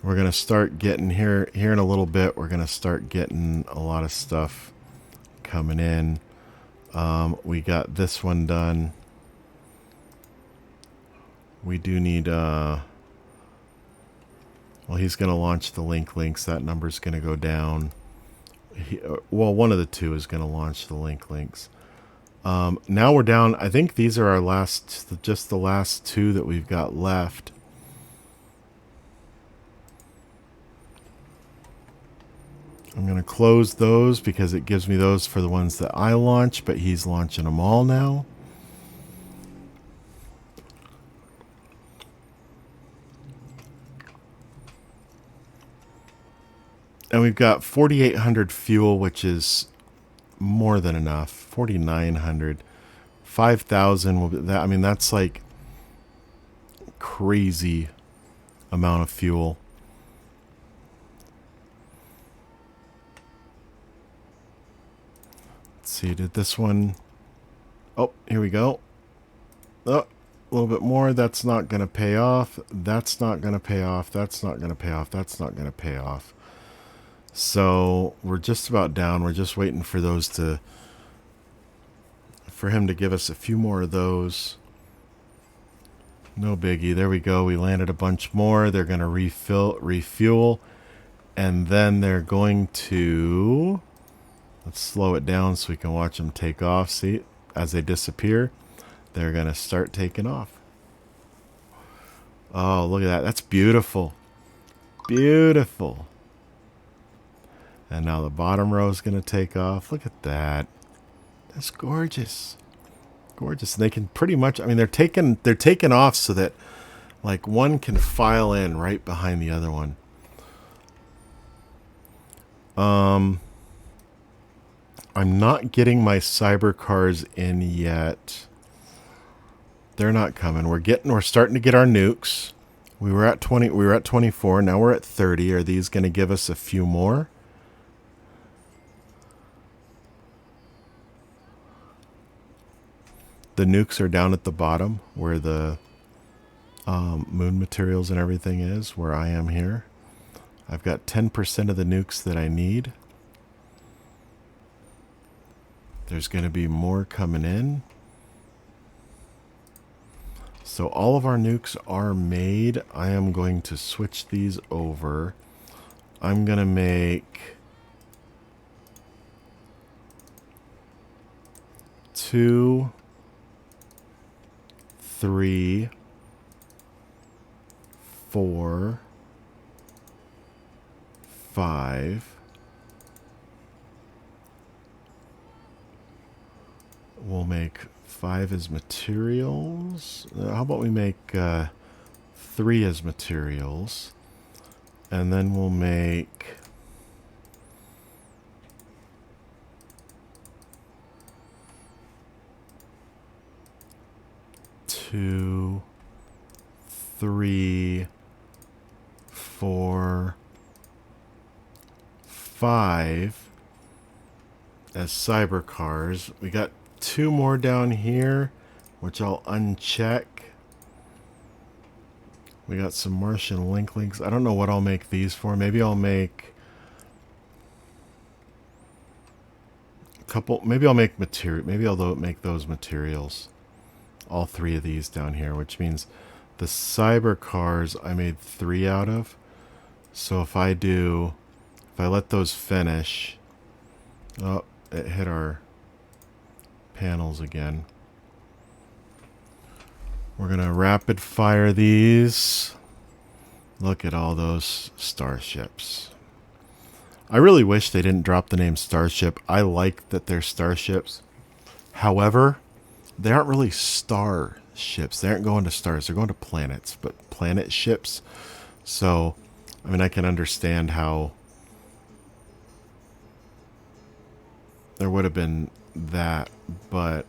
We're going to start getting here in a little bit. We're going to start getting a lot of stuff coming in. We got this one done. We do need, well, he's going to launch the links. That number's going to go down. Well, one of the two is going to launch the links. Now we're down. I think these are our just the last 2 that we've got left. I'm going to close those because it gives me those for the ones that I launch, but he's launching them all now. And we've got 4,800 fuel, which is more than enough. 4,900. 5,000 will be that. I mean, that's like crazy amount of fuel. Let's see, did this one... Oh, here we go. Oh, a little bit more. That's not going to pay off. That's not going to pay off. That's not going to pay off. That's not going to pay off. So we're just about down. We're just waiting for those to... for him to give us a few more of those. No biggie. There we go. We landed a bunch more. They're going to refuel. And then they're going to... Let's slow it down so we can watch them take off. See, as they disappear, they're going to start taking off. Oh, look at that. That's beautiful. Beautiful. And now the bottom row is going to take off. Look at that. That's gorgeous. Gorgeous. And they can pretty much, I mean, they're taking off so that like one can file in right behind the other one. I'm not getting my cyber cars in yet. They're not coming. We're starting to get our nukes. We were at 24, now we're at 30. Are these going to give us a few more? The nukes are down at the bottom where the moon materials and everything is, where I am here. I've got 10% of the nukes that I need. There's going to be more coming in. So all of our nukes are made. I am going to switch these over. I'm going to make 2, 3, 4, 5. We'll make 5 as materials. How about we make 3 as materials? And then we'll make 2, 3, 4, 5 as cyber cars. We got 2 more down here, which I'll uncheck. We got some Martian linklings. I don't know what I'll make these for. Maybe I'll make a couple. Maybe I'll make material. Maybe I'll make those materials. All 3 of these down here, which means the cyber cars I made 3 out of. So if I let those finish. Oh, it hit our panels again. We're going to rapid fire these. Look at all those starships. I really wish they didn't drop the name Starship. I like that they're starships. However, they aren't really starships. They aren't going to stars. They're going to planets, but planet ships. So, I mean, I can understand how there would have been that, but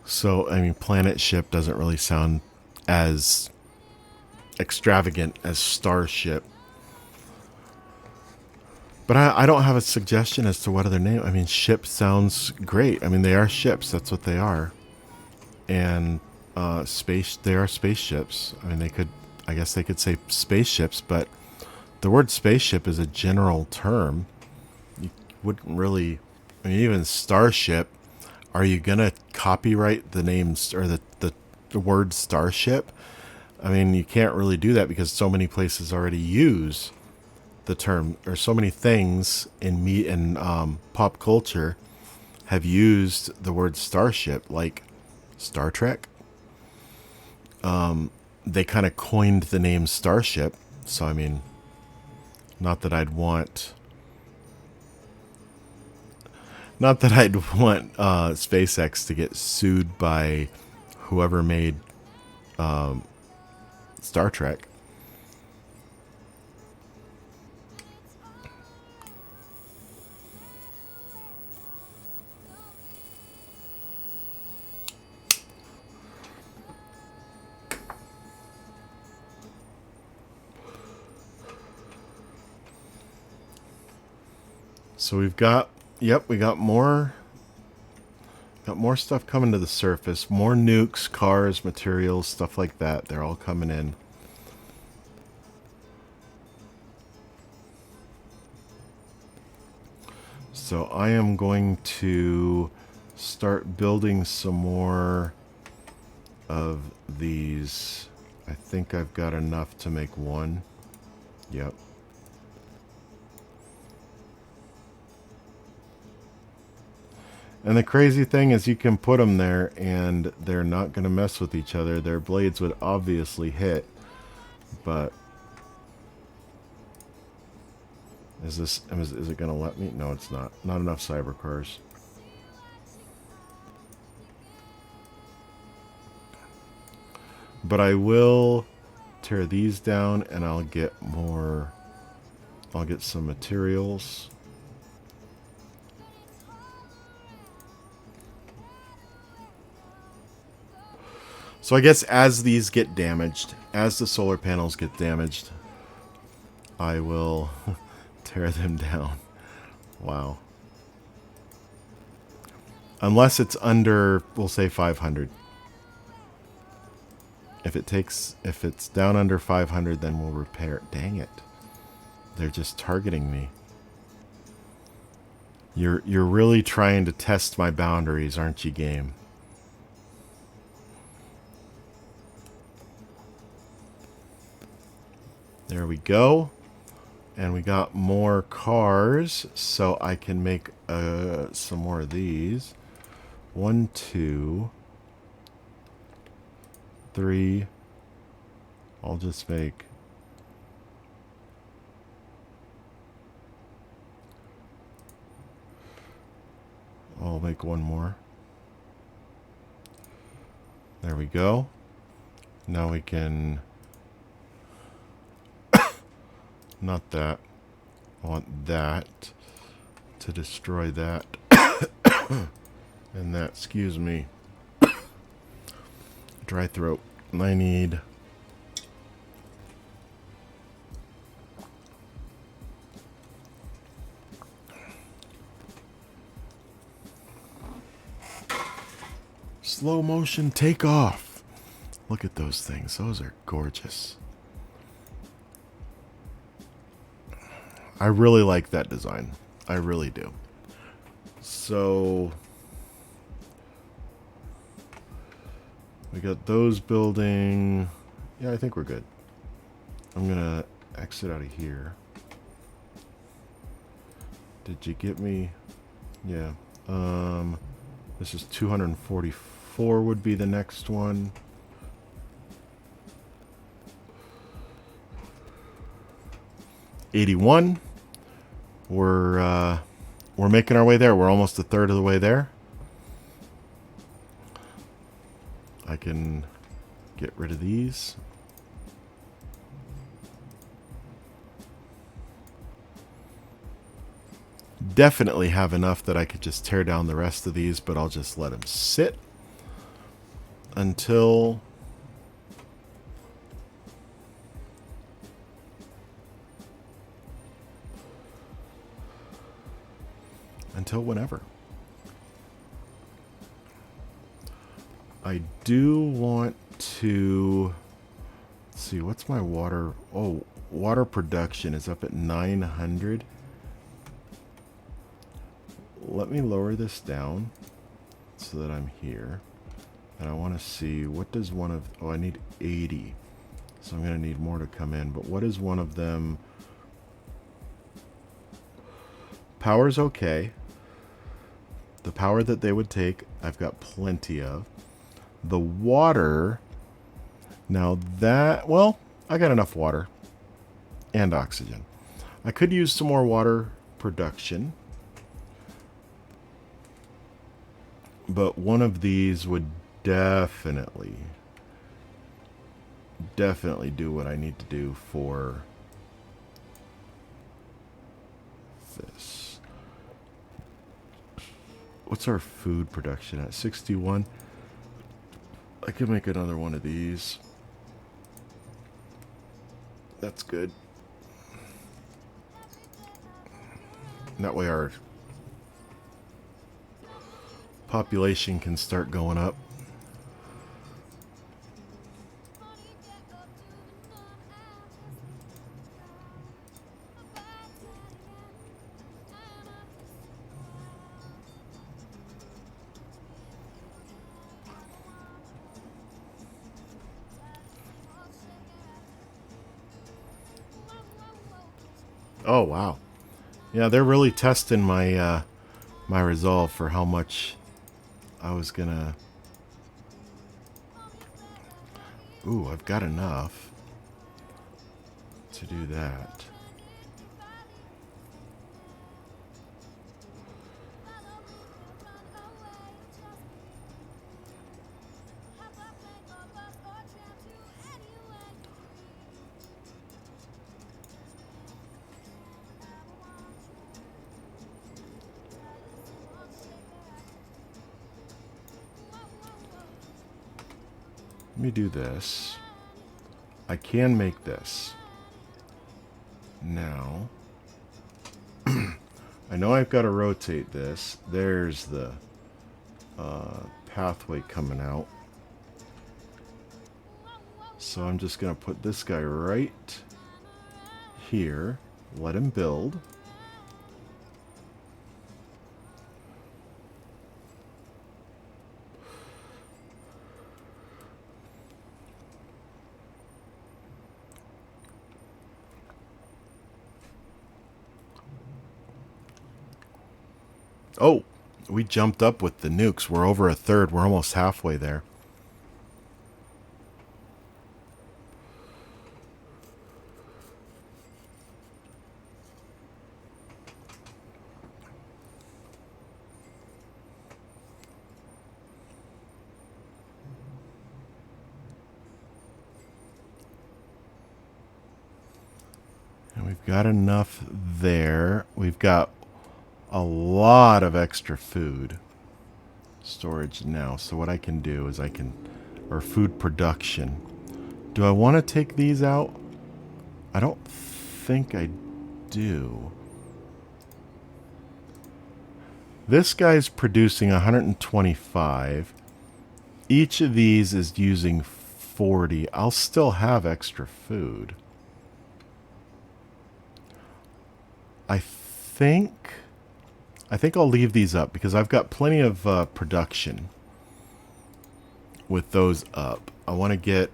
so, I mean, planet ship doesn't really sound as extravagant as starship. But I don't have a suggestion as to what other name. I mean, ship sounds great. I mean, they are ships. That's what they are. And they are spaceships. I mean, I guess they could say spaceships, but the word spaceship is a general term. You wouldn't really, I mean, even starship, are you going to copyright the names or the word starship? I mean, you can't really do that because so many places already use the term, or so many things in pop culture have used the word starship, like Star Trek. They kind of coined the name Starship. So, I mean, not that I'd want SpaceX to get sued by whoever made Star Trek. So we've got, yep, we got more stuff coming to the surface. More nukes, cars, materials, stuff like that. They're all coming in. So I am going to start building some more of these. I think I've got enough to make one. Yep. And the crazy thing is you can put them there and they're not going to mess with each other. Their blades would obviously hit, but is it going to let me? No, it's not. Not enough cyber cars. But I will tear these down and I'll get more. I'll get some materials. So I guess as these get damaged, as the solar panels get damaged, I will tear them down. Wow. Unless it's under, we'll say 500. If it's down under 500, then we'll repair it. Dang it. They're just targeting me. You're really trying to test my boundaries, aren't you, game? There we go. And we got more cars, so I can make some more of these. 1, 2, 3. I'll just make... I'll make one more. There we go. Now we can... Not that. I want that to destroy that. And that, excuse me. Dry throat. I need... Slow motion takeoff. Look at those things. Those are gorgeous. I really like that design. I really do. So we got those building. Yeah, I think we're good. I'm gonna exit out of here. Did you get me? Yeah. This is 244 would be the next one. $81. We're making our way there. We're almost a third of the way there. I can get rid of these. Definitely have enough that I could just tear down the rest of these, but I'll just let them sit until whenever. I do want to... Let's see, what's my water... Oh, water production is up at 900. Let me lower this down so that I'm here. And I want to see, what does one of... Oh, I need 80. So I'm going to need more to come in. But what is one of them? Power's okay. The power that they would take, I've got plenty of. The water... Now that... Well, I got enough water. And oxygen. I could use some more water production. But one of these would definitely definitely do what I need to do for this. What's our food production at? 61. I could make another one of these. That's good. And that way our population can start going up. Oh wow. Yeah, they're really testing my my resolve for how much I was gonna. Ooh, I've got enough to do that. Let me do this. I can make this. Now, I know I've got to rotate this. There's the pathway coming out. So I'm just going to put this guy right here. Let him build. Oh, we jumped up with the nukes. We're over a third. We're almost halfway there. And we've got enough there. We've got a lot of extra food storage now. So what I can do is or food production. Do I want to take these out? I don't think I do. This guy's producing 125. Each of these is using 40. I'll still have extra food. I think I'll leave these up because I've got plenty of production with those up. I want to get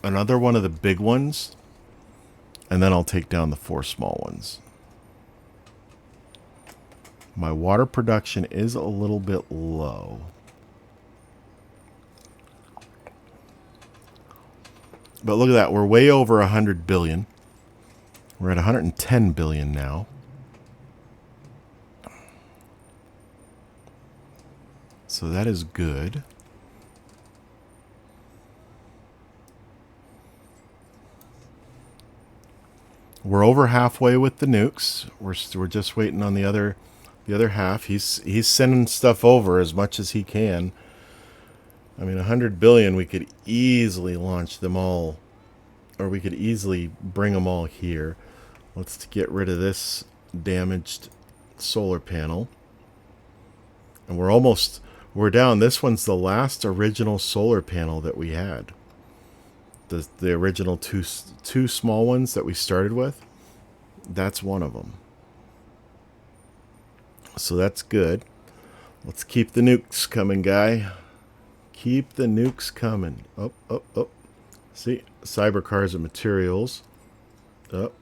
another one of the big ones, and then I'll take down the 4 small ones. My water production is a little bit low. But look at that. We're way over 100 billion. We're at 110 billion now. So that is good. We're over halfway with the nukes. We're just waiting on the other half. He's sending stuff over as much as he can. I mean, 100 billion, we could easily launch them all, or we could easily bring them all here. Let's get rid of this damaged solar panel. And we're down. This one's the last original solar panel that we had. The original two small ones that we started with. That's one of them. So that's good. Let's keep the nukes coming, guy. Keep the nukes coming. Up, up, up. See? Cyber cars and materials. Up.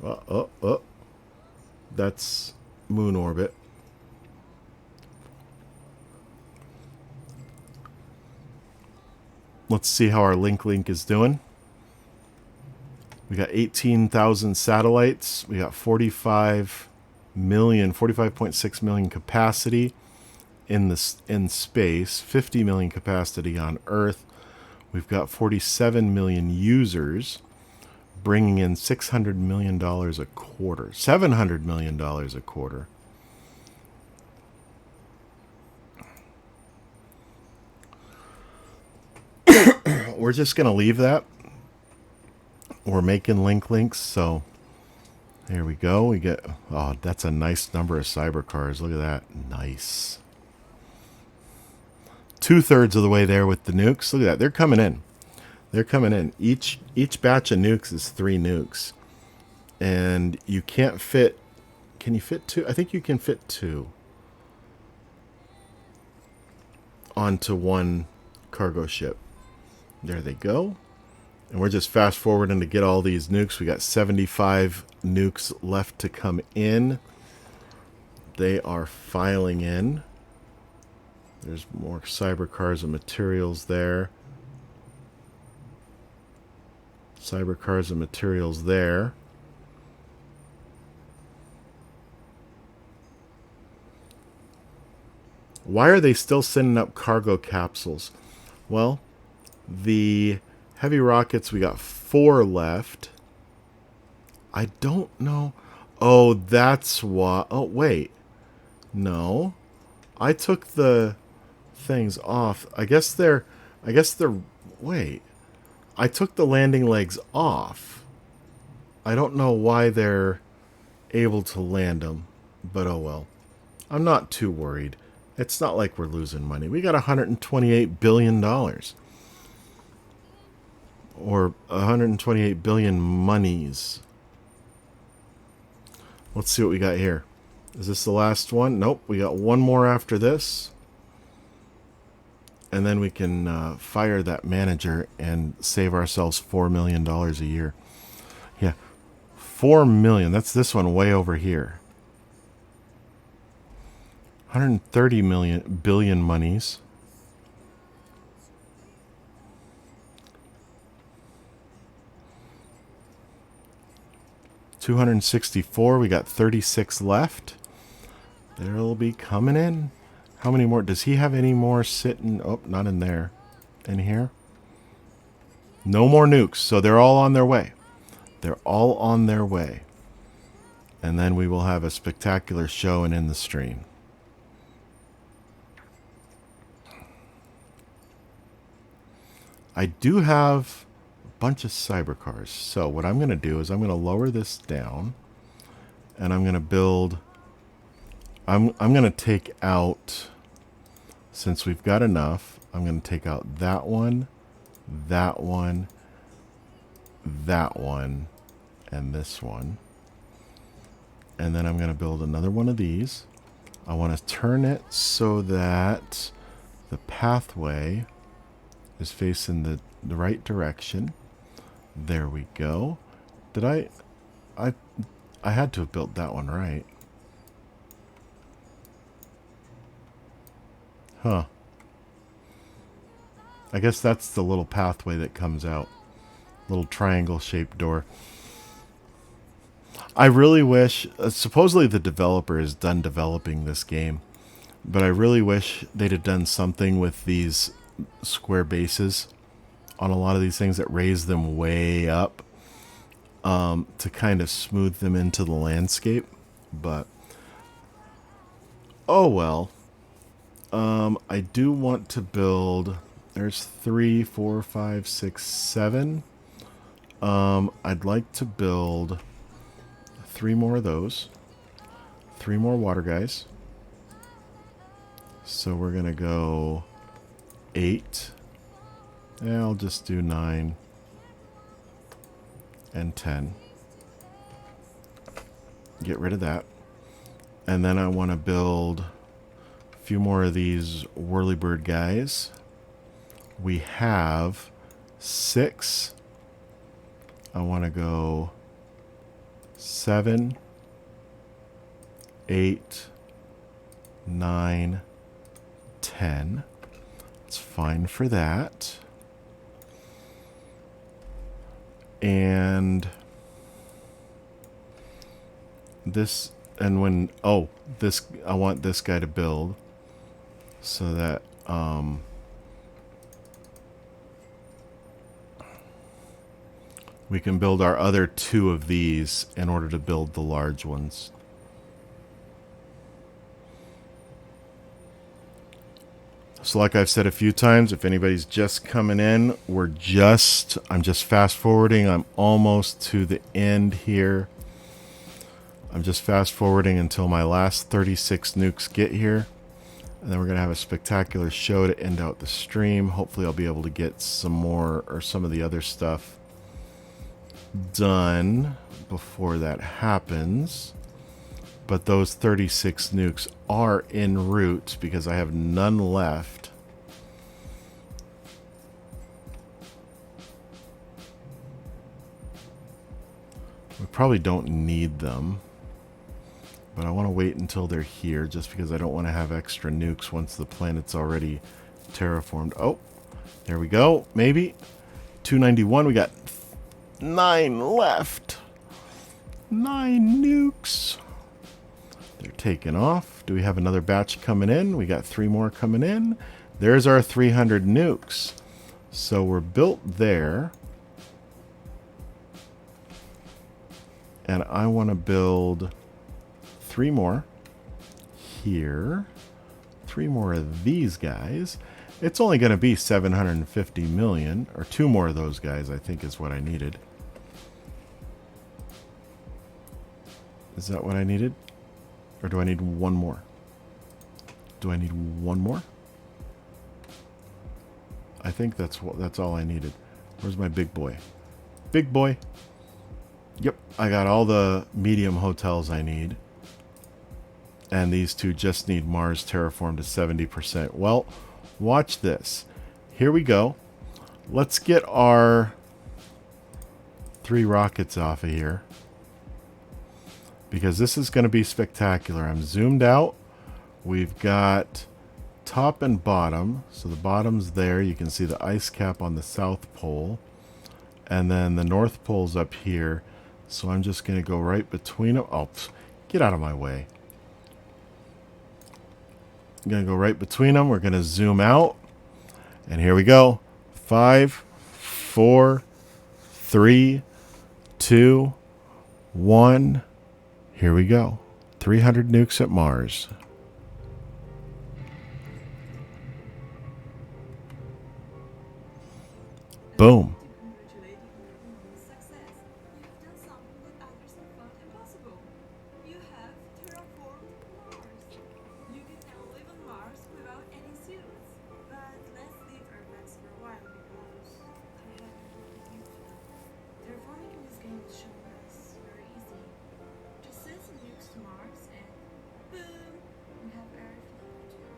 Up, up, up. That's moon orbit. Let's see how our link is doing. We got 18,000 satellites. We got 45.6 million capacity in space, 50 million capacity on Earth. We've got 47 million users, bringing in $600 million a quarter. $700 million a quarter. We're just going to leave that. We're making links, so there we go. We get, oh, that's a nice number of cyber cars. Look at that. Nice. 2/3 of the way there with the nukes. Look at that. They're coming in. They're coming in. Each batch of nukes is 3 nukes. And you can't fit, can you fit 2? I think you can fit 2 onto one cargo ship. There they go. And we're just fast forwarding to get all these nukes. We got 75 nukes left to come in. They are filing in. There's more cyber cars and materials there. Cyber cars and materials there. Why are they still sending up cargo capsules? Well, the heavy rockets, we got 4 left. I don't know. Oh, that's why. Oh, wait. No. I took the things off. I guess they're, wait. I took the landing legs off. I don't know why they're able to land them, but oh well. I'm not too worried. It's not like we're losing money. We got $128 billion. Or 128 billion monies. Let's see what we got here. Is this the last one? Nope. We got one more after this. And then we can fire that manager and save ourselves $4 million a year. Yeah. 4 million. That's this one way over here. 130 billion monies. $264. We got 36 left. They'll be coming in. How many more? Does he have any more sitting? Oh, not in there. In here? No more nukes. So they're all on their way. They're all on their way. And then we will have a spectacular show and end the stream. I do have a bunch of cyber cars. So what I'm going to do is I'm going to lower this down. And I'm going to build... I'm going to take out... Since we've got enough, I'm going to take out that one, that one, that one, and this one. And then I'm going to build another one of these. I want to turn it so that the pathway is facing the right direction. There we go. Did I had to have built that one right. Huh. I guess that's the little pathway that comes out. Little triangle-shaped door. I really wish... supposedly the developer is done developing this game. But I really wish they'd have done something with these square bases on a lot of these things that raise them way up. To kind of smooth them into the landscape. But... oh well. I do want to build... there's 3, 4, 5, 6, 7. I'd like to build 3 more of those. 3 more water guys. So we're going to go 8. Yeah, I'll just do 9 and 10. Get rid of that. And then I want to build... few more of these whirlybird guys. We have 6. I want to go 7, 8, 9, 10. It's fine for that. And this, and when, oh, this, I want this guy to build. So that we can build our other 2 of these in order to build the large ones. So like I've said a few times, if anybody's just coming in, I'm just fast forwarding. I'm almost to the end here. I'm just fast forwarding until my last 36 nukes get here. And then we're going to have a spectacular show to end out the stream. Hopefully I'll be able to get some more or some of the other stuff done before that happens. But those 36 nukes are en route because I have none left. We probably don't need them. But I want to wait until they're here just because I don't want to have extra nukes once the planet's already terraformed. Oh, there we go. Maybe. 291. We got 9 left. 9 nukes. They're taking off. Do we have another batch coming in? We got 3 more coming in. There's our 300 nukes. So we're built there. And I want to build 3 more here. 3 more of these guys. It's only going to be 750 million. Or 2 more of those guys, I think, is what I needed. Is that what I needed? Or do I need 1 more? Do I need 1 more? I think that's all I needed. Where's my big boy? Big boy. Yep, I got all the medium hotels I need. And these 2 just need Mars terraformed to 70%. Well, watch this. Here we go. Let's get our 3 rockets off of here. Because this is going to be spectacular. I'm zoomed out. We've got top and bottom. So the bottom's there. You can see the ice cap on the South Pole. And then the North Pole's up here. So I'm just going to go right between them. Oh, get out of my way. I'm going to go right between them. We're going to zoom out. And here we go. 5, 4, 3, 2, 1. Here we go. 300 nukes at Mars. Boom. You have terraformed Mars. You can now live on Mars without any suits. But let's leave EarthX for a while because I have a new plan. Terraforming in this game is shown as very easy. Just send some nukes to Mars and boom, we have Earth here too.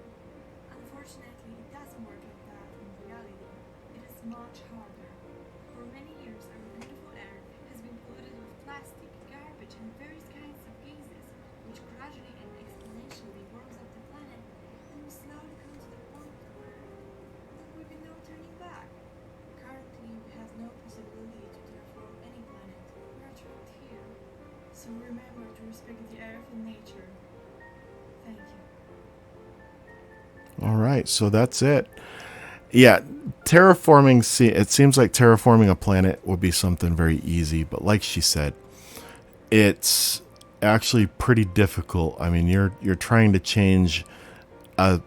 Unfortunately, it doesn't work like that in reality. It is much harder. For many years, our beautiful Earth has been polluted with plastic, garbage, and various kinds of gases, which gradually and exponentially warms up the planet and will slowly come to the point where there will be no turning back. Currently, we have no possibility to terraform any planet. We are trapped here. So remember to respect the Earth and nature. Thank you. All right, so that's it. Yeah, terraforming, it seems like terraforming a planet would be something very easy, but like she said, it's actually pretty difficult. I mean, you're trying to change a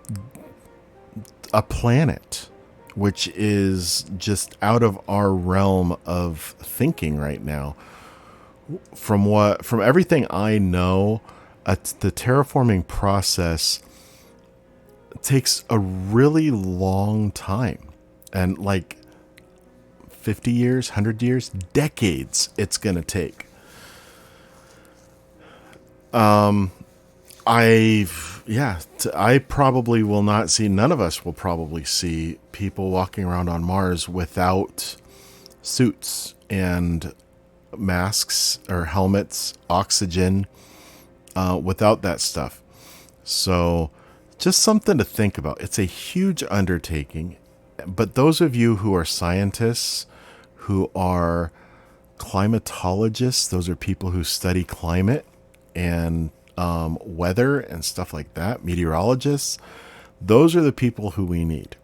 planet, which is just out of our realm of thinking right now. From everything I know, the terraforming process takes a really long time, and like 50 years, 100 years, decades it's going to take. I probably will not see, none of us will probably see people walking around on Mars without suits and masks or helmets, oxygen, without that stuff. So just something to think about. It's a huge undertaking, but those of you who are scientists, who are climatologists, those are people who study climate and weather and stuff like that, meteorologists, those are the people who we need.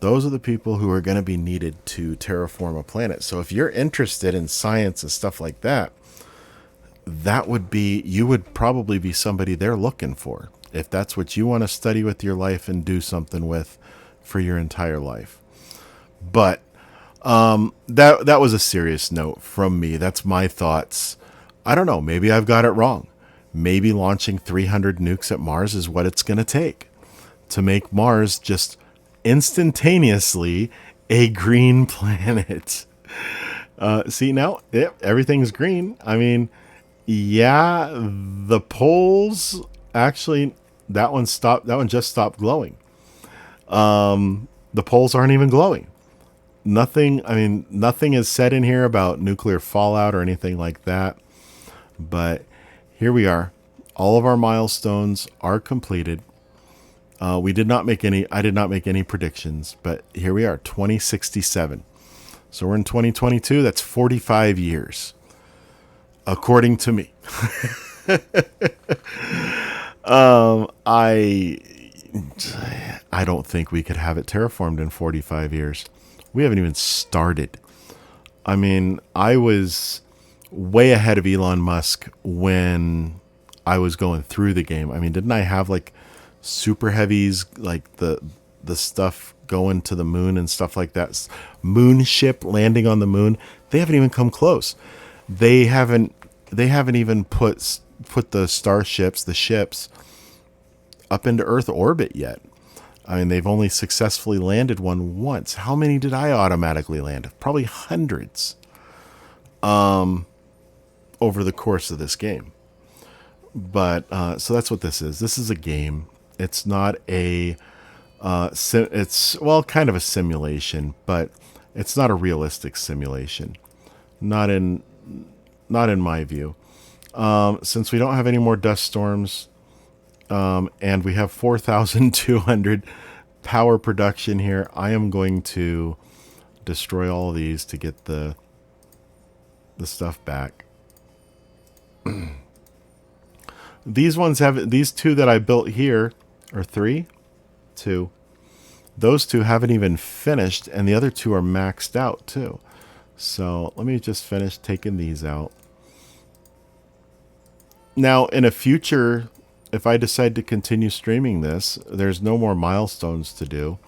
Those are the people who are going to be needed to terraform a planet. So if you're interested in science and stuff like that, you would probably be somebody they're looking for. If that's what you want to study with your life and do something with for your entire life. But that was a serious note from me. That's my thoughts. I don't know. Maybe I've got it wrong. Maybe launching 300 nukes at Mars is what it's going to take to make Mars just instantaneously a green planet. See, now everything's green. I mean, yeah, the poles actually, that one stopped. That one just stopped glowing. The poles aren't even glowing. Nothing. I mean, nothing is said in here about nuclear fallout or anything like that. But here we are. All of our milestones are completed. We did not make any. I did not make any predictions, but here we are, 2067. So we're in 2022. That's 45 years, according to me. I don't think we could have it terraformed in 45 years. We haven't even started. I mean, I was way ahead of Elon Musk when I was going through the game. I mean, didn't I have like super heavies, like the stuff going to the moon and stuff like that? Moon ship landing on the moon. They haven't even come close. They haven't even put the starships, the ships, up into Earth orbit yet. I mean, they've only successfully landed one once. How many did I automatically land? Probably hundreds over the course of this game. But so that's what this is. This is a game. It's not a it's, well, kind of a simulation, but it's not a realistic simulation. Not in my view. Since we don't have any more dust storms, and we have 4,200 power production here, I am going to destroy all of these to get the stuff back. These two that I built here, or two. Those two haven't even finished, and the other two are maxed out too. So let me just finish taking these out. Now, in a future, if I decide to continue streaming this, there's no more milestones to do.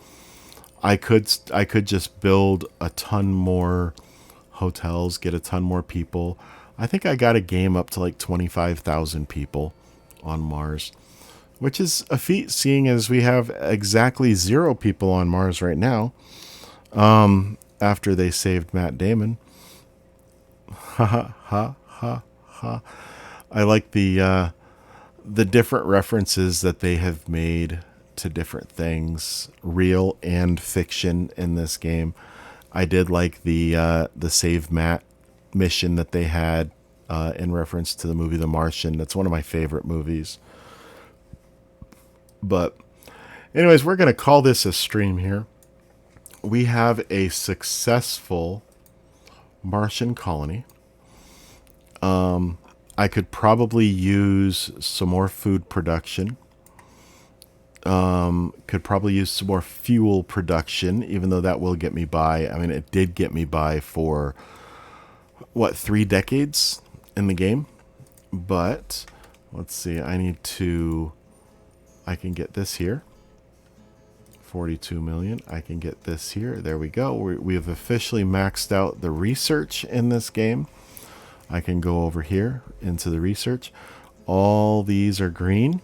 I could just build a ton more hotels, get a ton more people. I think I got a game up to like 25,000 people on Mars, which is a feat, seeing as we have exactly 0 people on Mars right now. After they saved Matt Damon. Ha ha ha ha ha. I like the different references that they have made to different things, real and fiction, in this game. I did like the Save Matt mission that they had in reference to the movie The Martian. That's one of my favorite movies. But anyways, we're going to call this a stream here. We have a successful Martian colony. I could probably use some more food production. Could probably use some more fuel production, even though that will get me by. I mean, it did get me by for, 3 decades in the game. But, let's see, I can get this here. 42 million. I can get this here. There we go. We have officially maxed out the research in this game. I can go over here into the research. All these are green.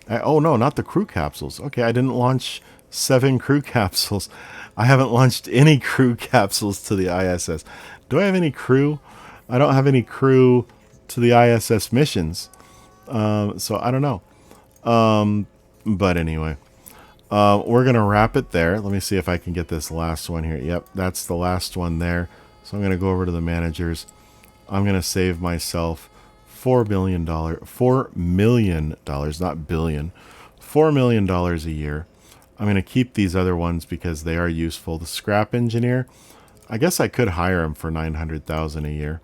Oh no, not the crew capsules. Okay, I didn't launch 7 crew capsules. I haven't launched any crew capsules to the ISS. Do I have any crew? I don't have any crew to the ISS missions. So I don't know. But anyway, we're going to wrap it there. Let me see if I can get this last one here. Yep, that's the last one there. So I'm going to go over to the managers. I'm going to save myself $4 million, not billion, $4 million a year. I'm going to keep these other ones because they are useful. The scrap engineer, I guess I could hire him for $900,000 a year.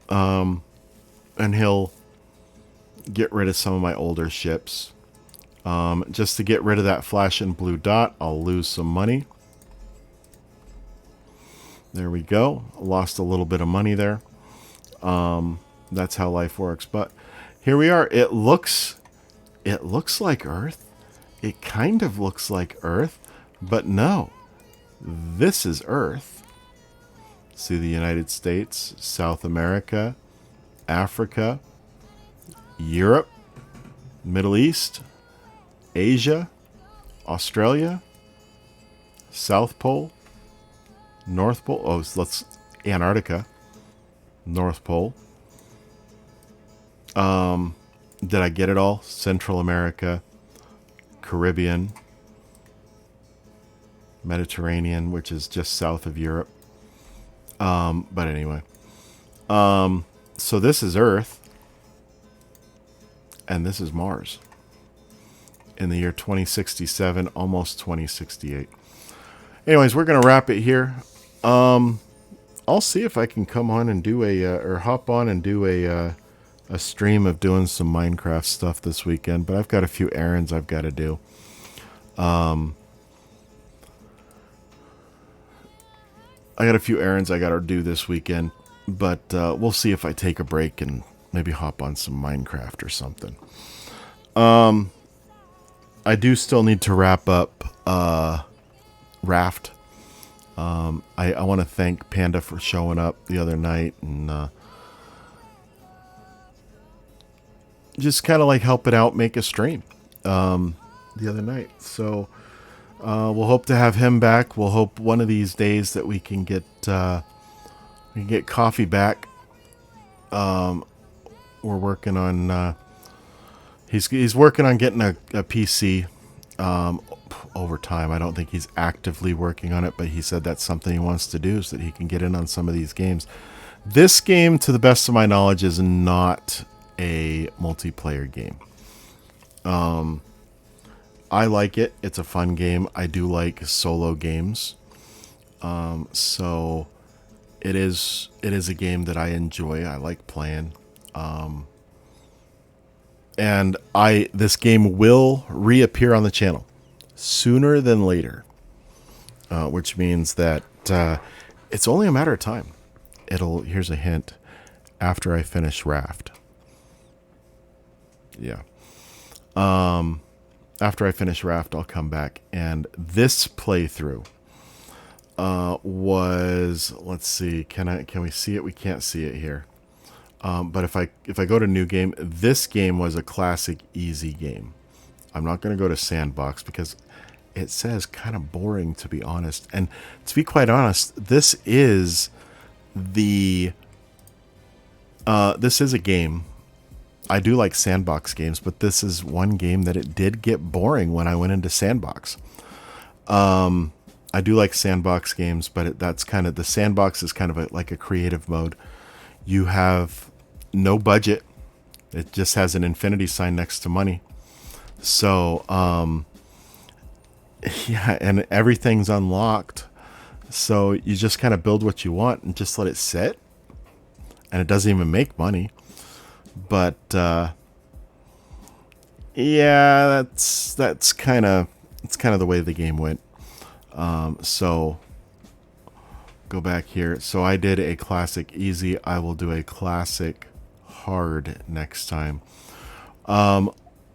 And he'll get rid of some of my older ships. Just to get rid of that flashing blue dot, I'll lose some money. There we go. Lost a little bit of money there. That's how life works. But here we are. It looks like Earth. It kind of looks like Earth, but no. This is Earth. See the United States, South America, Africa, Europe, Middle East, Asia, Australia, South Pole, North Pole. Oh, so let's Antarctica, North Pole. Did I get it all? Central America, Caribbean, Mediterranean, which is just south of Europe. But anyway, so this is Earth, and this is Mars. In the year 2067, almost 2068. Anyways, we're gonna wrap it here. I'll see if I can come on and do or hop on and do a stream of doing some Minecraft stuff this weekend. But I've got a few errands I've got to do. I got a few errands I got to do this weekend, but we'll see if I take a break and maybe hop on some Minecraft or something. I do still need to wrap up Raft. I want to thank Panda for showing up the other night and just kind of like helping out make a stream the other night. So we'll hope to have him back. We'll hope one of these days that we can get Coffee back. We're working on he's working on getting a PC over time. I don't think he's actively working on it, but he said that's something he wants to do so that he can get in on some of these games. This game, to the best of my knowledge, is not a multiplayer game. I like it. It's a fun game. I do like solo games. So it is a game that I enjoy. I like playing. And this game will reappear on the channel sooner than later, which means that it's only a matter of time. Here's a hint, after I finish Raft. Yeah. After I finish Raft, I'll come back, and this playthrough was, let's see, can we see it? We can't see it here. But if I go to new game, this game was a classic easy game. I'm not going to go to sandbox because it says kind of boring, to be honest. And to be quite honest, this is a game. I do like sandbox games, but this is one game that it did get boring when I went into sandbox. I do like sandbox games, but that's kind of, the sandbox is kind of like a creative mode. You have no budget. It just has an infinity sign next to money. So, yeah, and everything's unlocked. So you just kind of build what you want and just let it sit. And it doesn't even make money. But, yeah, that's kind of the way the game went. So go back here. So I did a classic easy. I will do a classic hard next time.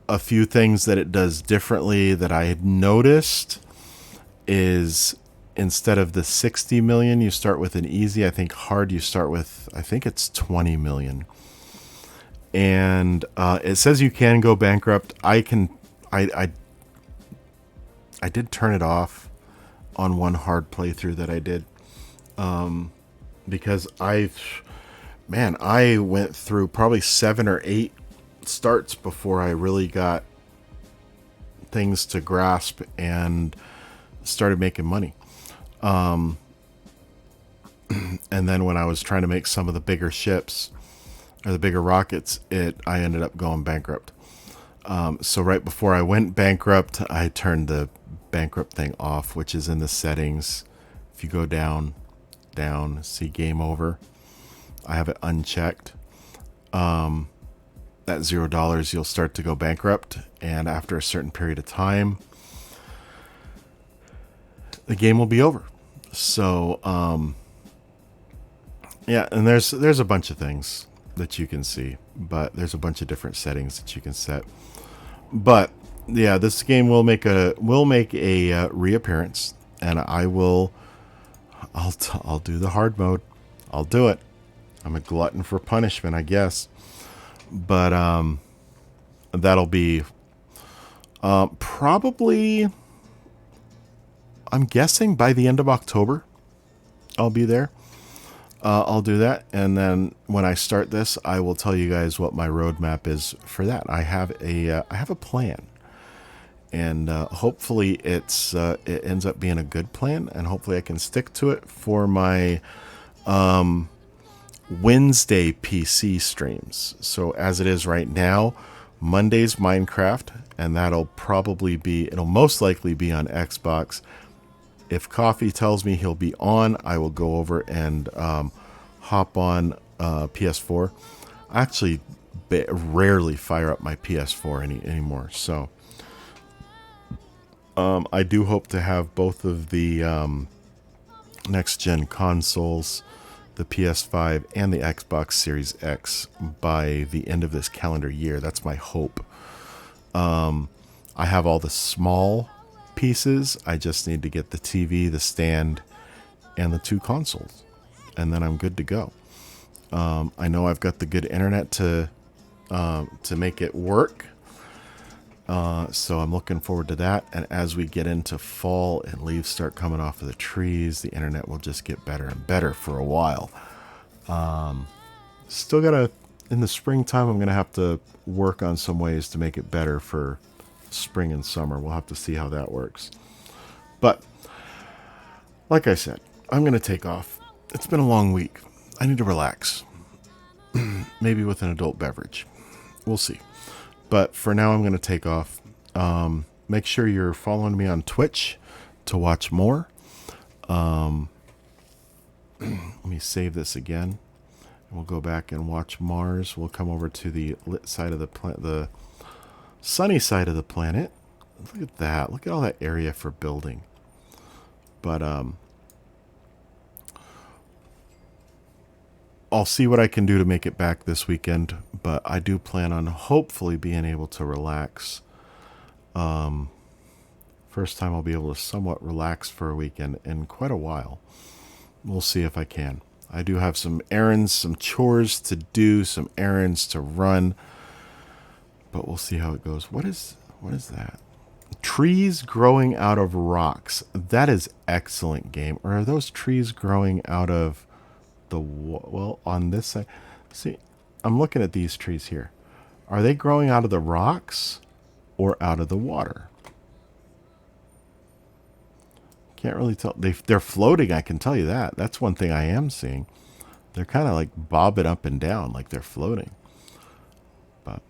A few things that it does differently that I had noticed is instead of the 60 million, you start with an easy. I think hard, you start with, I think it's 20 million. And it says you can go bankrupt. I did turn it off on one hard playthrough that I did. Because I went through probably 7 or 8 starts before I really got things to grasp and started making money. And then when I was trying to make some of the bigger ships or the bigger rockets, I ended up going bankrupt. So right before I went bankrupt, I turned the bankrupt thing off, which is in the settings. If you go down, see game over, I have it unchecked. at $0, you'll start to go bankrupt, and after a certain period of time, the game will be over. So, yeah, and there's a bunch of things that you can see, but there's a bunch of different settings that you can set. But yeah, this game will make a reappearance, and I'll do the hard mode. I'll do it. I'm a glutton for punishment, I guess. But that'll be probably, I'm guessing by the end of October, I'll be there. I'll do that, and then when I start this, I will tell you guys what my roadmap is for that. I have a plan, and hopefully it ends up being a good plan, and hopefully I can stick to it for my Wednesday PC streams. So as it is right now, Monday's Minecraft, and it'll most likely be on Xbox. If Coffee tells me he'll be on, I will go over and hop on PS4. I actually rarely fire up my PS4 anymore. So I do hope to have both of the next-gen consoles, the PS5 and the Xbox Series X, by the end of this calendar year. That's my hope. I have all the small pieces. I just need to get the TV, the stand, and the 2 consoles, and then I'm good to go. I know I've got the good internet to make it work, so I'm looking forward to that. And as we get into fall and leaves start coming off of the trees, the internet will just get better and better for a while. Still gotta, in the springtime, I'm gonna have to work on some ways to make it better for spring and summer. We'll have to see how that works. But like I said, I'm going to take off. It's been a long week. I need to relax. Maybe with an adult beverage. We'll see. But for now, I'm going to take off. Make sure you're following me on Twitch to watch more. Let me save this again. We'll go back and watch Mars. We'll come over to the lit side of the sunny side of the planet. Look at that. Look at all that area for building. But I'll see what I can do to make it back this weekend. But I do plan on hopefully being able to relax. First time I'll be able to somewhat relax for a weekend in quite a while. We'll see if I can. I do have some errands, some chores to do, some errands to run. But we'll see how it goes. What is that? Trees growing out of rocks. That is excellent game. Or are those trees growing out of the... Well, on this side... See, I'm looking at these trees here. Are they growing out of the rocks or out of the water? Can't really tell. They're floating, I can tell you that. That's one thing I am seeing. They're kind of like bobbing up and down like they're floating. But...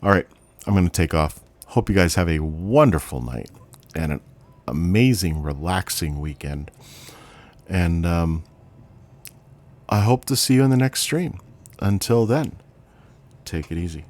all right, I'm going to take off. Hope you guys have a wonderful night and an amazing, relaxing weekend. And I hope to see you in the next stream. Until then, take it easy.